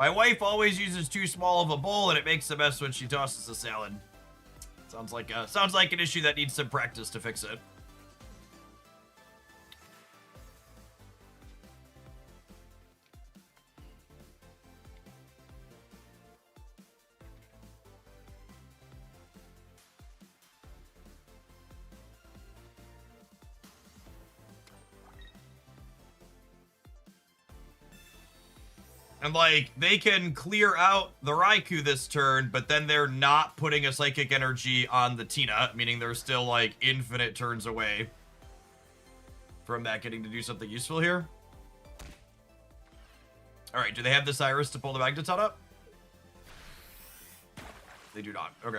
My wife always uses too small of a bowl and it makes a mess when she tosses a salad. Sounds like an issue that needs some practice to fix it. And, like, they can clear out the Raikou this turn, but then they're not putting a Psychic Energy on the Tina, meaning they're still, like, infinite turns away from that getting to do something useful here. Alright, do they have the Cyrus to pull the Magneton up? They do not. Okay.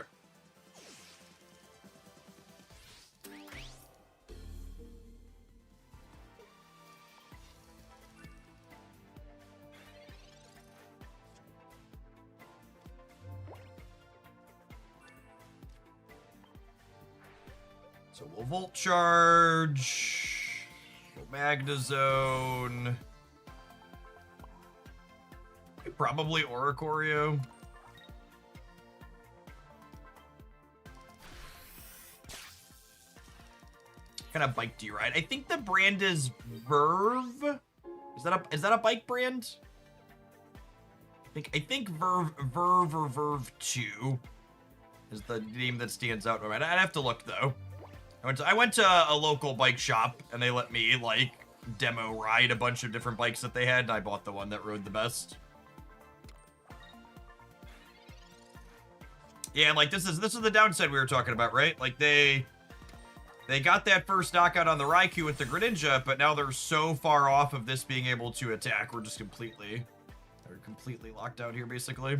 So we'll Volt Charge, we'll Magna Zone, probably Oricorio. What kind of bike do you ride? I think the brand is Verve. Is that a bike brand? I think Verve or Verve 2 is the name that stands out. I'd have to look though. I went to a local bike shop and they let me like demo ride a bunch of different bikes that they had, and I bought the one that rode the best. Yeah, and like this is the downside we were talking about, right? Like they got that first knockout on the Raikou with the Greninja, but now they're so far off of this being able to attack. We're just completely locked out here, basically.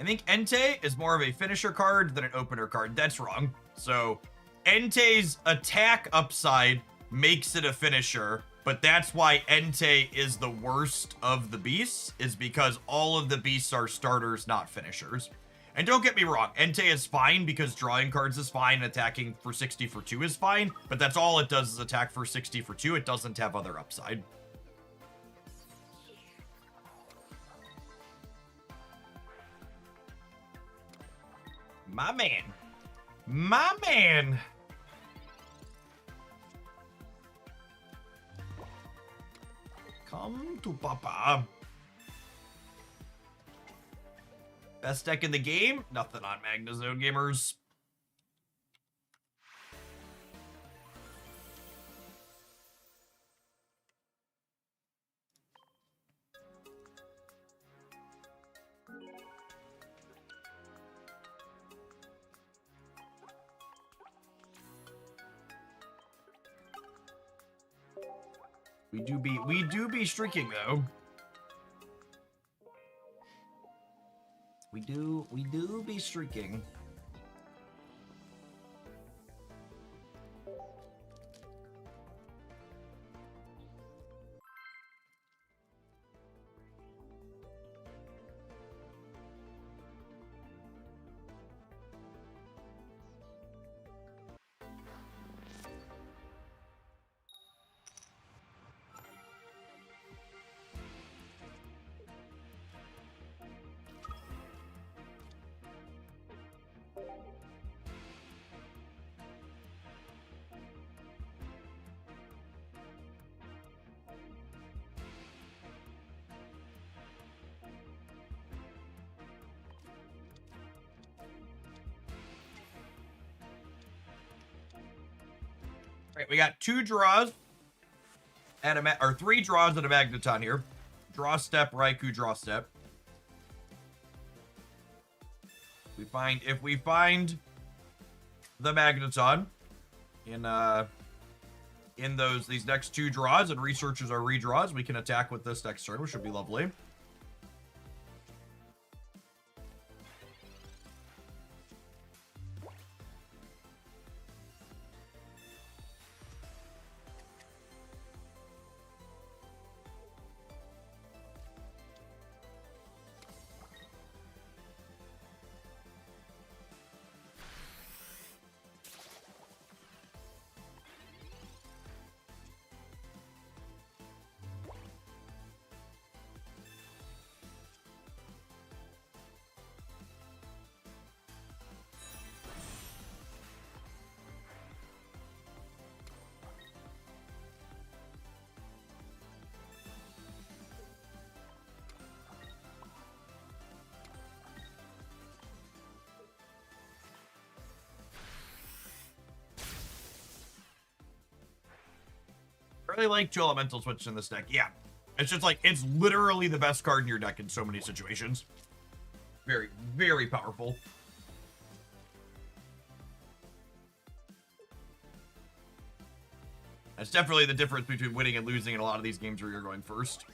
I think Entei is more of a finisher card than an opener card. That's wrong. So Entei's attack upside makes it a finisher, but that's why Entei is the worst of the beasts, is because all of the beasts are starters, not finishers. And don't get me wrong, Entei is fine because drawing cards is fine, attacking for 60 for 2 is fine, but that's all it does is attack for 60 for 2. It doesn't have other upside. My man. My man. Come to Papa. Best deck in the game? Nothing on Magnezone, gamers. We do be streaking though. We do be streaking. Right, we got 2 draws at or 3 draws at a Magneton here. Draw step, Raikou, draw step. If we find the Magneton in these next 2 draws and researches our redraws, we can attack with this next turn, which should be lovely. I really like 2 elemental switches in this deck. Yeah. It's just like, it's literally the best card in your deck in so many situations. Very, very powerful. That's definitely the difference between winning and losing in a lot of these games where you're going first.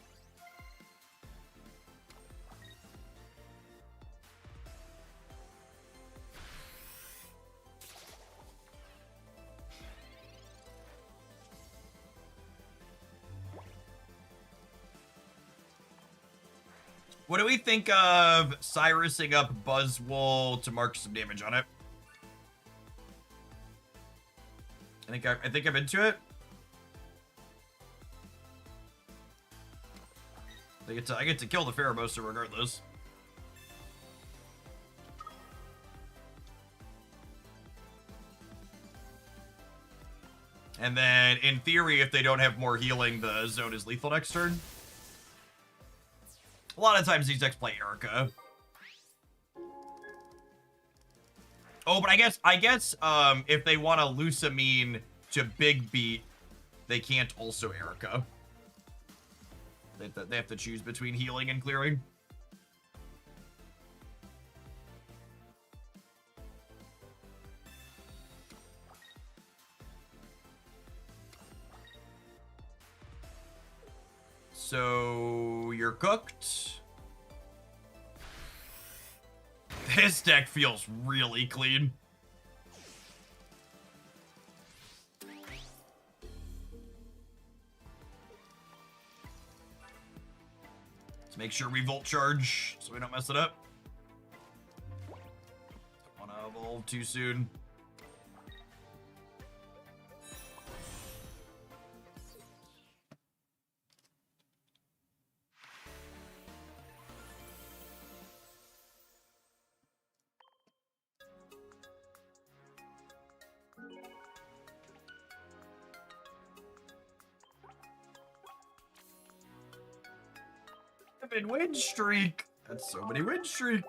What do we think of Cyrusing up Buzzwole to mark some damage on it? I think I'm into it. I get to kill the Pheromosa regardless. And then, in theory, if they don't have more healing, the zone is lethal next turn. A lot of times these decks play Erica. Oh, but I guess if they want to Lusamine to Big Beat, they can't also Erica. They have to choose between healing and clearing. So you're cooked. This deck feels really clean. Let's make sure we Volt Charge so we don't mess it up. Don't want to evolve too soon. Win streak. That's so many win streak.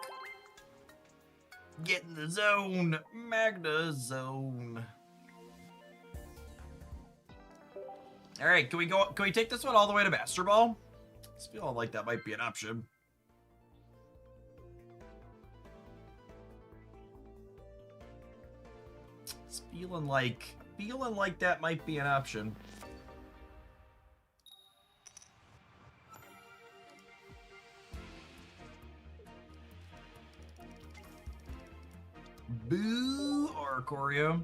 Get in the zone. Magna zone. All right, can we take this one all the way to Master Ball? It's feeling like that might be an option. It's feeling like that might be an option. Boo, Arcorio.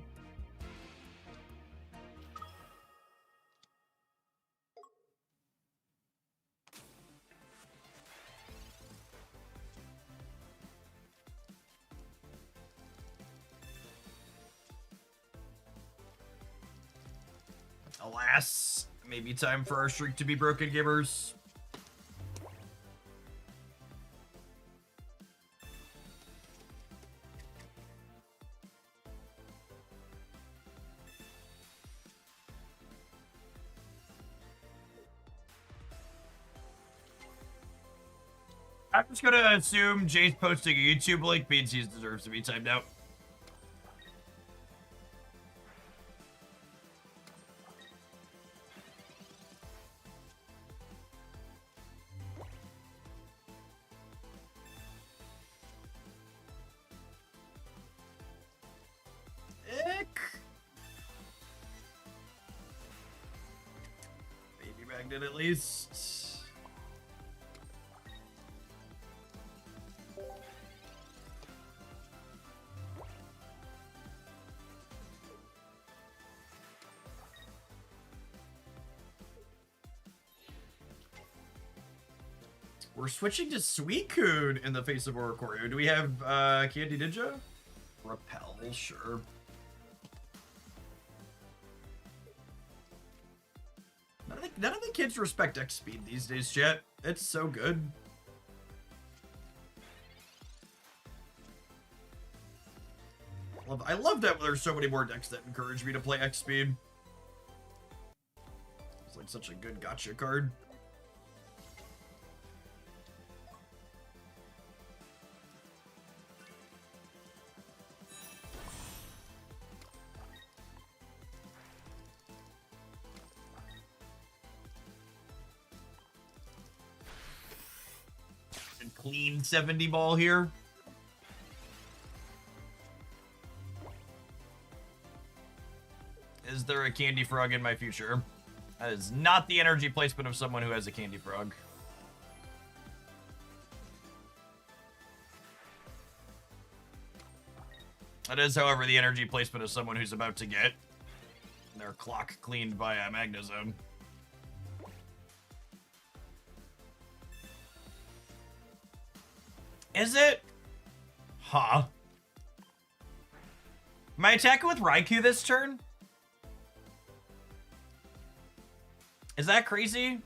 Alas, maybe time for our streak to be broken, gamers. I'm just gonna assume Jay's posting a YouTube link means he deserves to be timed out. Ick. Baby magnet at least. We're switching to Suicune in the face of Oricorio. Do we have Candy Ninja? Repel, sure. None of the kids respect X speed these days, chat. It's so good. I love that there's so many more decks that encourage me to play X speed. It's like such a good gotcha card. Clean 70 ball here. Is there a Candy Frog in my future? That is not the energy placement of someone who has a Candy Frog. That is, however, the energy placement of someone who's about to get their clock cleaned by a Magnezone. Is it? Huh. Am I attacking with Raikou this turn? Is that crazy?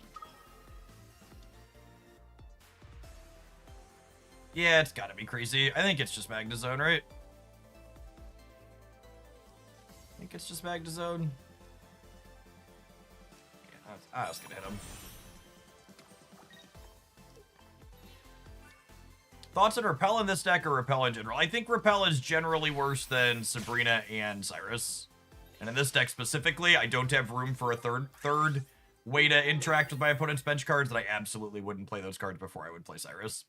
Yeah, it's gotta be crazy. I think it's just Magnezone, right? I think it's just Magnezone. Yeah, I was gonna hit him. Thoughts on Repel in this deck or Repel in general? I think Repel is generally worse than Sabrina and Cyrus. And in this deck specifically, I don't have room for a third way to interact with my opponent's bench cards, that I absolutely wouldn't play those cards before I would play Cyrus.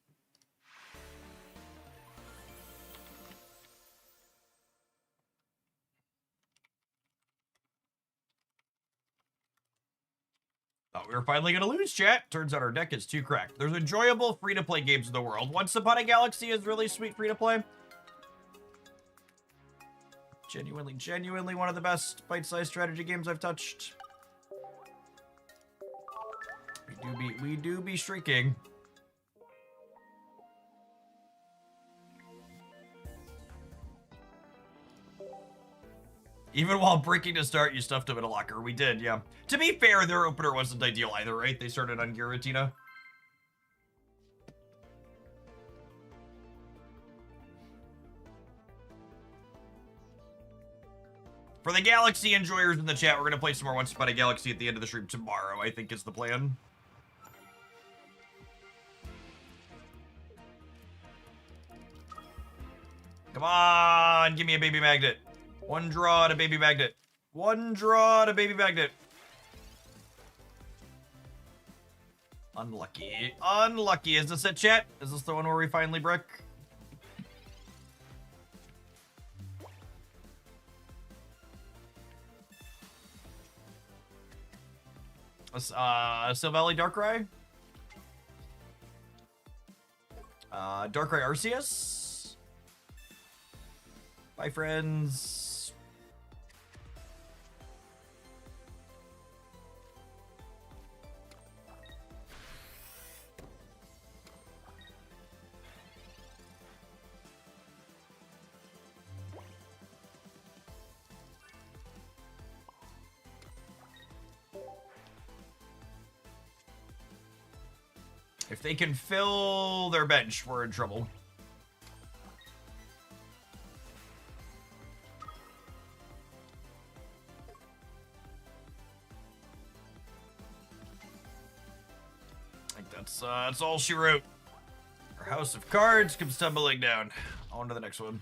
Thought we were finally gonna lose, chat. Turns out our deck is too cracked. There's enjoyable free-to-play games in the world. Once Upon a Galaxy is really sweet free-to-play. Genuinely one of the best bite-sized strategy games I've touched. We do be streaking. Even while breaking to start, you stuffed him in a locker. We did, yeah. To be fair, their opener wasn't ideal either, right? They started on Giratina. For the Galaxy enjoyers in the chat, we're going to play some more Once Upon a Galaxy at the end of the stream tomorrow, I think is the plan. Come on, give me a baby magnet. One draw to baby magnet. One draw to baby magnet. Unlucky. Unlucky. Is this it, chat? Is this the one where we finally brick? Silvally Darkrai? Darkrai Arceus? Bye, friends. If they can fill their bench, we're in trouble. I think that's all she wrote. Her house of cards comes tumbling down. On to the next one.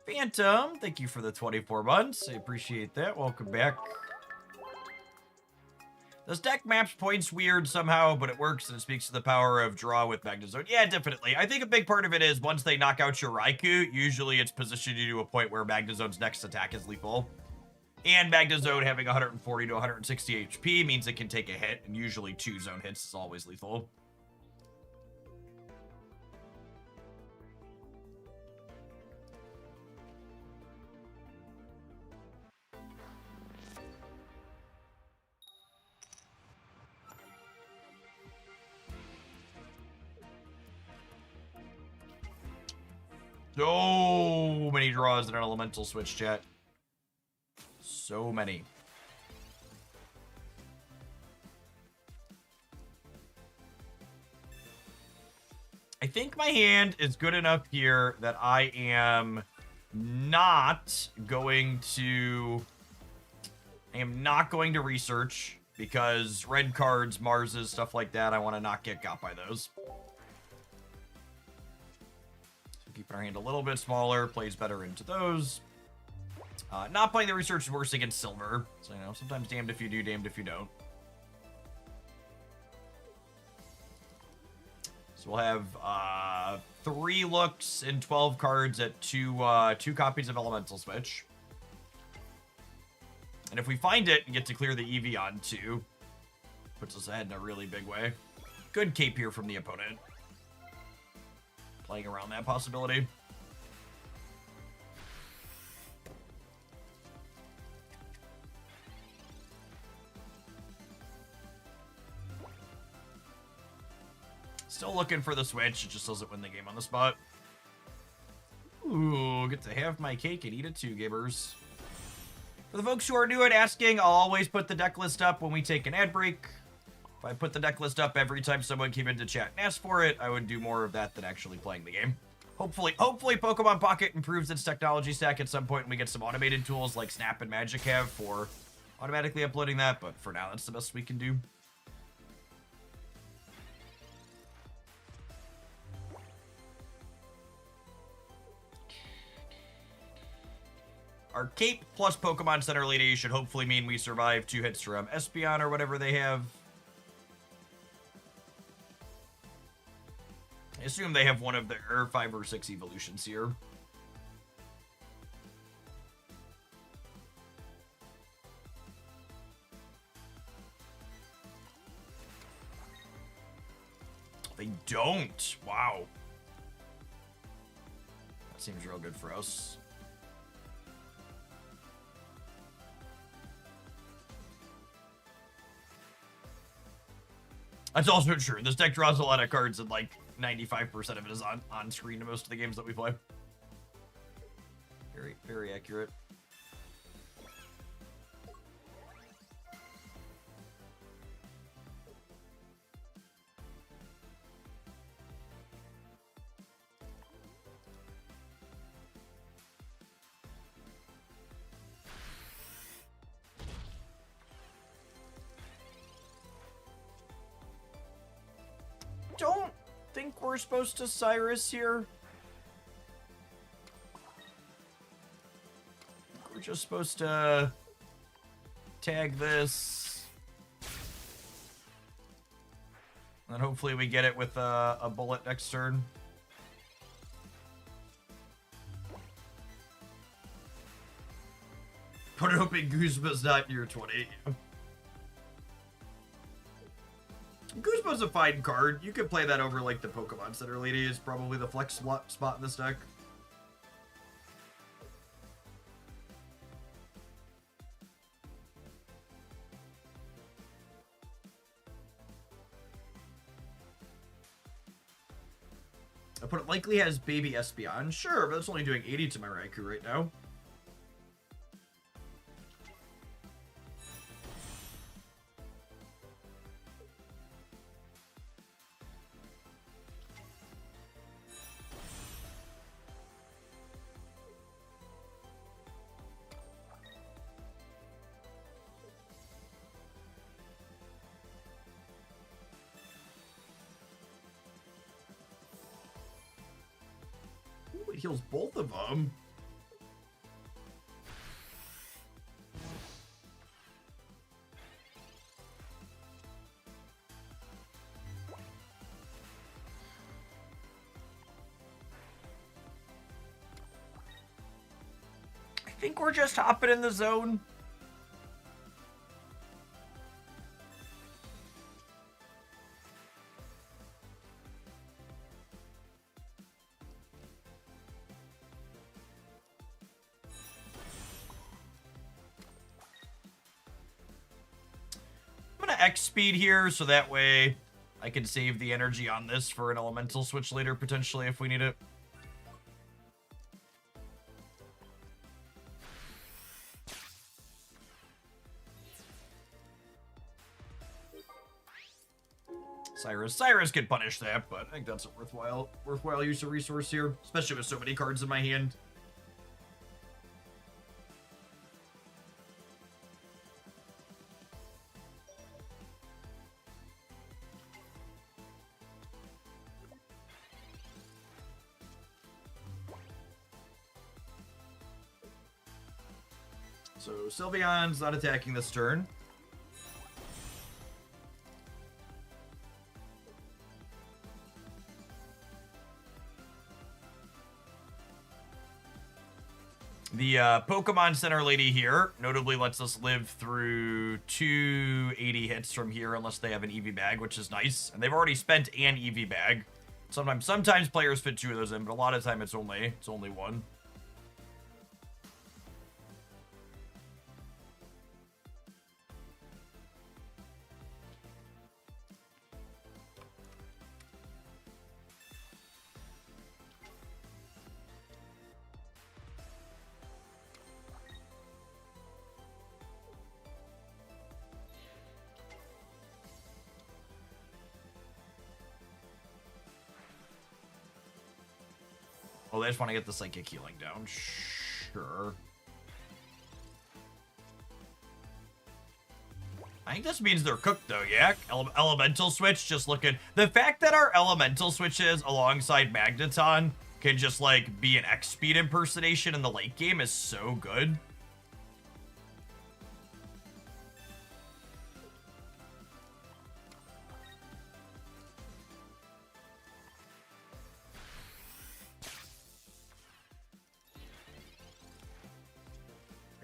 Phantom, thank you for the 24 months. I appreciate that. Welcome back. This deck maps points weird somehow, but it works and it speaks to the power of draw with Magnezone. Yeah, definitely. I think a big part of it is once they knock out your Raikou, usually it's positioned you to a point where Magnezone's next attack is lethal. And Magnezone having 140 to 160 HP means it can take a hit, and usually 2 zone hits is always lethal. So many draws in an elemental switch, chat. So many. I think my hand is good enough here that I am not going to... I am not going to research because red cards, Marses, stuff like that, I want to not get got by those. Keeping our hand a little bit smaller, plays better into those. Not playing the research is worse against silver. So, you know, sometimes damned if you do, damned if you don't. So we'll have 3 looks and 12 cards at two copies of Elemental Switch. And if we find it and get to clear the EV on 2, puts us ahead in a really big way. Good cape here from the opponent. Playing around that possibility. Still looking for the switch. It just doesn't win the game on the spot. Ooh, get to have my cake and eat it too, gamers. For the folks who are new at asking, I'll always put the deck list up when we take an ad break. If I put the deck list up every time someone came into chat and asked for it, I would do more of that than actually playing the game. Hopefully Pokemon Pocket improves its technology stack at some point and we get some automated tools like Snap and Magic have for automatically uploading that, but for now, that's the best we can do. Our Cape plus Pokemon Center Lady should hopefully mean we survive 2 hits from Espeon or whatever they have. I assume they have one of their 5 or 6 evolutions here. They don't. Wow. That seems real good for us. That's also true. This deck draws a lot of cards and like 95% of it is on screen in most of the games that we play. Very, very accurate. think we're supposed to Cyrus here. We're just supposed to tag this. And hopefully we get it with a bullet next turn. But hoping Guzma's not near 20. Guzma's a fine card. You could play that over like the Pokemon Center lady is probably the flex spot in this deck. Opponent likely has Baby Espeon. Sure, but it's only doing 80 to my Raikou right now. Ooh, it heals both of them. I think we're just hopping in the zone. X speed here, so that way I can save the energy on this for an elemental switch later, potentially, if we need it. Cyrus could punish that, but I think that's a worthwhile use of resource here, especially with so many cards in my hand. So Sylveon's not attacking this turn. The Pokemon Center lady here notably lets us live through 280 hits from here unless they have an EV bag, which is nice. And they've already spent an EV bag. Sometimes players fit 2 of those in, but a lot of the time it's only one. Oh, they just want to get the psychic healing down. Sure. I think this means they're cooked, though, yeah? Elemental switch, just looking... The fact that our elemental switches alongside Magneton can just, like, be an X-speed impersonation in the late game is so good.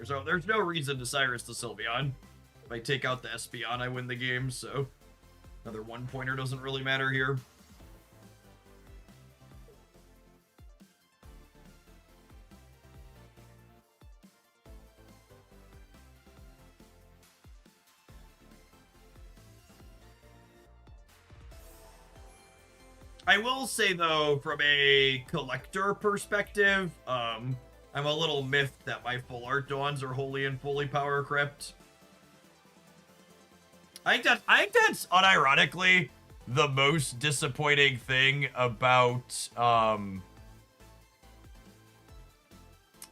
So there's no reason to Cyrus the Sylveon. If I take out the Espeon, I win the game, so another 1-pointer doesn't really matter here. I will say, though, from a collector perspective, I'm a little miffed that my full art Dawns are wholly and fully power crept. I think that's unironically the most disappointing thing about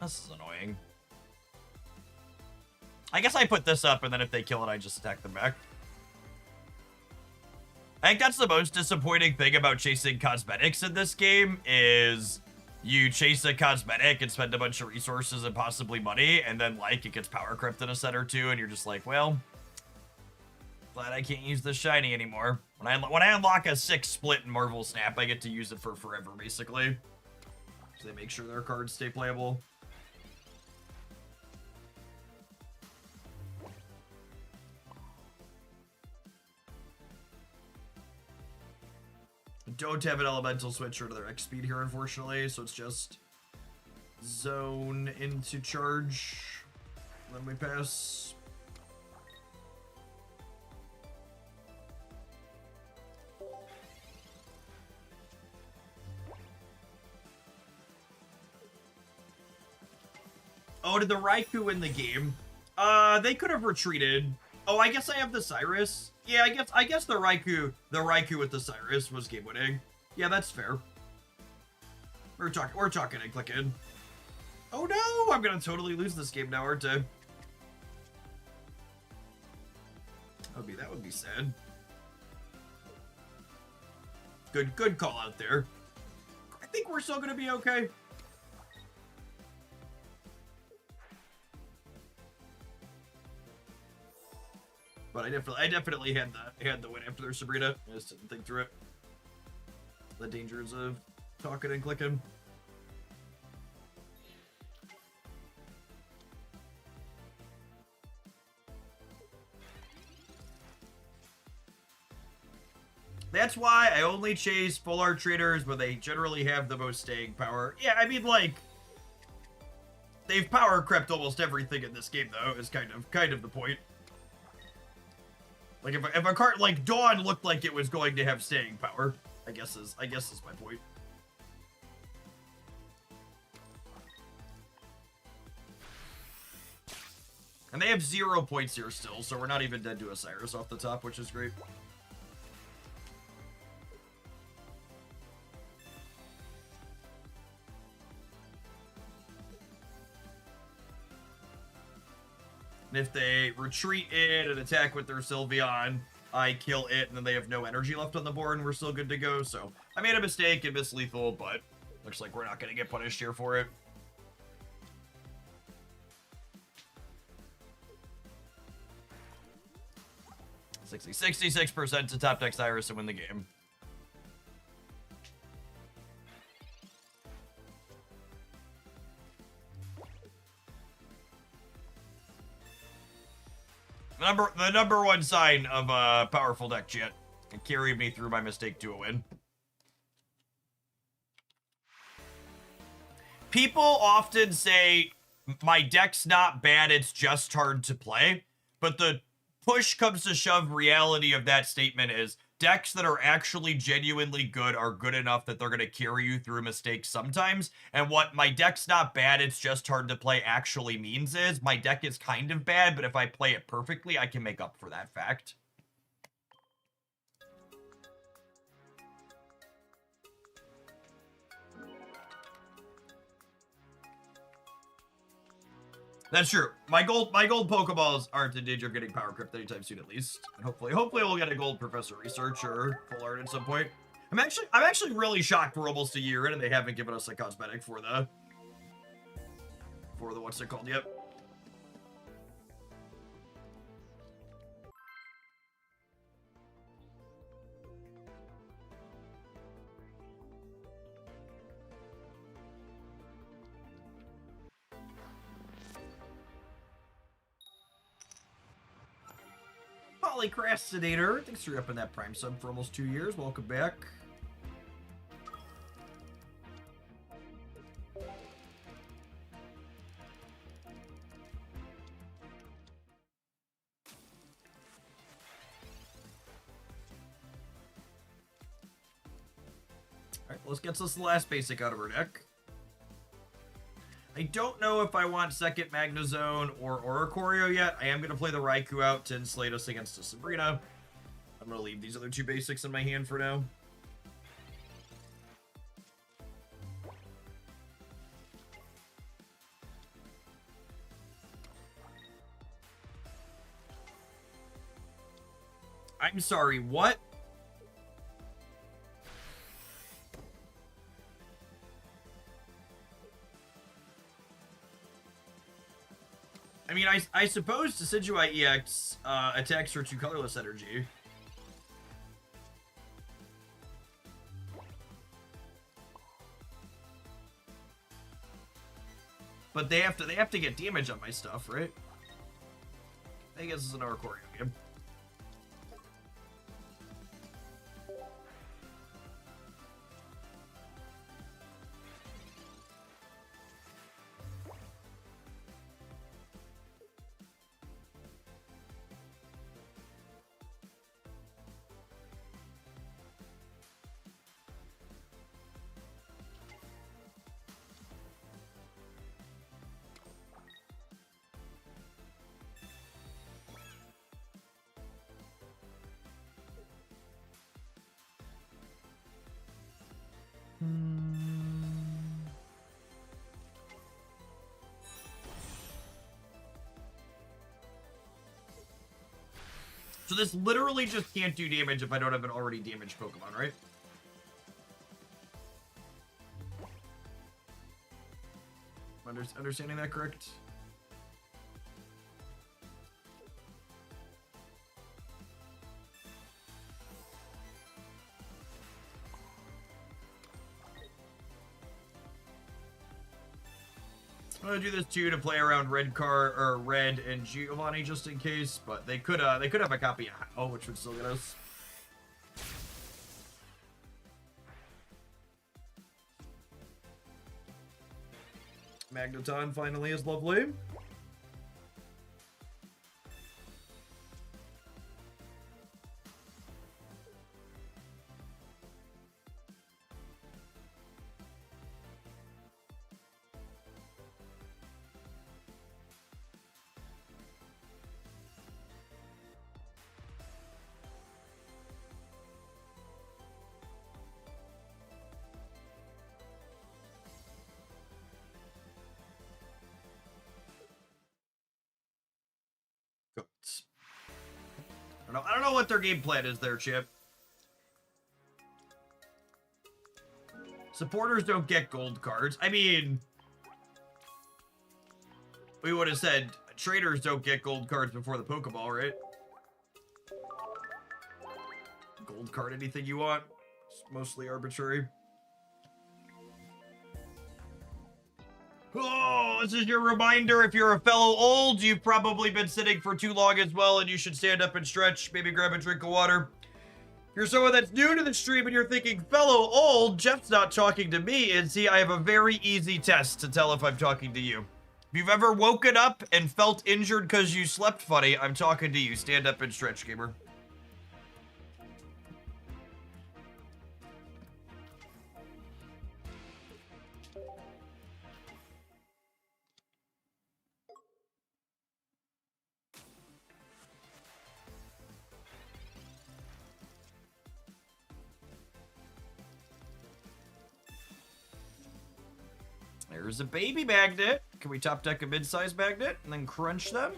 this is annoying. I guess I put this up and then if they kill it I just attack them back. I think that's the most disappointing thing about chasing cosmetics in this game is you chase a cosmetic and spend a bunch of resources and possibly money, and then, like, it gets power crept in a set or two, and you're just like, well, glad I can't use this shiny anymore. When I unlock a 6 split in Marvel Snap, I get to use it for forever, basically. So they make sure their cards stay playable. Don't have an elemental switcher to their X speed here, unfortunately, so it's just zone into charge. Then we pass. Oh, did the Raikou win the game? They could have retreated. Oh, I guess I have the Cyrus. Yeah, I guess the Raikou with the Cyrus was game winning. Yeah, that's fair. We're talking and clicking. Oh no, I'm gonna totally lose this game now, aren't I? That would be sad. Good call out there. I think we're still gonna be okay. But I definitely had the win after their Sabrina. I just didn't think through it. The dangers of talking and clicking. That's why I only chase full art traders where they generally have the most staying power. Yeah, I mean, like, they've power crept almost everything in this game, though, is kind of the point. Like, if a card like Dawn looked like it was going to have staying power, I guess is my point. And they have 0 points here still, so we're not even dead to a Cyrus off the top, which is great. And if they retreat in and attack with their Sylveon, I kill it, and then they have no energy left on the board, and we're still good to go. So I made a mistake and missed lethal, but looks like we're not going to get punished here for it. – 66% to top deck Cyrus to win the game. The number one sign of a powerful deck, chat. It carried me through my mistake to a win. People often say, my deck's not bad, it's just hard to play. But the push comes to shove reality of that statement is, decks that are actually genuinely good are good enough that they're going to carry you through mistakes sometimes. And what my deck's not bad, it's just hard to play actually means is, my deck is kind of bad, but if I play it perfectly, I can make up for that fact. That's true. My gold Pokeballs aren't in danger of getting power crept anytime soon, at least. And hopefully we'll get a gold Professor Research or full art at some point. I'm actually really shocked we're almost a year in and they haven't given us a cosmetic for the what's it called yet. Polycrastinator, thanks for up in that Prime sub for almost 2 years. Welcome back. Alright, let's get this last basic out of our deck. I don't know if I want second Magnezone or Oricorio yet. I am going to play the Raikou out to insulate us against a Sabrina. I'm going to leave these other 2 basics in my hand for now. I'm sorry, what? I mean, I suppose Decidueye EX attacks for 2 colorless energy. But they have to get damage on my stuff, right? I guess it's an Oricorio game. So this literally just can't do damage if I don't have an already damaged Pokemon, right? Understanding that correct? I'm gonna do this too to play around Red and Giovanni just in case, but they could have a copy of How, which would still get us. Magneton finally is lovely. I don't know what their game plan is there, Chip. Supporters don't get gold cards. I mean, we would have said traders don't get gold cards before the Pokeball, right? Gold card anything you want. It's mostly arbitrary. Oh, this is your reminder. If you're a fellow old, you've probably been sitting for too long as well, and you should stand up and stretch. Maybe grab a drink of water. If you're someone that's new to the stream and you're thinking, fellow old, Jeff's not talking to me, is he? I have a very easy test to tell if I'm talking to you. If you've ever woken up and felt injured because you slept funny, I'm talking to you. Stand up and stretch, gamer. There's a baby magnet. Can we top deck a mid-size magnet and then crunch them?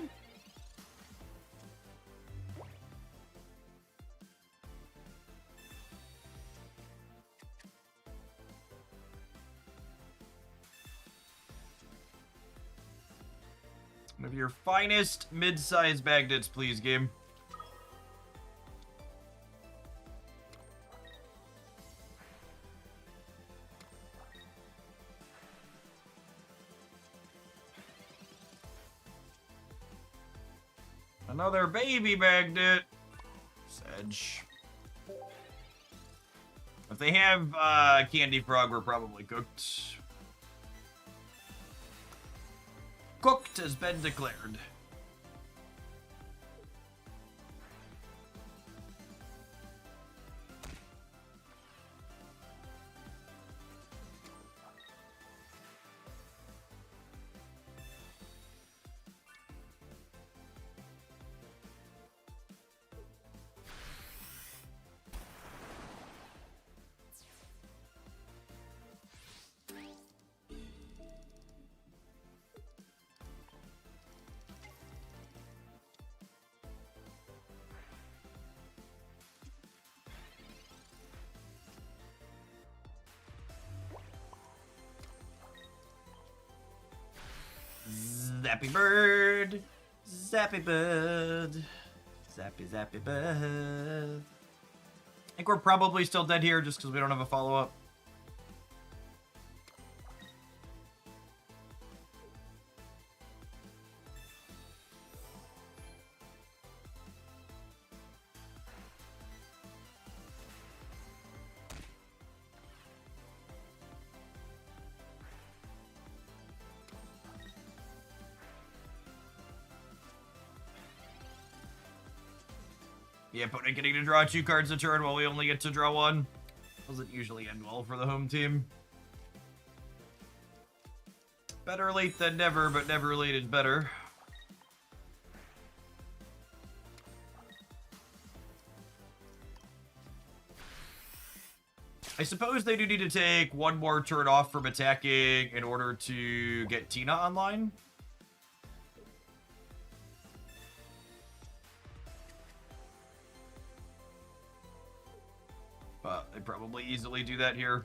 One of your finest mid-size magnets, please, game. Another baby magnet. Sedge. If they have Candy Frog, we're probably cooked. Cooked has been declared. Zappy bird. Zappy bird. Zappy, zappy bird. I think we're probably still dead here just because we don't have a follow-up. The opponent getting to draw 2 cards a turn while we only get to draw 1. Doesn't usually end well for the home team. Better late than never, but never late is better. I suppose they do need to take 1 more turn off from attacking in order to get Tina online. But they probably easily do that here.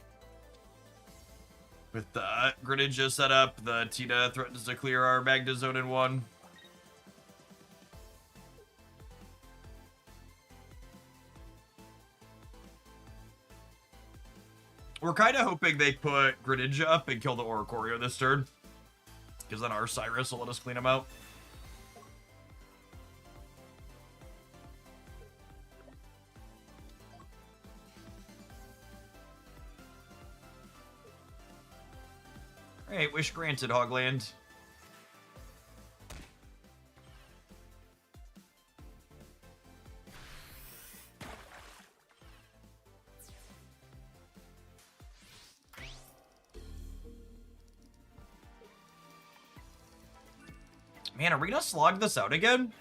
With the Greninja set up, the Tina threatens to clear our Magna Zone in 1. We're kind of hoping they put Greninja up and kill the Oricorio this turn. Because then our Cyrus will let us clean him out. Alright, wish granted, Hogland. Man, are we gonna slog this out again?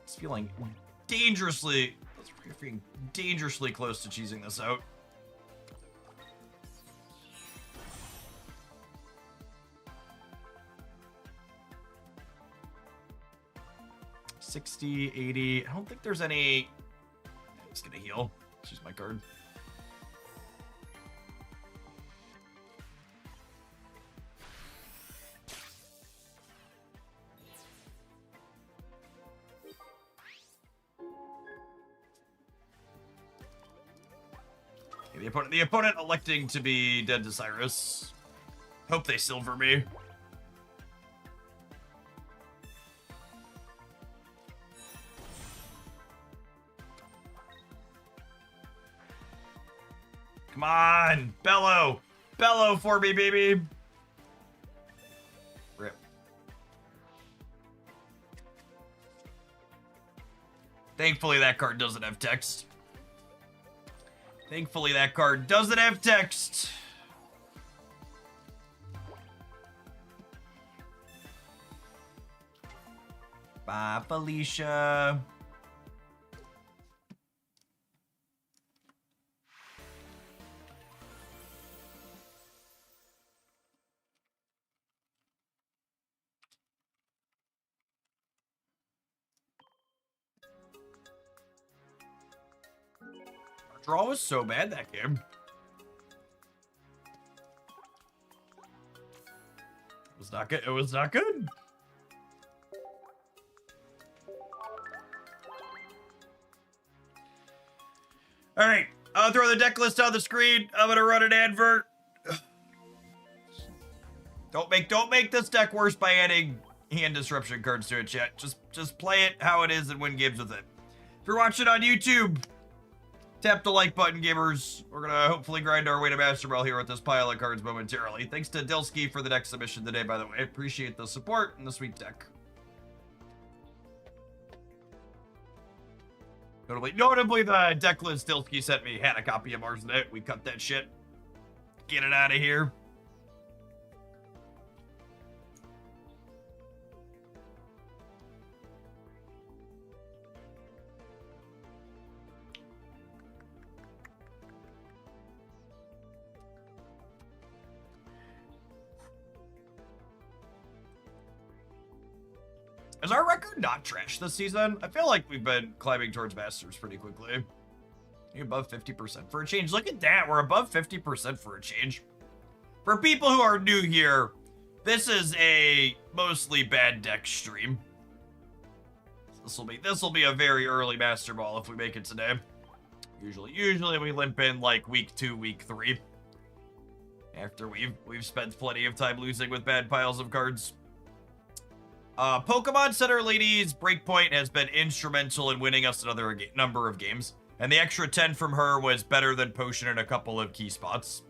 It's feeling dangerously close to cheesing this out. $60, $80. I don't think there's any. I'm just gonna heal. Let's use my card. The opponent electing to be dead to Cyrus. Hope they silver me. Come on, bellow. Bellow for me, baby. Rip. Thankfully, that card doesn't have text. Thankfully, that card doesn't have text. Bye, Felicia. Draw was so bad that game. It was not good. It was not good. All right, I'll throw the deck list on the screen. I'm gonna run an advert. Don't make this deck worse by adding hand disruption cards to it, chat. Just play it how it is and win games with it. If you're watching on YouTube, tap the like button, gamers. We're gonna hopefully grind our way to Master Ball here with this pile of cards momentarily. Thanks to Dilsky for the deck submission today, by the way. Appreciate the support and the sweet deck. Notably, the deck list Dilsky sent me had a copy of Marsnet. We cut that shit. Get it out of here. Is our record not trash this season? I feel like we've been climbing towards Masters pretty quickly. You're above 50% for a change. Look at that. We're above 50% for a change. For people who are new here, This is a mostly bad deck stream. This will be a very early Master Ball if we make it today. Usually we limp in like week 2, week 3. After we've spent plenty of time losing with bad piles of cards. Pokemon Center Lady's Breakpoint has been instrumental in winning us another number of games. And the extra 10 from her was better than Potion in a couple of key spots.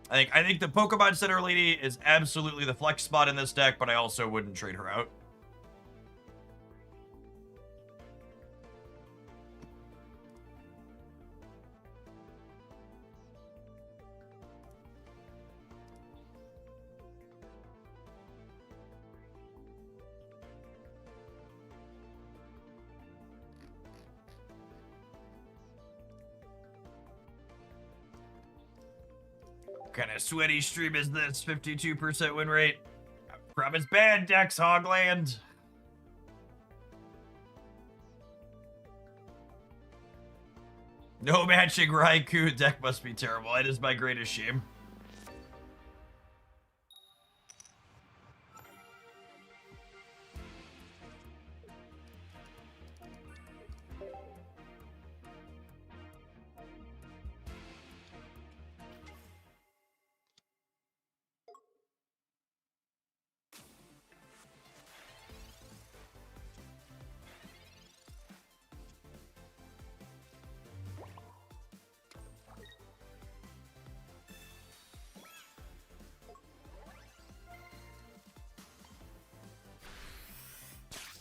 I think the Pokemon Center Lady is absolutely the flex spot in this deck, but I also wouldn't trade her out. What kind of sweaty stream is this? 52% win rate. From his bad decks, Hogland. No matching Raikou. Deck must be terrible. It is my greatest shame.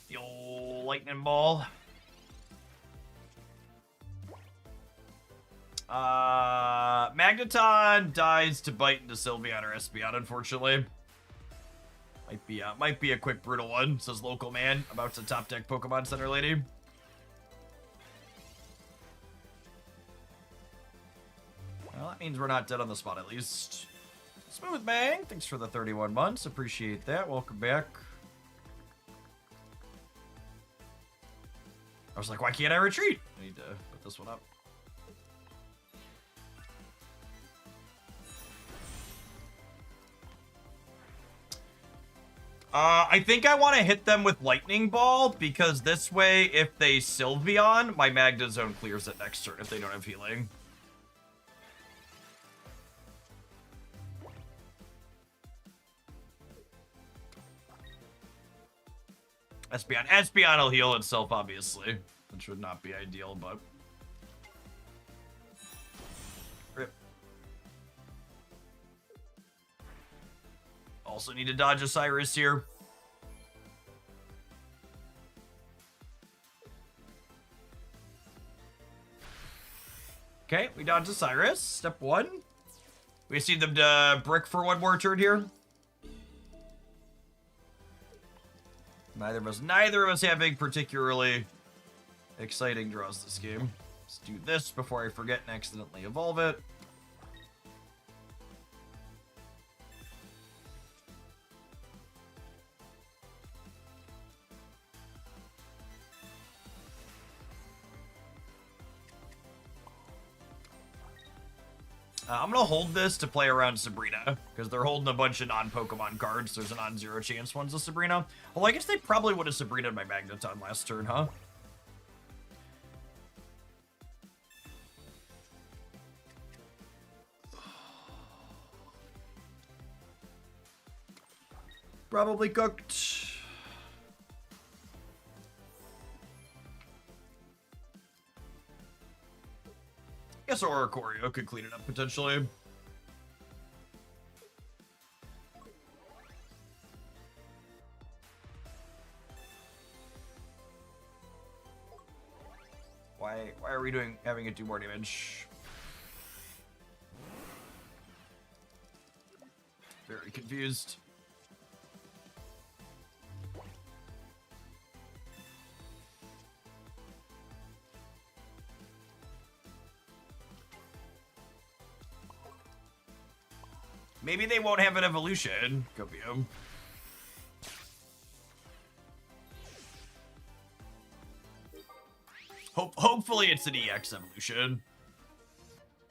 The old lightning ball. Magneton dies to bite into Sylveon or Espeon, unfortunately. Might be a quick brutal one, says local man about to top deck Pokemon Center Lady. Well, that means we're not dead on the spot at least. Smooth Bang, thanks for the 31 months. Appreciate that. Welcome back. I was like, why can't I retreat? I need to put this one up. I think I want to hit them with Lightning Ball, because this way, if they Sylveon, my Magna Zone clears it next turn if they don't have healing. Espeon will heal itself, obviously, which would not be ideal, but... Rip. Also need to dodge Osiris here. Okay, we dodge Osiris. Step 1. We just need them to brick for one more turn here. Neither of us having particularly exciting draws this game. Let's do this before I forget and accidentally evolve it. I'm going to hold this to play around Sabrina, because they're holding a bunch of non-Pokemon cards. There's a non-zero chance one's a Sabrina. Well, I guess they probably would have Sabrina'd my Magneton last turn, huh? Probably cooked. Guess Oricorio could clean it up potentially. Why are we having it do more damage? Very confused. Maybe they won't have an evolution. Could be them. Hopefully it's an EX evolution.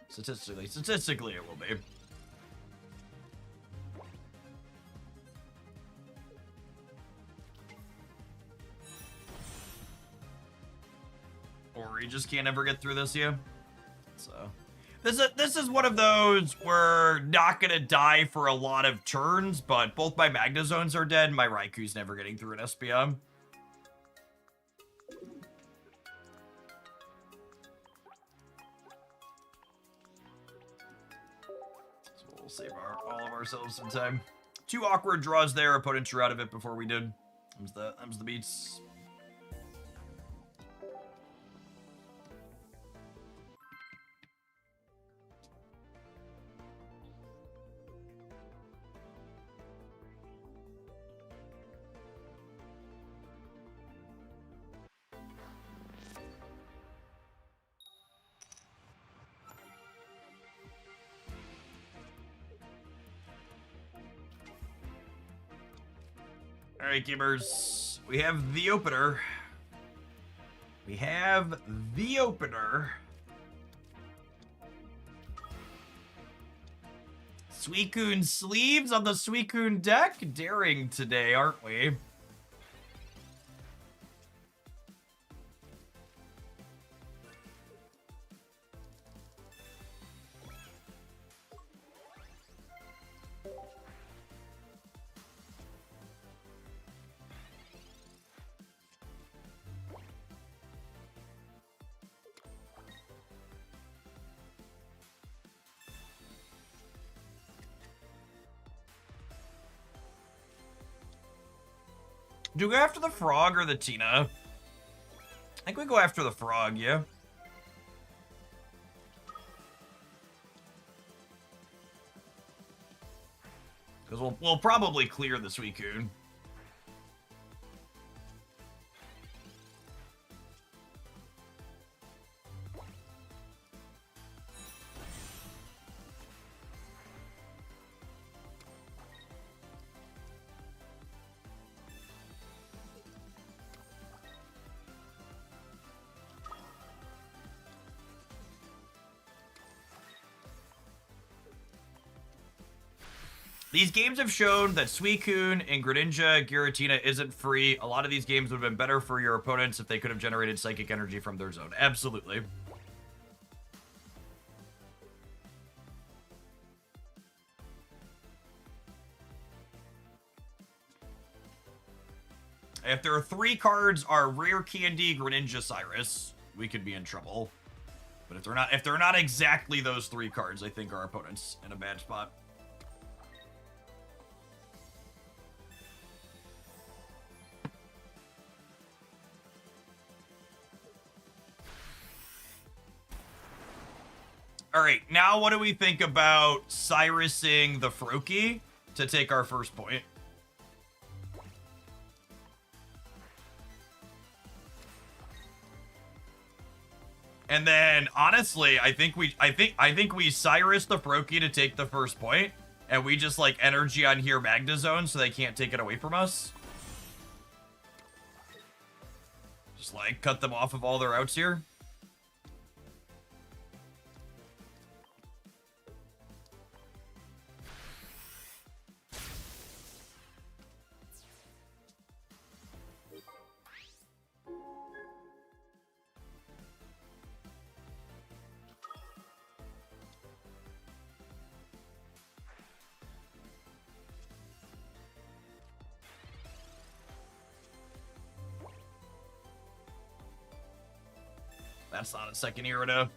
Statistically it will be. Or you just can't ever get through this, yeah? So, this is one of those we're not gonna die for a lot of turns, but both my Magnazones are dead, and my Raiku's never getting through an SPM. So we'll save all of ourselves some time. 2 awkward draws there, opponent drew out of it before we did. Them's the beats. All right, gamers, we have the opener. We have the opener. Suicune sleeves on the Suicune deck. Daring today, aren't we? Do we go after the frog or the Tina? I think we go after the frog, yeah. Because we'll probably clear the Suicune. These games have shown that Suicune and Greninja Giratina isn't free. A lot of these games would have been better for your opponents if they could have generated psychic energy from their zone. Absolutely. If there are 3 cards, are Rare Candy, Greninja, Cyrus, we could be in trouble. But if they're not exactly those 3 cards, I think our opponent's in a bad spot. All right, now what do we think about Cyrusing the Froakie to take our first point? And then, honestly, I think we Cyrus the Froakie to take the first point, and we just like energy on here Magnazone so they can't take it away from us. Just like cut them off of all their outs here. That's not a second Irida.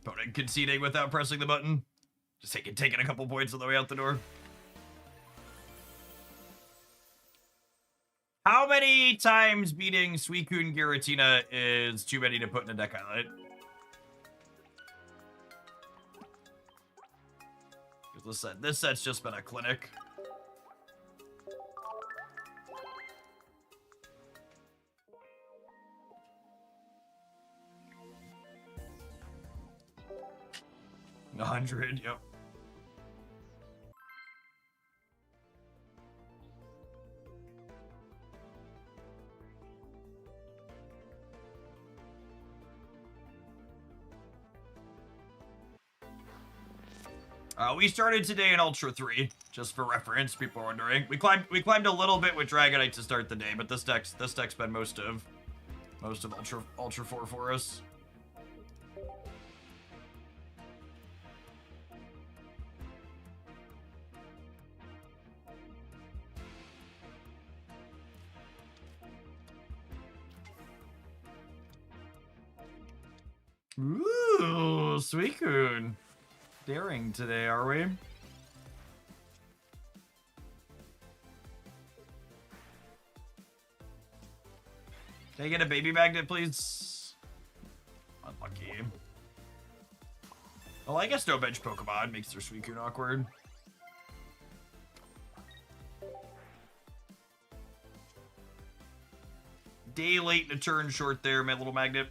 Opponent conceding without pressing the button. Just taking a couple points on the way out the door. How many times beating Suicune Giratina is too many to put in a deck highlight? This set's just been a clinic. $100, yep. We started today in Ultra 3, just for reference, people are wondering. We climbed a little bit with Dragonite to start the day, but this deck's been most of Ultra 4 for us. Ooh, Suicune. Daring today, are we? Can I get a baby magnet, please? Unlucky. Well, I guess no bench Pokemon makes their Suicune awkward. Day late and a turn short there, my little magnet.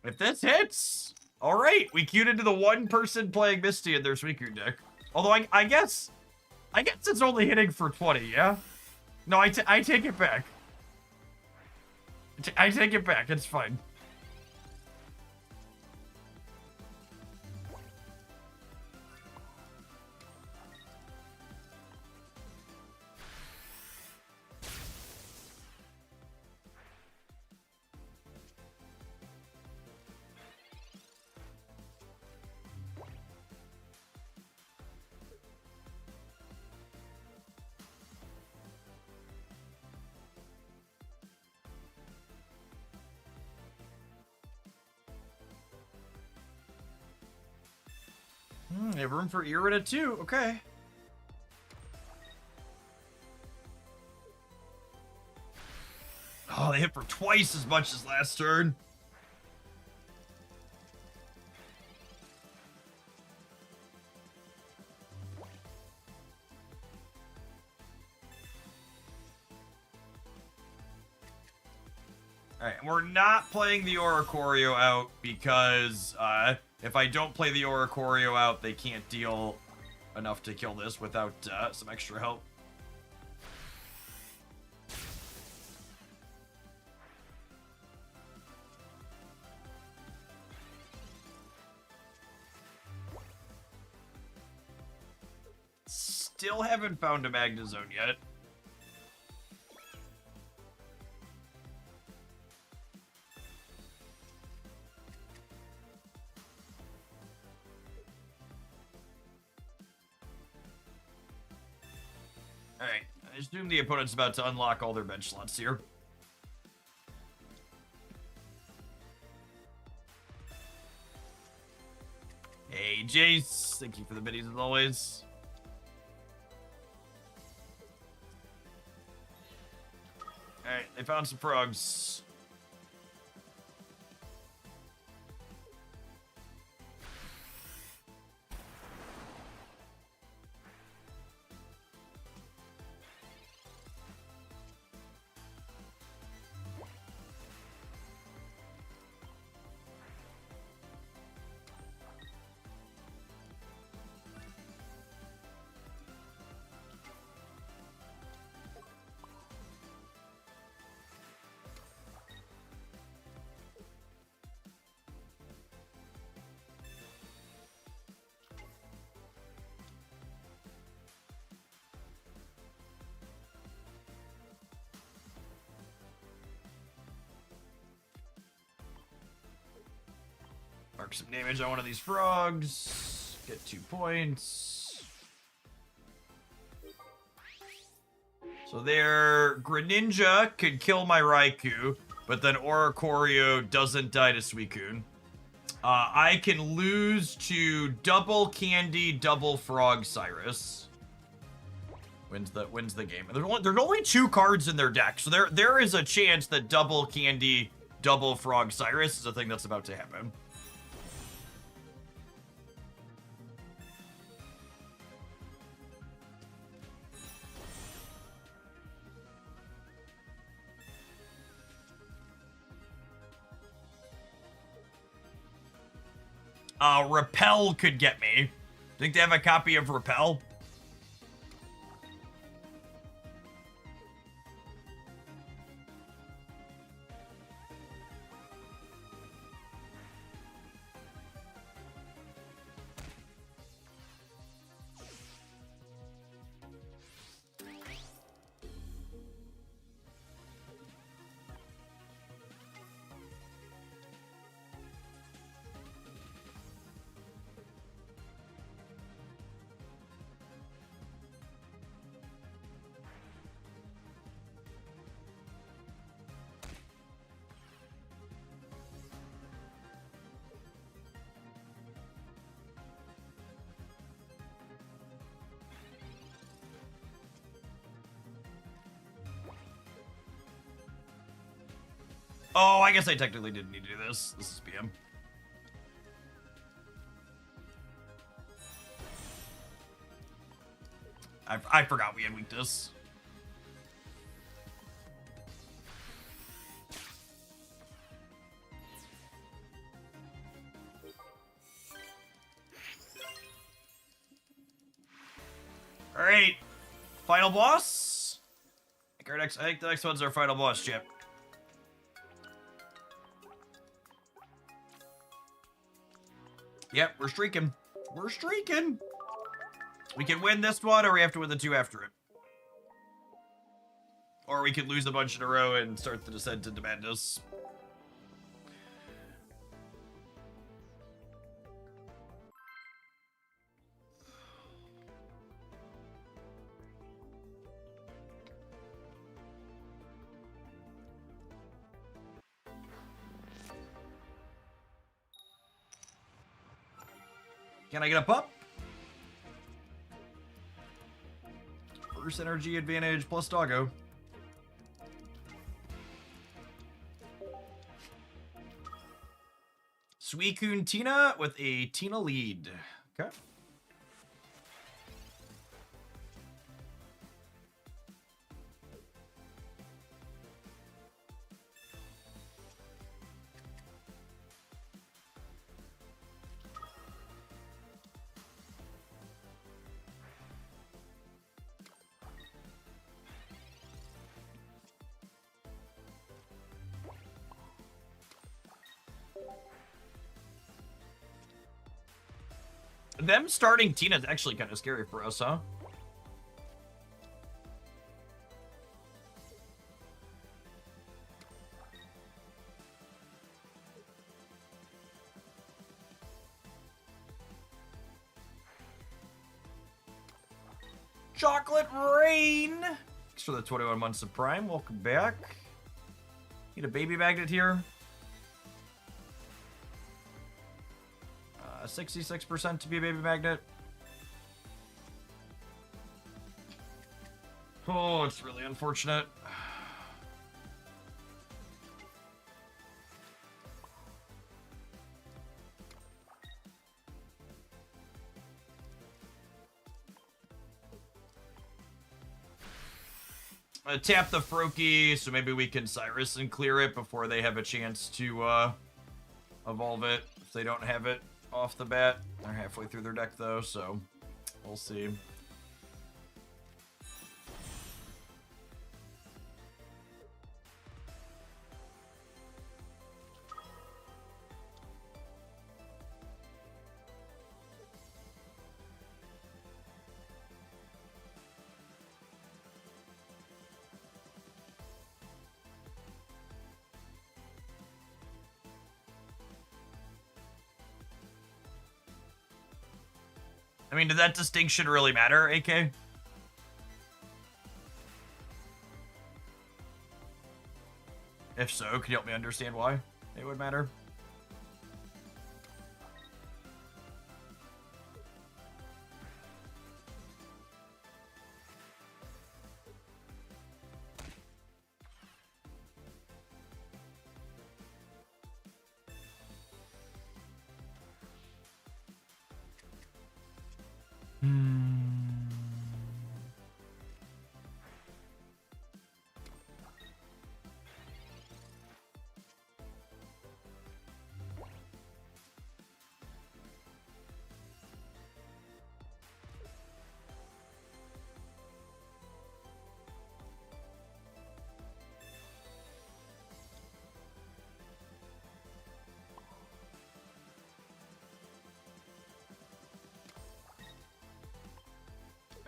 If this hits, all right, we queued into the one person playing Misty in their Suicune deck. Although I guess it's only hitting for 20, yeah? No, I take it back. I take it back, it's fine. They have room for Irida too. Okay. Oh, they hit for twice as much as last turn. Alright, we're not playing the Oricorio out because if I don't play the Oricorio out, they can't deal enough to kill this without some extra help. Still haven't found a Magnezone yet. Alright, I assume the opponent's about to unlock all their bench slots here. Hey, Jace. Thank you for the biddies as always. Alright, they found some frogs. Mark some damage on one of these frogs. Get 2 points. So their Greninja could kill my Raikou, but then Oricorio doesn't die to Suicune. I can lose to double Candy, double Frog Cyrus. Wins the game. There's only 2 cards in their deck, so there is a chance that double Candy, double Frog Cyrus is a thing that's about to happen. Repel could get me. Think they have a copy of Repel? Oh, I guess I technically didn't need to do this. This is PM. I forgot we had weakness. All right, final boss. I think the next one's our final boss, Chip. Yep, we're streaking. We're streaking. We can win this one, or we have to win the two after it. Or we could lose a bunch in a row and start the descent into madness. Can I get a pup? Burst energy advantage plus doggo. Suicune Tina with a Tina lead. Okay. Them starting Tina's actually kind of scary for us, huh? Chocolate Rain! Thanks for the 21 months of Prime. Welcome back. Need a baby magnet here. 66% to be a baby magnet. Oh, it's really unfortunate. Tap the Froakie, so maybe we can Cyrus and clear it before they have a chance to evolve it. If they don't have it off the bat. They're halfway through their deck though, so we'll see. I mean, did that distinction really matter, AK? If so, can you help me understand why it would matter?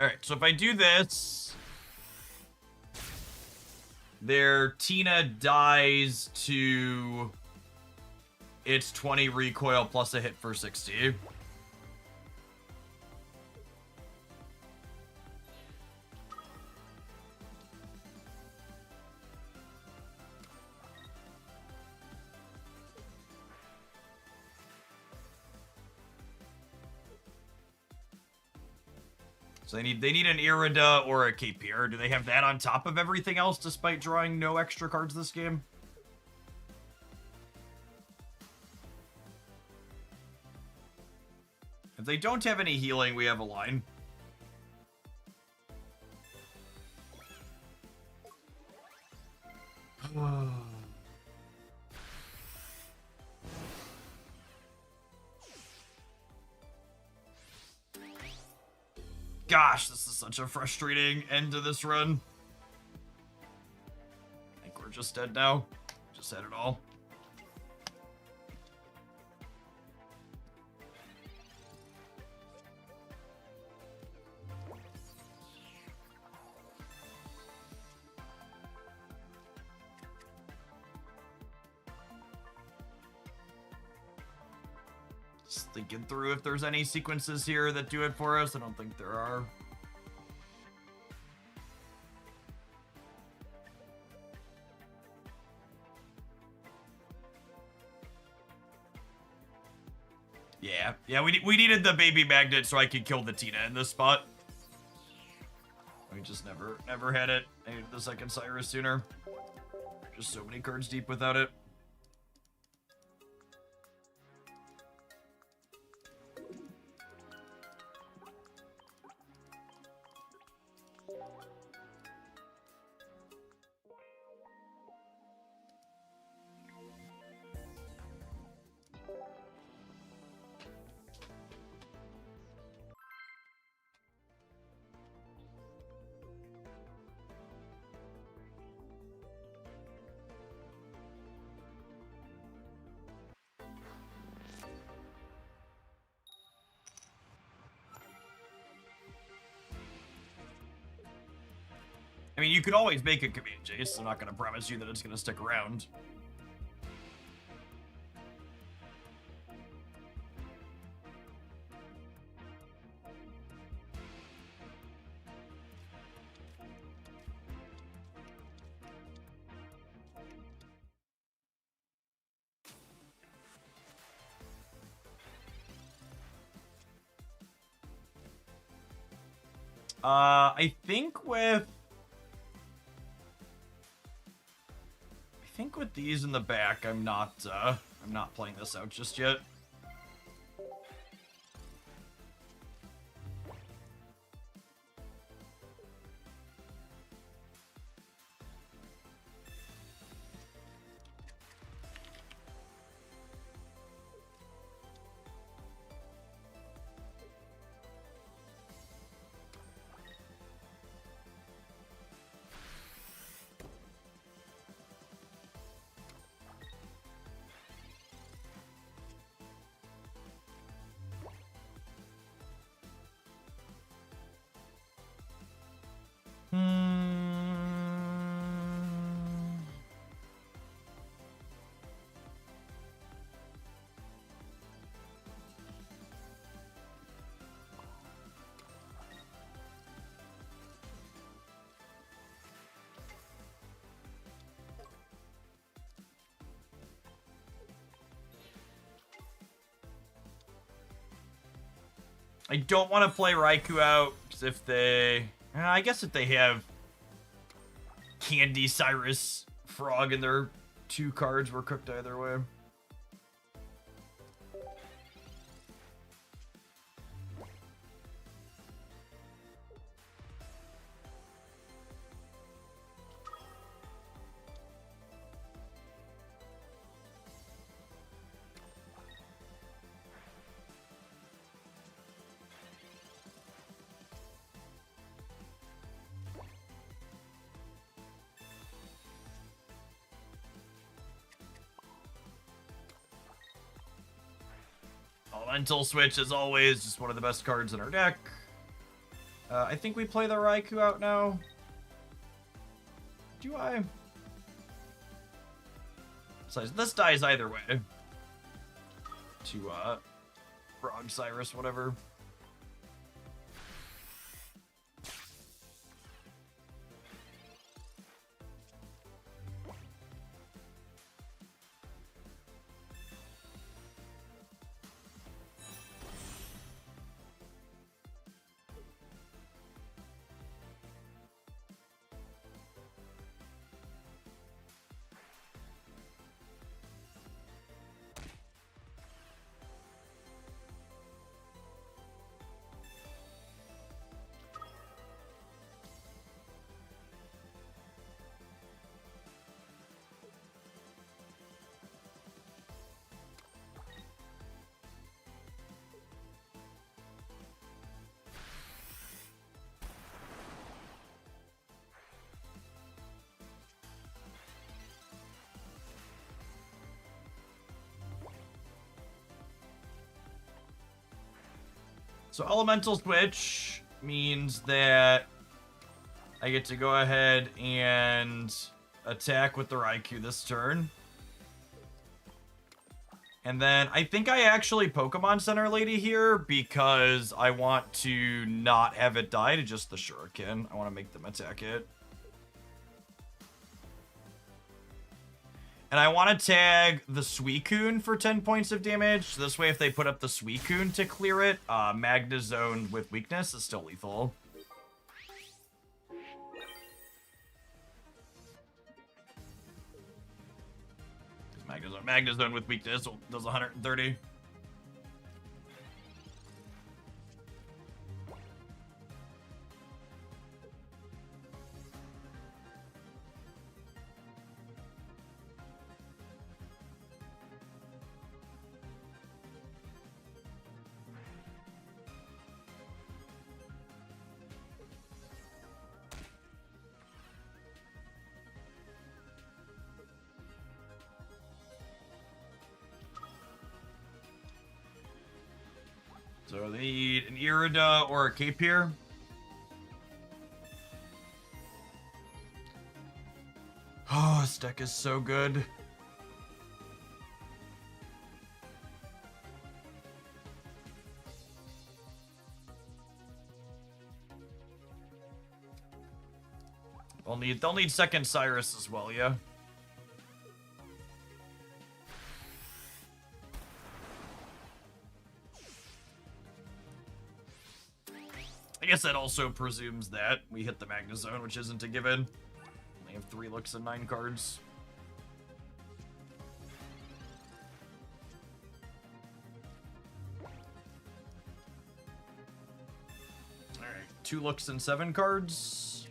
Alright, so if I do this, their Tina dies to its 20 recoil plus a hit for 60. So they need an Irida or a Kapir. Do they have that on top of everything else despite drawing no extra cards this game? If they don't have any healing, we have a line. Gosh, this is such a frustrating end to this run. I think we're just dead now. Just had it all. Just thinking through if there's any sequences here that do it for us. I don't think there are. Yeah, we needed the baby magnet so I could kill the Tina in this spot. We just never had it. I needed the second Cyrus sooner. Just so many cards deep without it. I mean, you could always make a command Jace. I'm not going to promise you that it's going to stick around. I think with these in the back, I'm not playing this out just yet. I don't want to play Raikou out, because if they... I guess if they have Candy, Cyrus, Frog, and their 2 cards, we're cooked either way. Elemental Switch, as always, just one of the best cards in our deck. I think we play the Raikou out now. Do I? So this dies either way. To, Frog Cyrus, whatever. So Elemental Switch means that I get to go ahead and attack with the Raikou this turn. And then I think I actually Pokemon Center Lady here because I want to not have it die to just the Shuriken. I want to make them attack it. And I want to tag the Suicune for 10 points of damage. So this way, if they put up the Suicune to clear it, Magnezone with weakness is still lethal. Magnezone with weakness does 130. So they need an Irida or a Cape here. Oh, this deck is so good. They'll need second Cyrus as well, yeah. I guess that also presumes that we hit the Magnezone, which isn't a given. Only have 3 looks and 9 cards. Alright, 2 looks and 7 cards.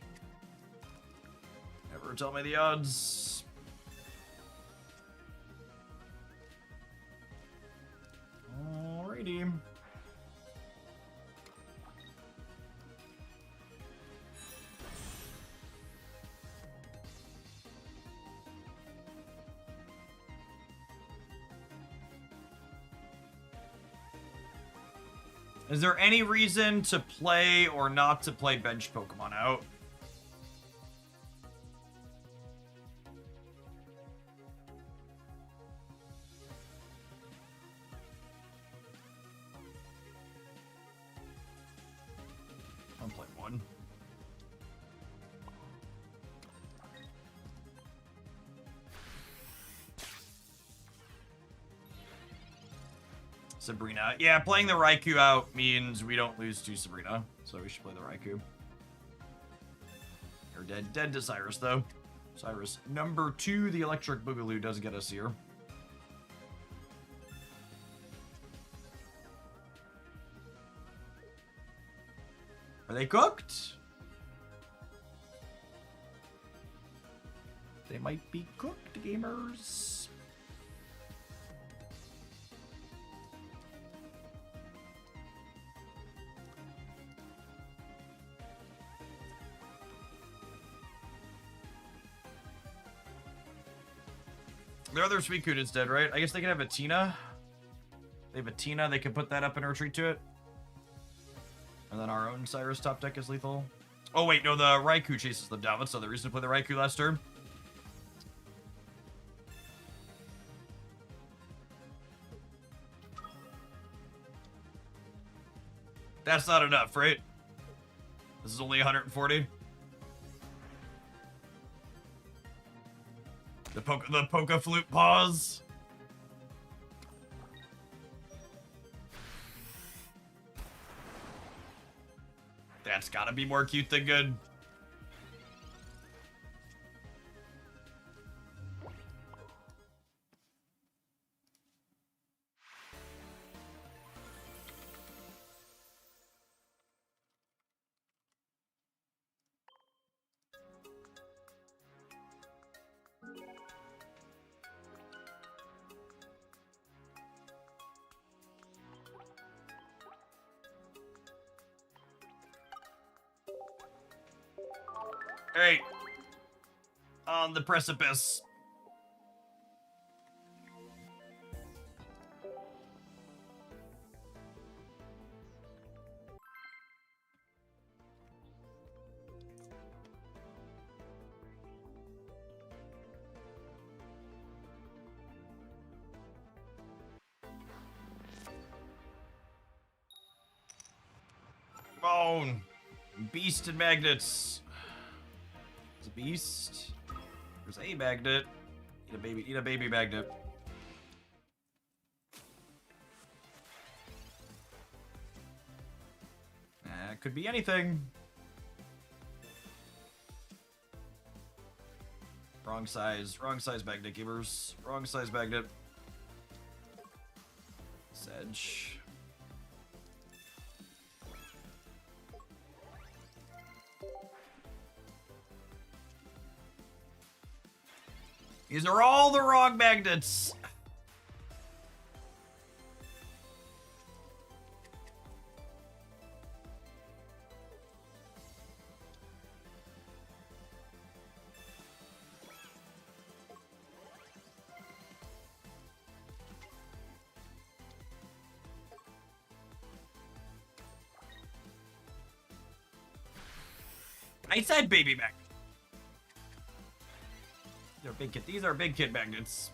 Never tell me the odds. Alrighty. Is there any reason to play or not to play bench Pokemon out? I'll play one. Sabrina. Yeah, playing the Raikou out means we don't lose to Sabrina, so we should play the Raikou. You're dead to Cyrus, though. Cyrus number 2, the Electric Boogaloo does get us here. Are they cooked? They might be cooked, gamers. Their other Suicune is dead, right? I guess they can have a Tina. They have a Tina. They can put that up and retreat to it. And then our own Cyrus top deck is lethal. Oh wait, no, the Raikou chases them down. That's another reason to play the Raikou last turn. That's not enough, right? This is only 140. The Poke Flute pause. That's gotta be more cute than good. Hey, on the precipice. Bone. Beast and magnets. It's a beast. There's a magnet. Eat a baby magnet. Could be anything. Wrong size magnet givers. Wrong size magnet. Sedge. These are all the wrong magnets. I said baby magnet. They're big kid. These are big kid magnets.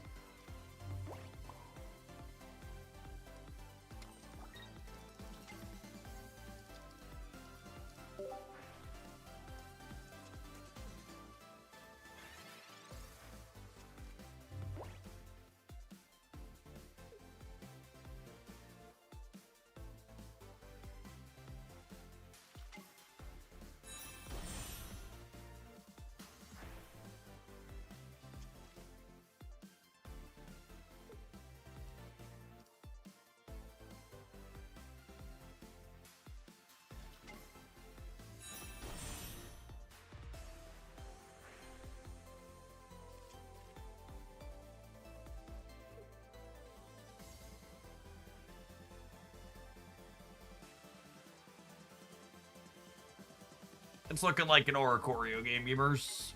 It's looking like an Oricorio game, gamers.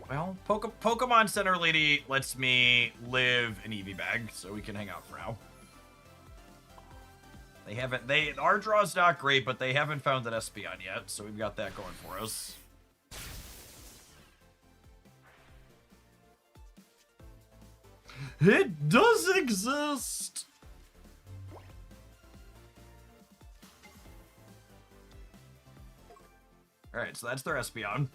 Well, Pokemon Center Lady lets me live an Eevee bag, so we can hang out for now. Our draw's not great, but they haven't found an Espeon yet, so we've got that going for us. It does exist! Alright, so that's their Espeon.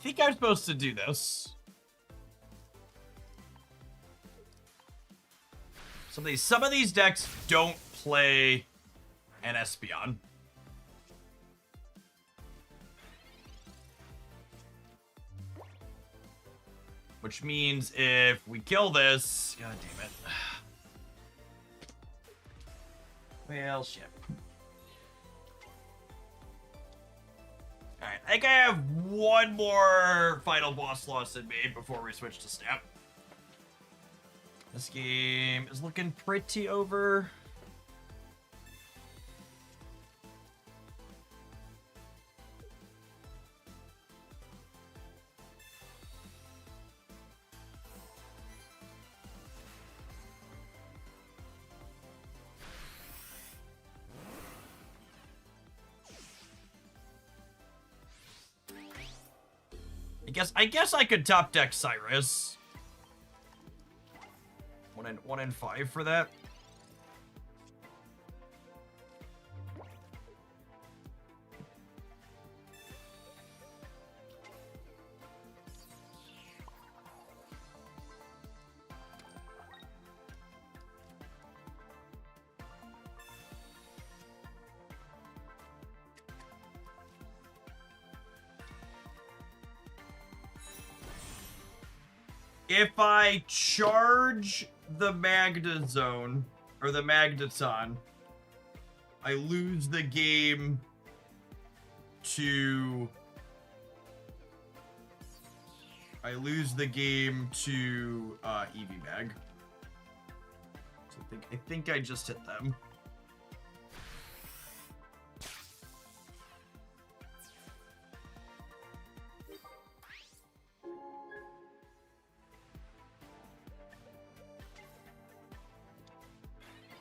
think I'm supposed to do this. Some of these decks don't play an Espeon. Which means if we kill this... God damn it. Well, shit. Alright, I think I have one more final boss loss in me before we switch to Snap. This game is looking pretty over. I guess I could top deck Cyrus. 1 and 5 for that. If I charge the Magna Zone, or the Magneton, I lose the game to... Eevee Bag. So I think I just hit them.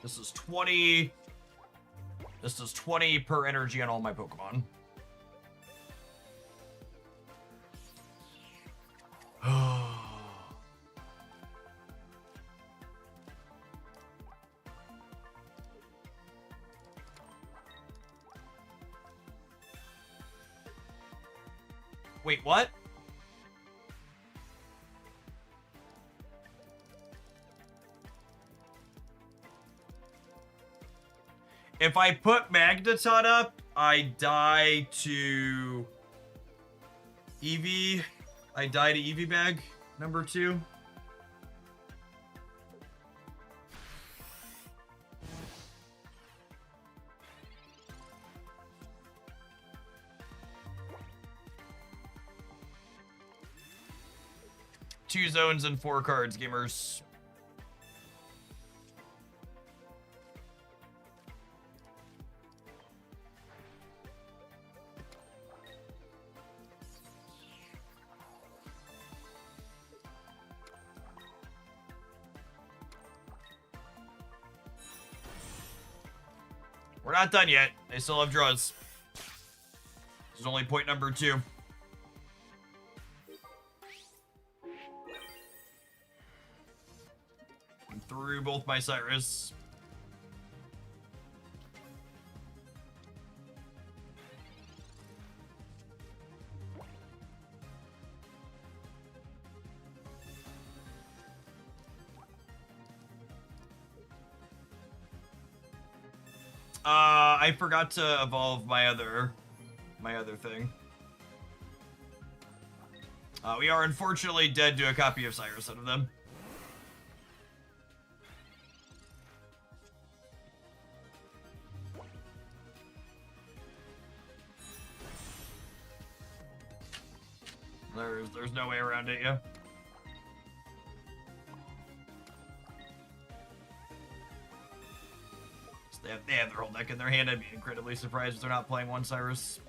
This is 20. This is 20 per energy on all my Pokemon. Wait, what? If I put Magneton up, I die to Eevee. I die to Eevee Bag, number 2. Two zones and 4 cards, gamers. We're not done yet. I still have draws. This is only point number 2. I'm through both my Cyrus. I forgot to evolve my other thing. We are unfortunately dead to a copy of Cyrus out of them. There's no way around it, yeah. They have their whole deck in their hand. I'd be incredibly surprised if they're not playing one Cyrus.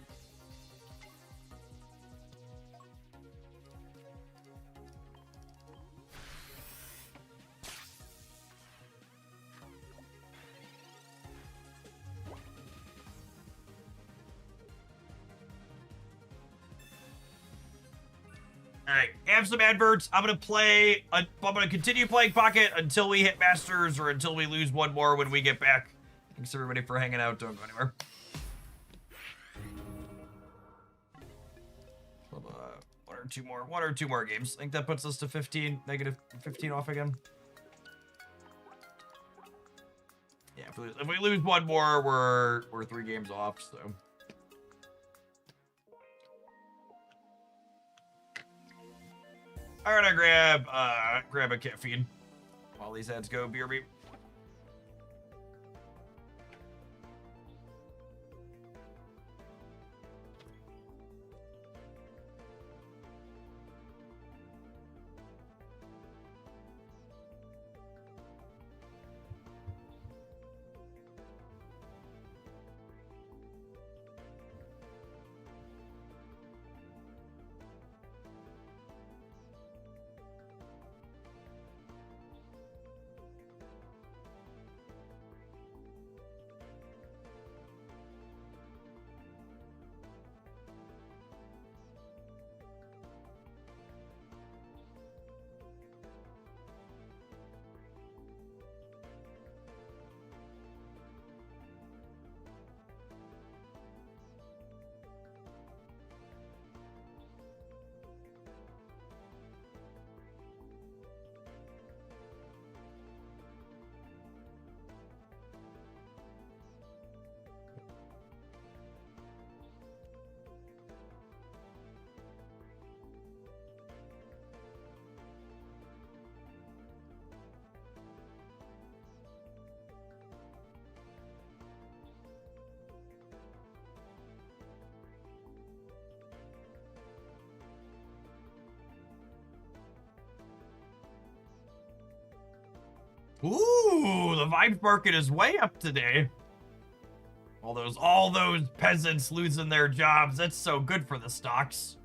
Alright, have some adverts. I'm gonna continue playing Pocket until we hit Masters or until we lose one more when we get back. Thanks everybody for hanging out. Don't go anywhere. One or two more games. I think that puts us to 15, negative 15 off again. Yeah, if we lose one more, we're 3 games off, so. I'm gonna grab a caffeine while these ads go, BRB. Ooh, the vibes market is way up today. All those peasants losing their jobs. That's so good for the stocks.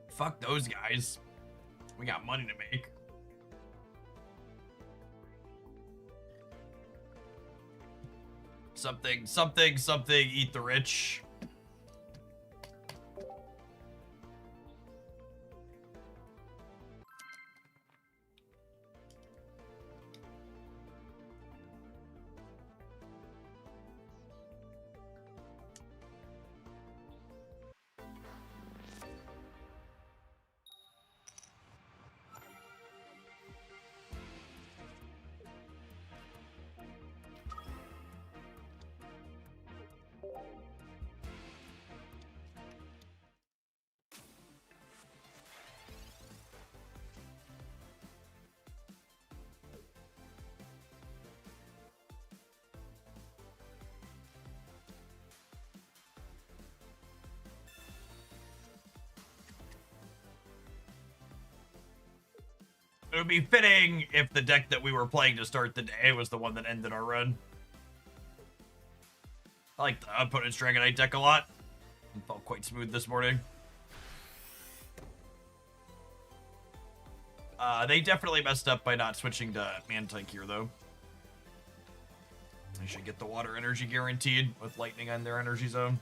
Fuck those guys. We got money to make. Something, eat the rich. It would be fitting if the deck that we were playing to start the day was the one that ended our run. I like the opponent's Dragonite deck a lot. It felt quite smooth this morning. They definitely messed up by not switching to Mantike here, though. They should get the water energy guaranteed with lightning on their energy zone.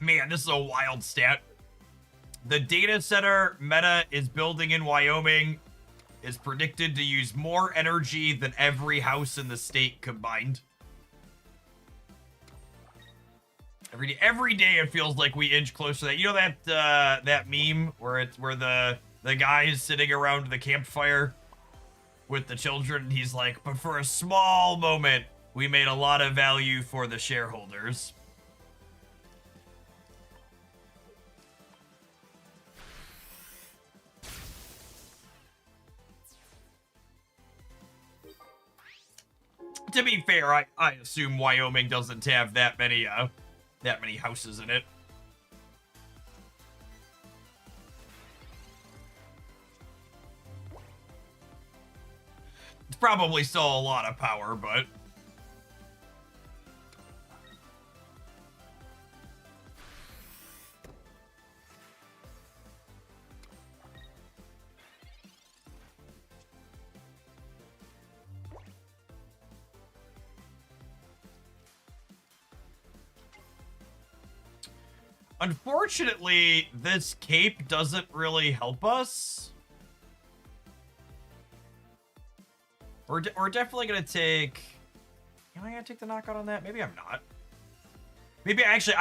Man, this is a wild stat. The data center Meta is building in Wyoming is predicted to use more energy than every house in the state combined. Every day it feels like we inch closer to that. You know that meme where the guy is sitting around the campfire with the children and he's like, but for a small moment, we made a lot of value for the shareholders. To be fair, I assume Wyoming doesn't have that many houses in it. It's probably still a lot of power, but Unfortunately, this cape doesn't really help us. We're definitely going to take... Am I going to take the knockout on that? Maybe I'm not. Maybe actually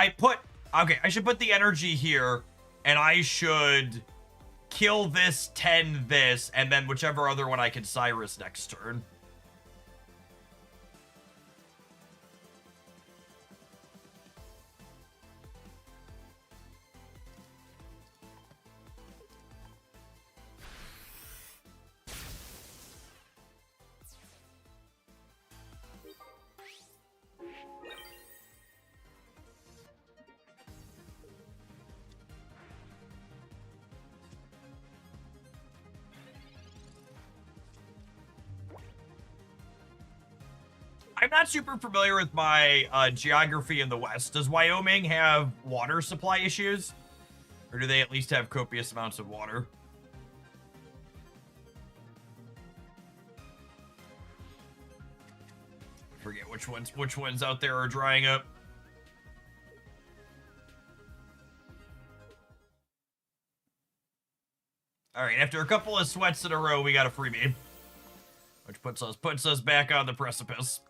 Okay, I should put the energy here, and I should kill this, 10 this, and then whichever other one I can Cyrus next turn. I'm not super familiar with my geography in the West. Does Wyoming have water supply issues? Or do they at least have copious amounts of water? Forget which ones out there are drying up. All right, after a couple of sweats in a row, we got a freebie, which puts us back on the precipice.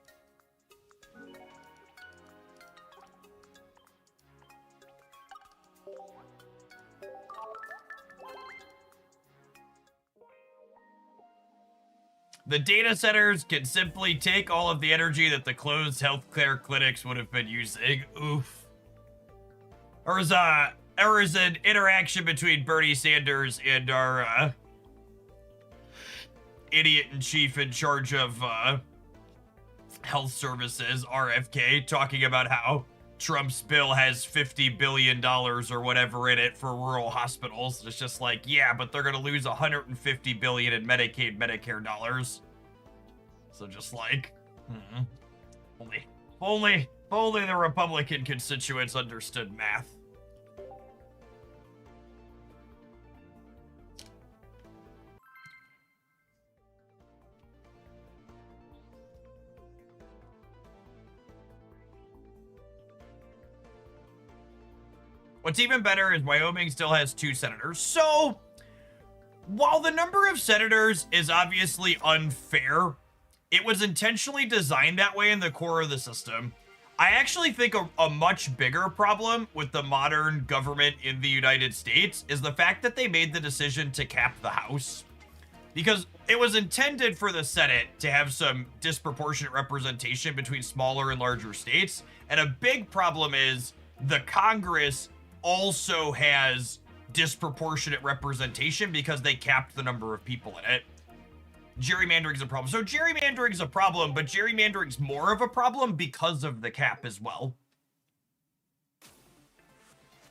The data centers can simply take all of the energy that the closed healthcare clinics would have been using. Oof. There was an interaction between Bernie Sanders and our idiot-in-chief in charge of health services, RFK, talking about how Trump's bill has $50 billion or whatever in it for rural hospitals. It's just like, yeah, but they're gonna lose $150 billion in Medicaid, Medicare dollars. So just like, only the Republican constituents understood math. What's even better is Wyoming still has 2 senators. So, while the number of senators is obviously unfair, it was intentionally designed that way in the core of the system. I actually think a much bigger problem with the modern government in the United States is the fact that they made the decision to cap the House. Because it was intended for the Senate to have some disproportionate representation between smaller and larger states. And a big problem is the Congress also has disproportionate representation because they capped the number of people in it. Gerrymandering's a problem. So gerrymandering's a problem, but gerrymandering's more of a problem because of the cap as well.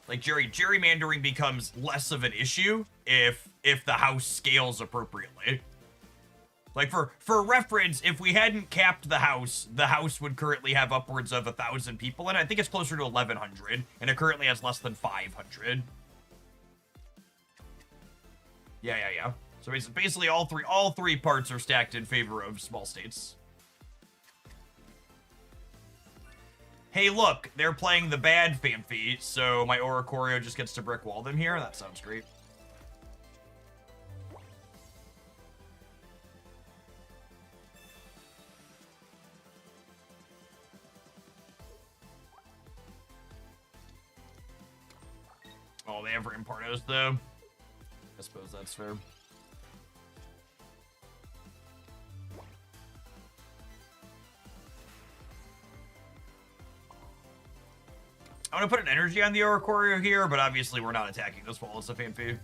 Like gerrymandering becomes less of an issue if the House scales appropriately. Like for reference, if we hadn't capped the House would currently have upwards of 1,000 people, and I think it's closer to 1,100, and it currently has less than 500. Yeah. So basically all three parts are stacked in favor of small states. Hey, look, they're playing the bad Fanfi, so my Oricorio just gets to brick wall them here. That sounds great. Oh, they have Rampardos, though. I suppose that's fair. I'm gonna put an energy on the Oricorio here, but obviously we're not attacking this wall. It's a Fanfi.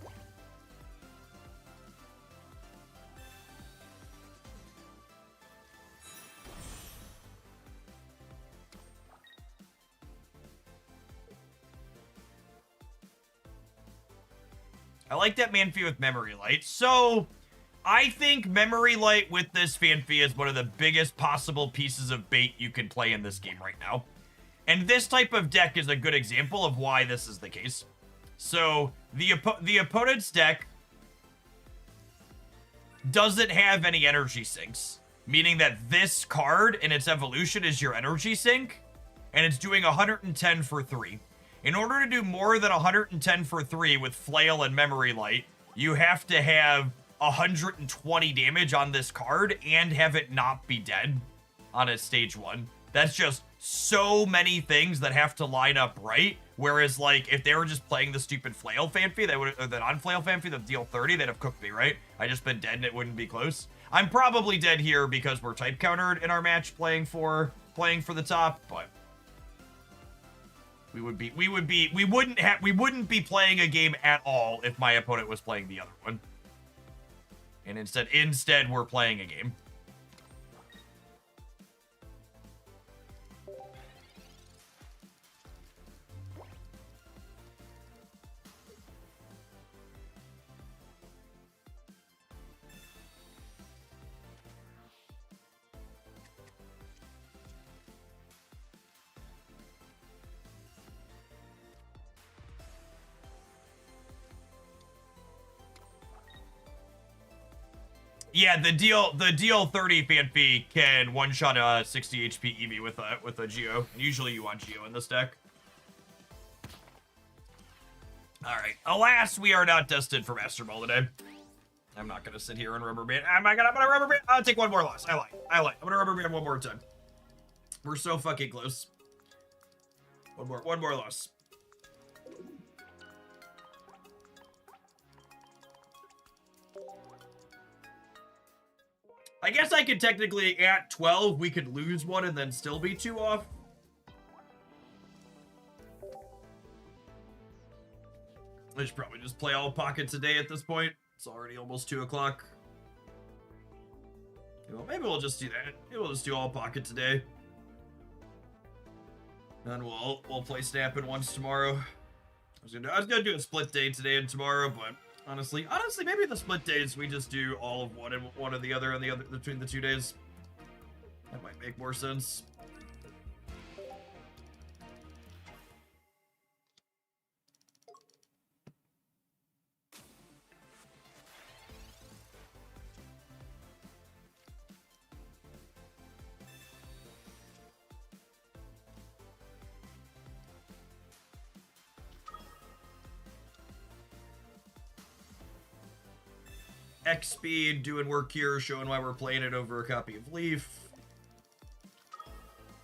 I like that Manphy with Memory Light. So, I think Memory Light with this Fanfi is one of the biggest possible pieces of bait you can play in this game right now. And this type of deck is a good example of why this is the case. So, the opponent's deck doesn't have any energy sinks, meaning that this card in its evolution is your energy sink, and it's doing 110 for 3. In order to do more than 110 for 3 with Flail and Memory Light, you have to have 120 damage on this card and have it not be dead on a stage 1. That's just so many things that have to line up right. Whereas, like, if they were just playing the stupid Flail Fanfi, they would, or the non-Flail Fanfi that deal 30, they'd have cooked me, right? I just been dead and it wouldn't be close. I'm probably dead here because we're type countered in our match playing for the top, but we wouldn't be playing a game at all if my opponent was playing the other one. And instead we're playing a game. Yeah, the deal 30 Fanfi can one-shot a 60 HP Eevee with a Geo. Usually you want Geo in this deck. Alright. Alas, we are not destined for Master Ball today. I'm not gonna sit here and rubber band. I'm gonna rubber band. I'll take one more loss. I like. I'm gonna rubber band one more time. We're so fucking close. One more loss. I guess I could technically, at 12, we could lose one and then still be 2 off. I should probably just play all pockets a day at this point. It's already almost 2 o'clock. Well, maybe we'll just do that. Maybe we'll just do all pockets a day. And we'll play Snap in once tomorrow. I was gonna do a split day today and tomorrow, but honestly, maybe the split days we just do all of one and one or the other on the other between the 2 days. That might make more sense. X speed doing work here, showing why we're playing it over a copy of Leaf.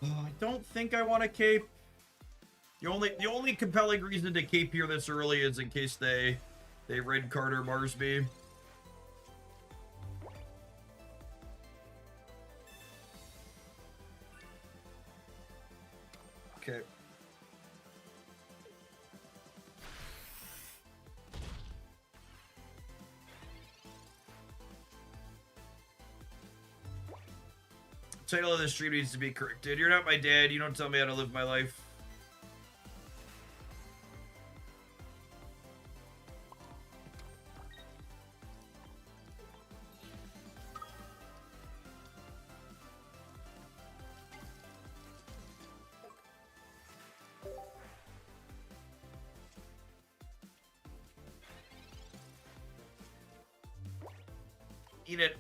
I don't think I want to cape. The only compelling reason to cape here this early is in case they red card or Mars me. Okay. Title of the stream needs to be corrected. You're not my dad. You don't tell me how to live my life.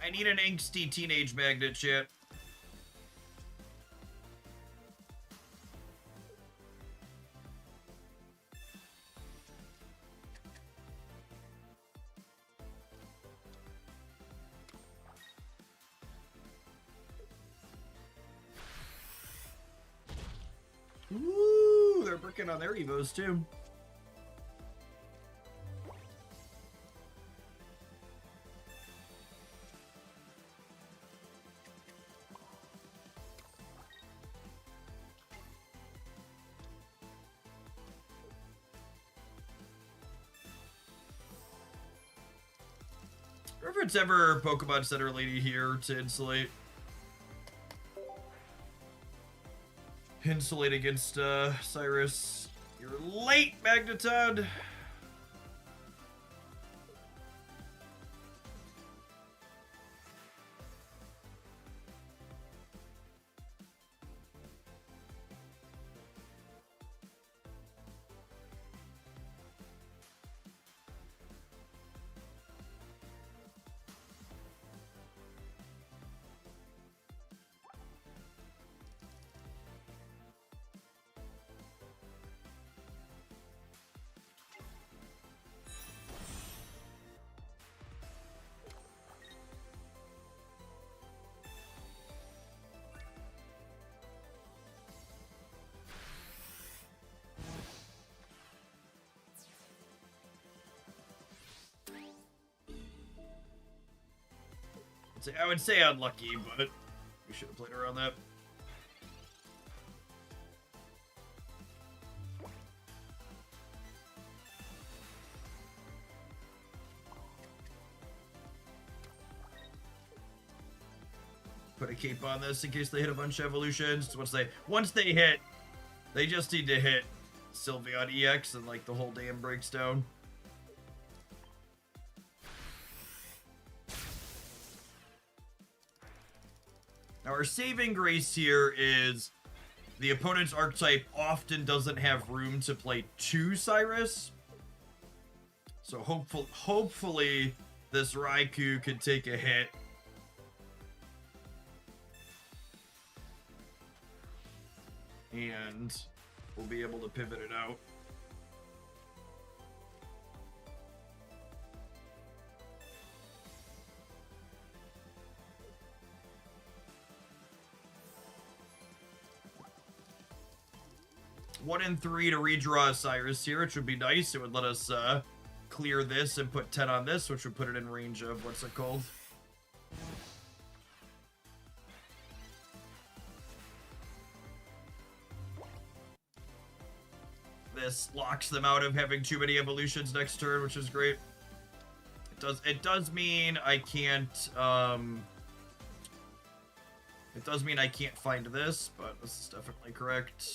I need an angsty teenage magnet, chat. Ooh, they're working on their Evos too. If it's ever Pokemon Center Lady here to insulate against Cyrus. You're late, Magneton. I would say unlucky, but we should have played around that. Put a cape on this in case they hit a bunch of evolutions. Once they hit, they just need to hit Sylveon EX and like the whole dam breaks down. Now our saving grace here is the opponent's archetype often doesn't have room to play 2 Cyrus. So hopefully this Raikou could take a hit. And we'll be able to pivot it out. One in 3 to redraw a Cyrus here, which would be nice. It would let us clear this and put 10 on this, which would put it in range of, what's it called? This locks them out of having too many evolutions next turn, which is great. It does mean I can't it does mean I can't find this, but this is definitely correct.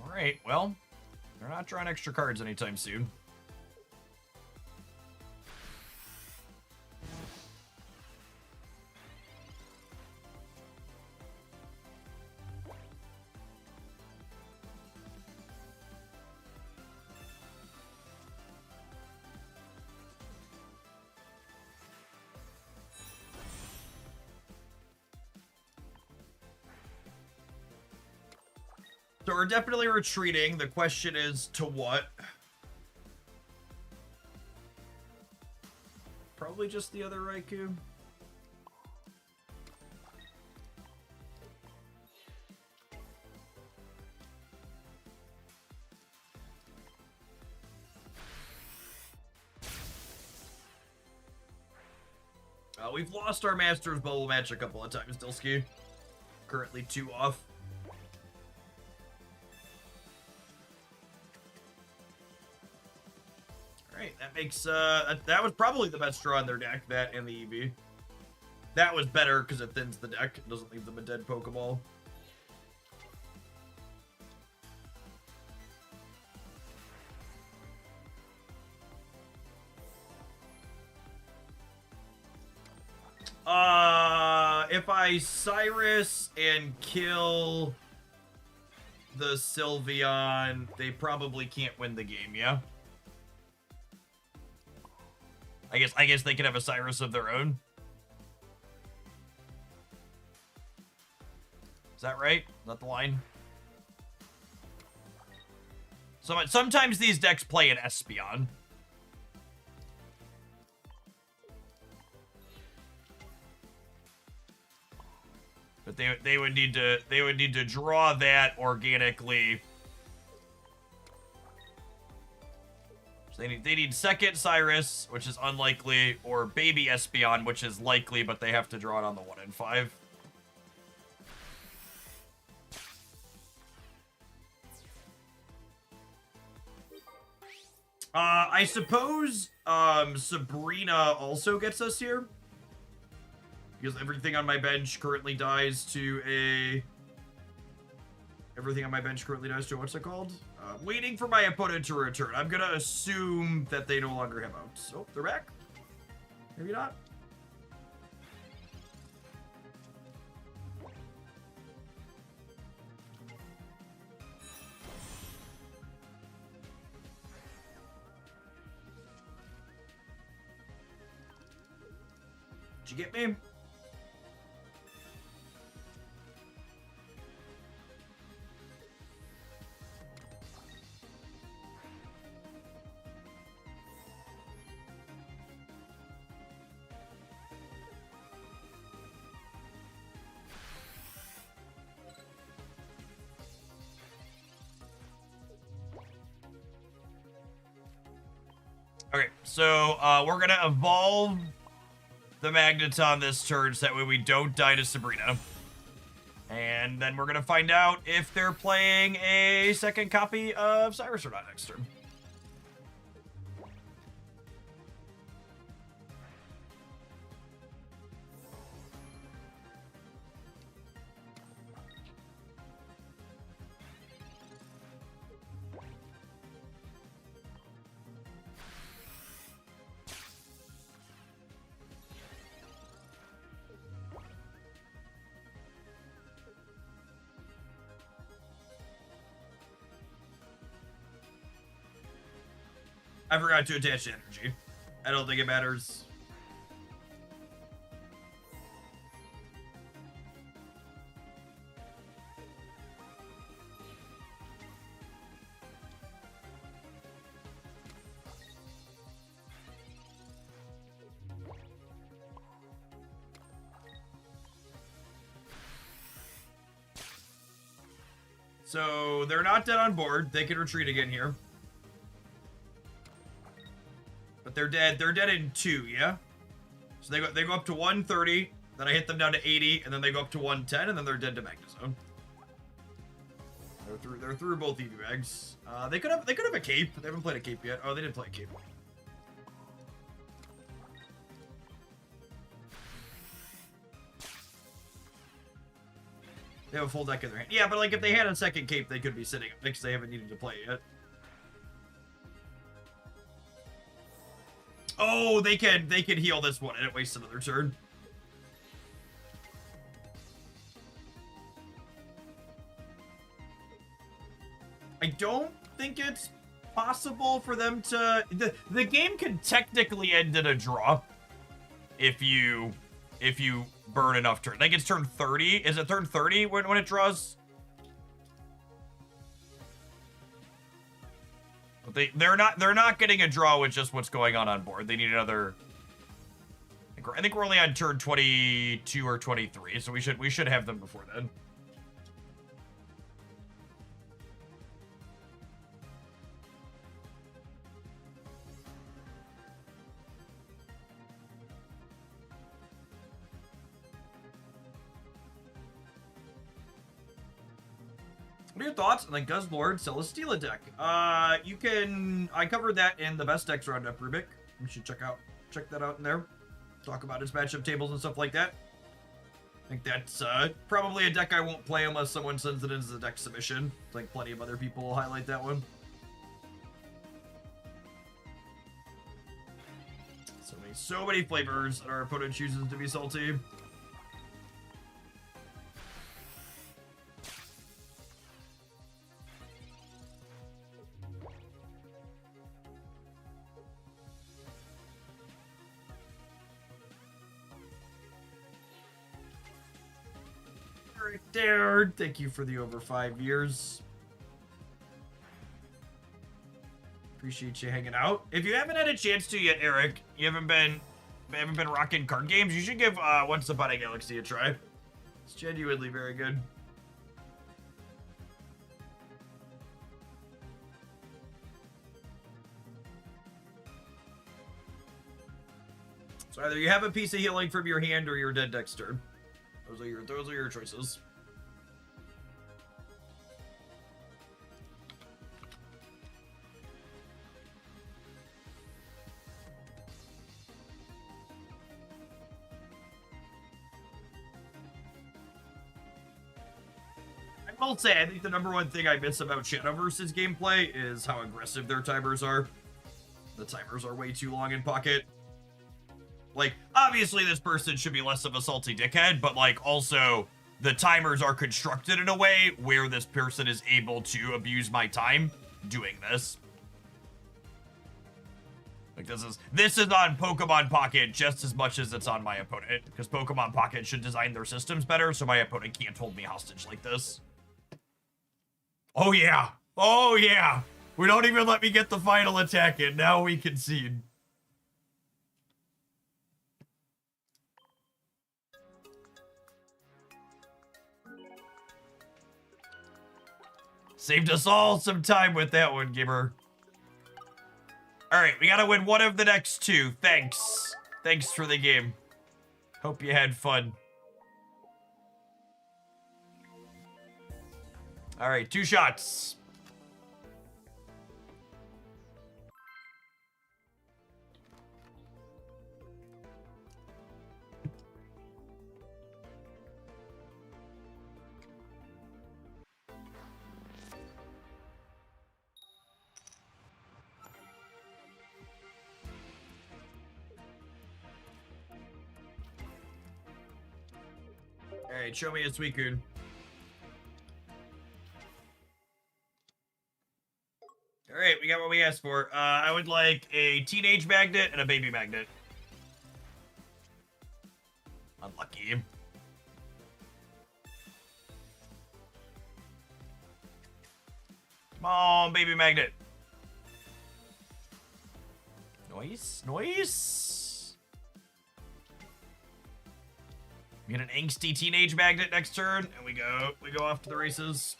Alright, well, they're not drawing extra cards anytime soon. So we're definitely retreating. The question is, to what? Probably just the other Raikou. We've lost our Master's Bubble match a couple of times, Dilsky. Currently 2 off. That makes, that was probably the best draw in their deck, that and the EV. That was better because it thins the deck. It doesn't leave them a dead Pokeball. If I Cyrus and kill the Sylveon, they probably can't win the game, yeah? I guess they could have a Cyrus of their own. Is that right? Is that the line? So sometimes these decks play an Espeon. But they would need to draw that organically. So they need second Cyrus, which is unlikely, or baby Espeon, which is likely, but they have to draw it on the 1 in 5. I suppose Sabrina also gets us here. Because everything on my bench currently dies to a... Everything on my bench currently dies to, what's it called? Waiting for my opponent to return. I'm gonna assume that they no longer have outs. Oh, they're back? Maybe not. Did you get me? Okay, so we're gonna evolve the Magneton this turn so that way we don't die to Sabrina. And then we're gonna find out if they're playing a second copy of Cyrus or not next turn. I forgot to attach energy. I don't think it matters. So they're not dead on board. They can retreat again here. But they're dead. They're dead in 2, yeah? So they go up to 130, then I hit them down to 80, and then they go up to 110, and then they're dead to Magnezone. They're through both EV bags. They could have a cape. They haven't played a cape yet. Oh, they didn't play a cape. They have a full deck in their hand. Yeah, but like if they had a second cape, they could be sitting up because they haven't needed to play it yet. Oh, they can heal this one and it wastes another turn. I don't think it's possible for them to... The game can technically end in a draw if you burn enough turns. Like it's turn 30. Is it turn 30 when it draws? They're not getting a draw with just what's going on board. They need another. I think we're only on turn 22 or 23, so we should have them before then. What are your thoughts on the Guzzlord Celesteela deck? I covered that in the best decks roundup, Rubik. You should check that out in there. Talk about its matchup tables and stuff like that. I think that's probably a deck I won't play unless someone sends it in as a deck submission. I think plenty of other people will highlight that one. So many flavors that our opponent chooses to be salty. Right there. Thank you for the over 5 years. Appreciate you hanging out. If you haven't had a chance to yet, Eric, you haven't been rocking card games, you should give Once Upon a Galaxy a try. It's genuinely very good. So either you have a piece of healing from your hand or your dead next turn. Those are your choices. I will say, I think the number one thing I miss about Shadowverse's gameplay is how aggressive their timers are. The timers are way too long in pocket. Like, obviously this person should be less of a salty dickhead, but like, also, the timers are constructed in a way where this person is able to abuse my time doing this. Like, this is on Pokemon Pocket just as much as it's on my opponent, because Pokemon Pocket should design their systems better, so my opponent can't hold me hostage like this. Oh yeah. Oh yeah. We don't even let me get the final attack in. Now we concede. Saved us all some time with that one, Gibber. Alright, we gotta win one of the next two. Thanks. Thanks for the game. Hope you had fun. Alright, 2 shots. Alright, show me a Suicune. Alright, we got what we asked for. I would like a teenage magnet and a baby magnet. Unlucky. Come on, baby magnet. Nice, nice. We get an angsty teenage magnet next turn, and we go off to the races.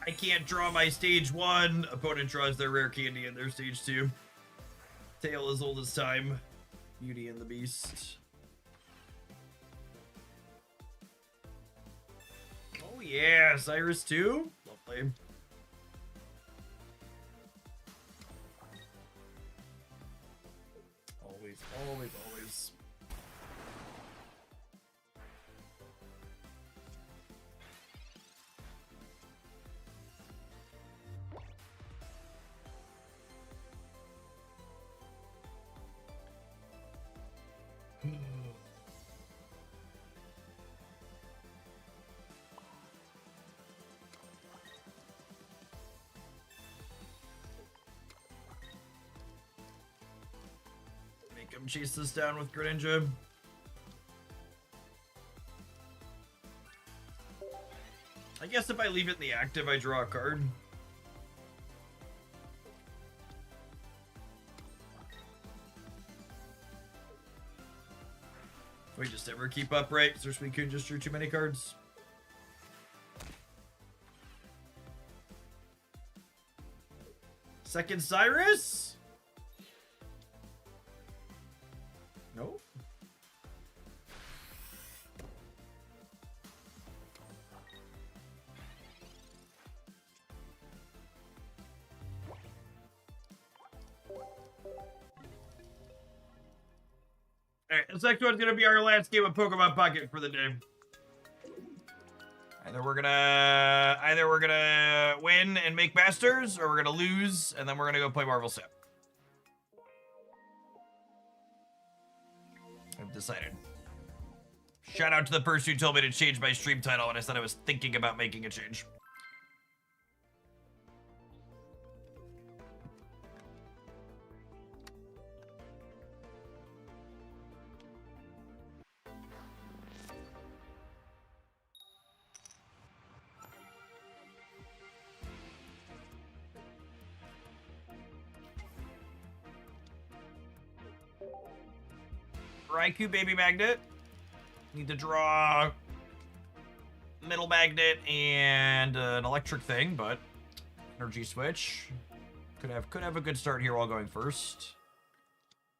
I can't draw my stage 1. Opponent draws their rare candy in their stage 2. Tale as old as time. Beauty and the Beast. Oh yeah, Cyrus 2? Lovely. Always, always, always. Make him chase this down with Greninja. I guess if I leave it in the active, I draw a card. We just never keep up, right? So we could just drew too many cards. Second Cyrus? No. Alright, this next one's gonna be our last game of Pokemon Pocket for the day. Either we're gonna win and make Masters, or we're gonna lose, and then we're gonna go play Marvel Snap. I've decided. Shout out to the person who told me to change my stream title when I said I was thinking about making a change. Raikou Baby Magnet. Need to draw Middle Magnet and an electric thing, but energy switch. Could have a good start here while going first.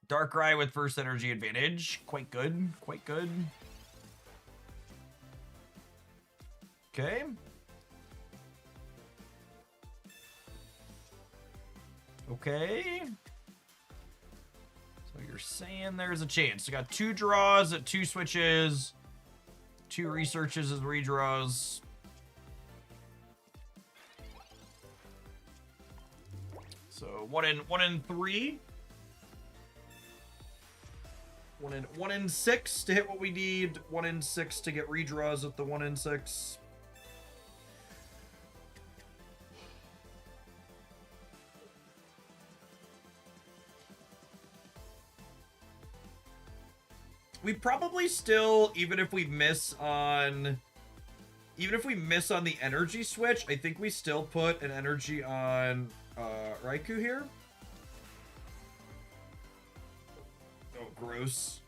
Darkrai with first energy advantage. Quite good. Quite good. Okay. Okay. So you're saying there's a chance. I got 2 draws at 2 switches, 2 researches as redraws. So 1 in 3. 1 in 6 to hit what we need. 1 in 6 to get redraws at the 1 in 6. We probably still, even if we miss on the energy switch, I think we still put an energy on Raikou here. Oh, gross.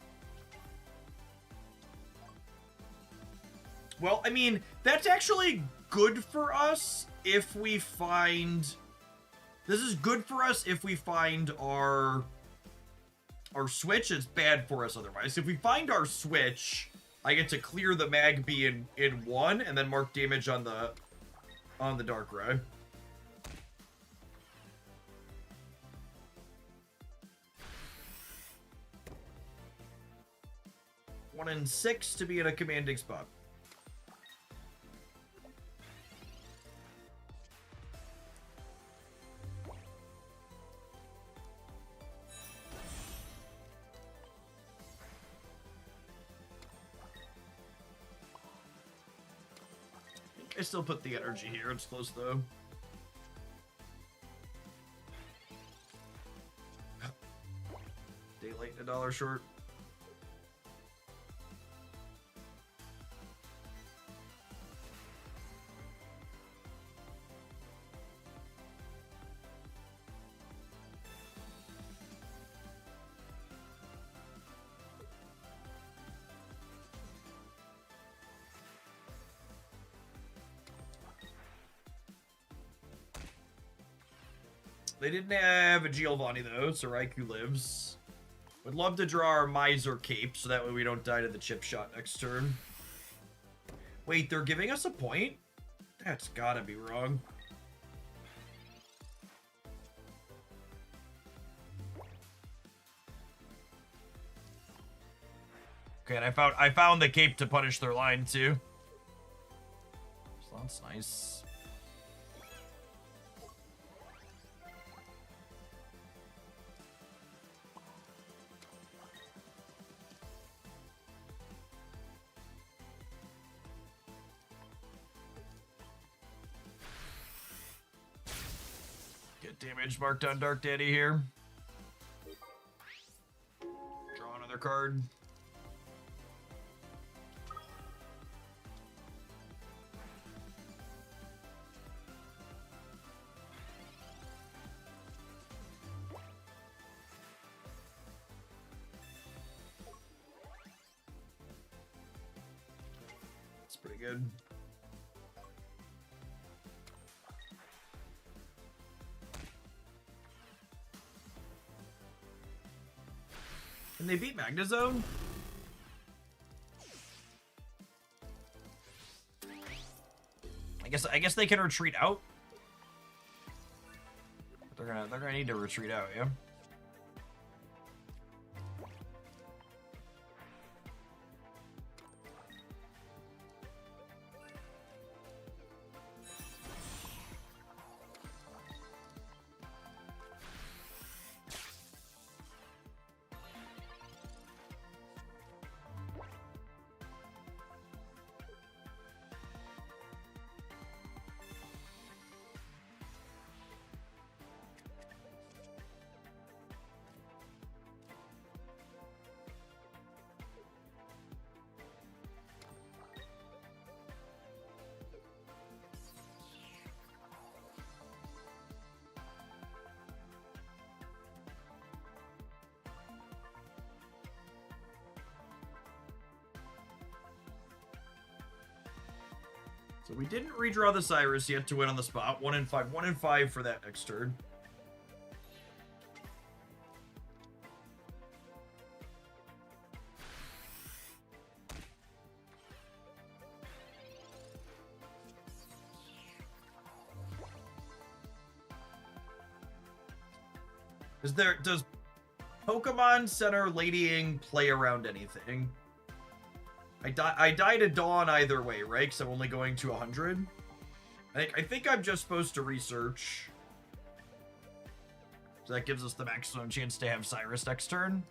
Well, I mean, that's actually good for us if we find... This is good for us if we find our switch. Is bad for us otherwise. If we find our switch, I get to clear the Magby in 1 and then mark damage on the Darkrai. One in 6 to be in a commanding spot. I still put the energy here. It's close though. Daylight and $1 short. They didn't have a Giovanni, though, so Raikou lives. Would love to draw our Miser Cape, so that way we don't die to the chip shot next turn. Wait, they're giving us a point? That's gotta be wrong. Okay, and I found the cape to punish their line, too. So that's nice. Damage marked on Dark Daddy here. Draw another card. It's pretty good. Can they beat Magnezone? I guess they can retreat out. They're gonna need to retreat out, yeah. So we didn't redraw the Cyrus yet to win on the spot. 1 in 5. 1 in 5 for that next turn. Does Pokemon Center ladying play around anything? I died at dawn either way, right? Because I'm only going to 100. I think I'm just supposed to research. So that gives us the maximum chance to have Cyrus next turn.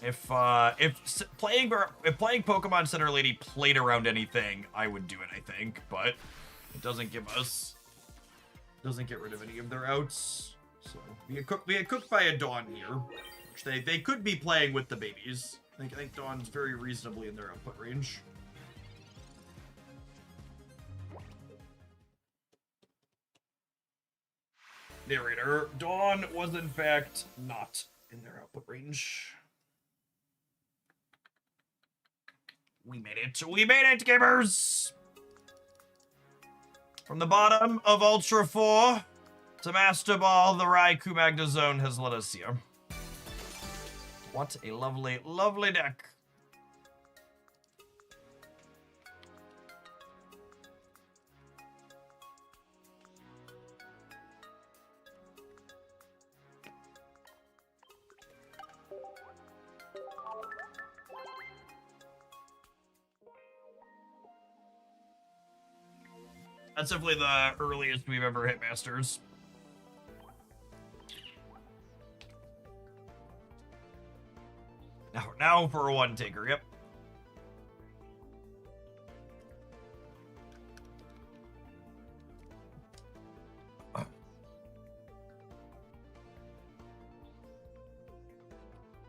If playing Pokemon Center Lady played around anything, I would do it, I think, but it doesn't get rid of any of their outs. So we get cooked by a Dawn here, which they could be playing with the babies. I think Dawn's very reasonably in their output range. Narrator, Dawn was in fact not in their output range. We made it. We made it, gamers! From the bottom of Ultra 4 to Master Ball, the Raikou Magnezone has led us here. What a lovely, lovely deck. That's definitely the earliest we've ever hit Masters. Now for a one taker, yep.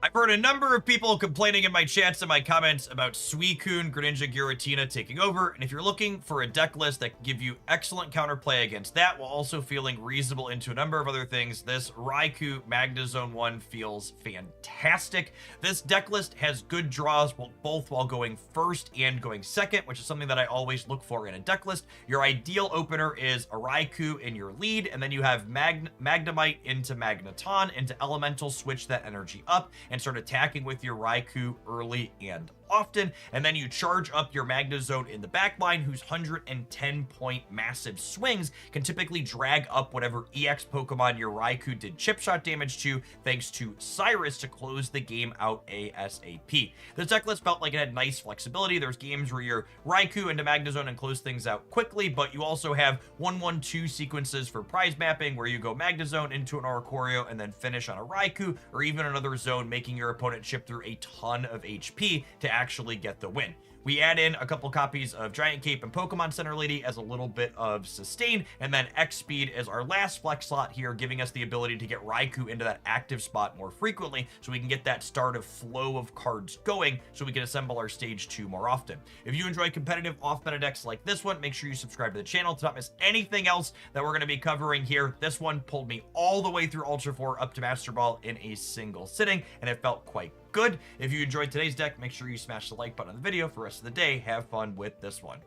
I've heard a number of people complaining in my chats and my comments about Suicune, Greninja, Giratina taking over, and if you're looking for a deck list that can give you excellent counterplay against that while also feeling reasonable into a number of other things, this Raikou Magnezone 1 feels fantastic. This deck list has good draws both while going first and going second, which is something that I always look for in a deck list. Your ideal opener is a Raikou in your lead, and then you have Magnemite into Magneton into Elemental, switch that energy up, and start attacking with your Raikou early and often, and then you charge up your Magnezone in the backline, whose 110-point massive swings can typically drag up whatever EX Pokemon your Raikou did chip shot damage to, thanks to Cyrus to close the game out ASAP. This deck list felt like it had nice flexibility. There's games where you're Raikou into Magnezone and close things out quickly, but you also have 1-1-2 sequences for prize mapping where you go Magnezone into an Oricorio and then finish on a Raikou, or even another zone, making your opponent chip through a ton of HP to actually get the win. We add in a couple copies of Giant Cape and Pokemon Center Lady as a little bit of sustain, and then X Speed is our last flex slot here, giving us the ability to get Raikou into that active spot more frequently, so we can get that start of flow of cards going, so we can assemble our stage 2 more often. If you enjoy competitive off-meta decks like this one, make sure you subscribe to the channel to not miss anything else that we're going to be covering here. This one pulled me all the way through Ultra 4 up to Master Ball in a single sitting, and it felt quite good. If you enjoyed today's deck, make sure you smash the like button on the video. For the rest of the day, have fun with this one.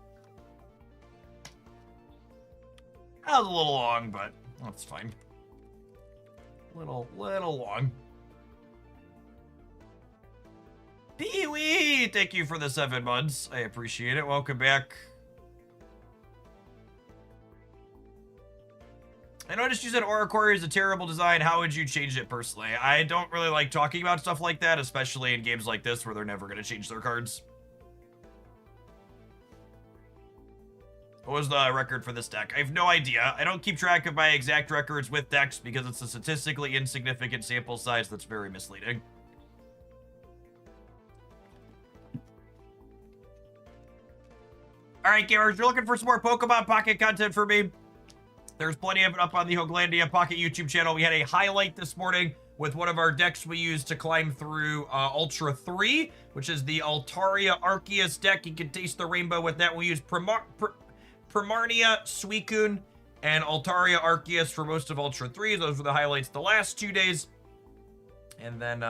That was a little long, but that's fine. Little long. Pee-wee! Thank you for the 7 months. I appreciate it. Welcome back. I noticed you said Oricorio is a terrible design. How would you change it personally? I don't really like talking about stuff like that, especially in games like this where they're never going to change their cards. What was the record for this deck? I have no idea. I don't keep track of my exact records with decks because it's a statistically insignificant sample size that's very misleading. Alright, gamers, you're looking for some more Pokemon Pocket content for me? There's plenty of it up on the Hoaglandia Pocket YouTube channel. We had a highlight this morning with one of our decks we used to climb through Ultra 3, which is the Altaria Arceus deck. You can taste the rainbow with that. We used Primarnia, Suicune, and Altaria Arceus for most of Ultra 3. Those were the highlights the last 2 days. And then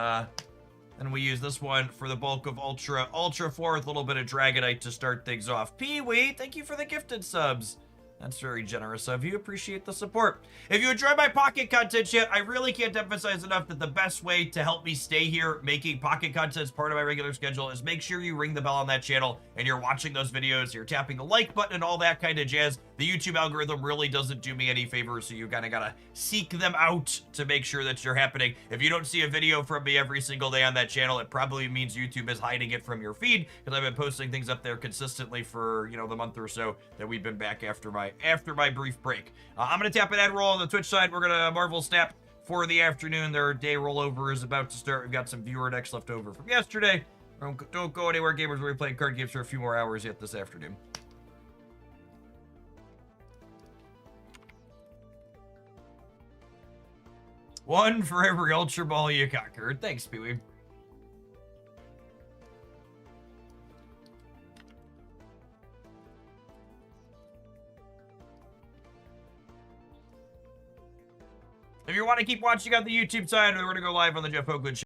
we use this one for the bulk of Ultra 4 with a little bit of Dragonite to start things off. Pee-wee, thank you for the gifted subs. That's very generous of you. Appreciate the support. If you enjoy my Pocket content yet, I really can't emphasize enough that the best way to help me stay here making Pocket content as part of my regular schedule is make sure you ring the bell on that channel and you're watching those videos, you're tapping the like button and all that kind of jazz. the YouTube algorithm really doesn't do me any favors, so you kind of gotta seek them out to make sure that you're happening. If you don't see a video from me every single day on that channel, it probably means YouTube is hiding it from your feed, because I've been posting things up there consistently for, you know, the month or so that we've been back after my brief break. I'm gonna tap an ad roll on the Twitch side. We're gonna Marvel Snap for the afternoon. Their day rollover is about to start. We've got some viewer decks left over from yesterday. Don't go anywhere, gamers. We're playing card games for a few more hours yet this afternoon. One for every Ultra Ball you conquered. Thanks, Pee-wee. If you want to keep watching on the YouTube side, we're going to go live on the Jeff Hoagland Show.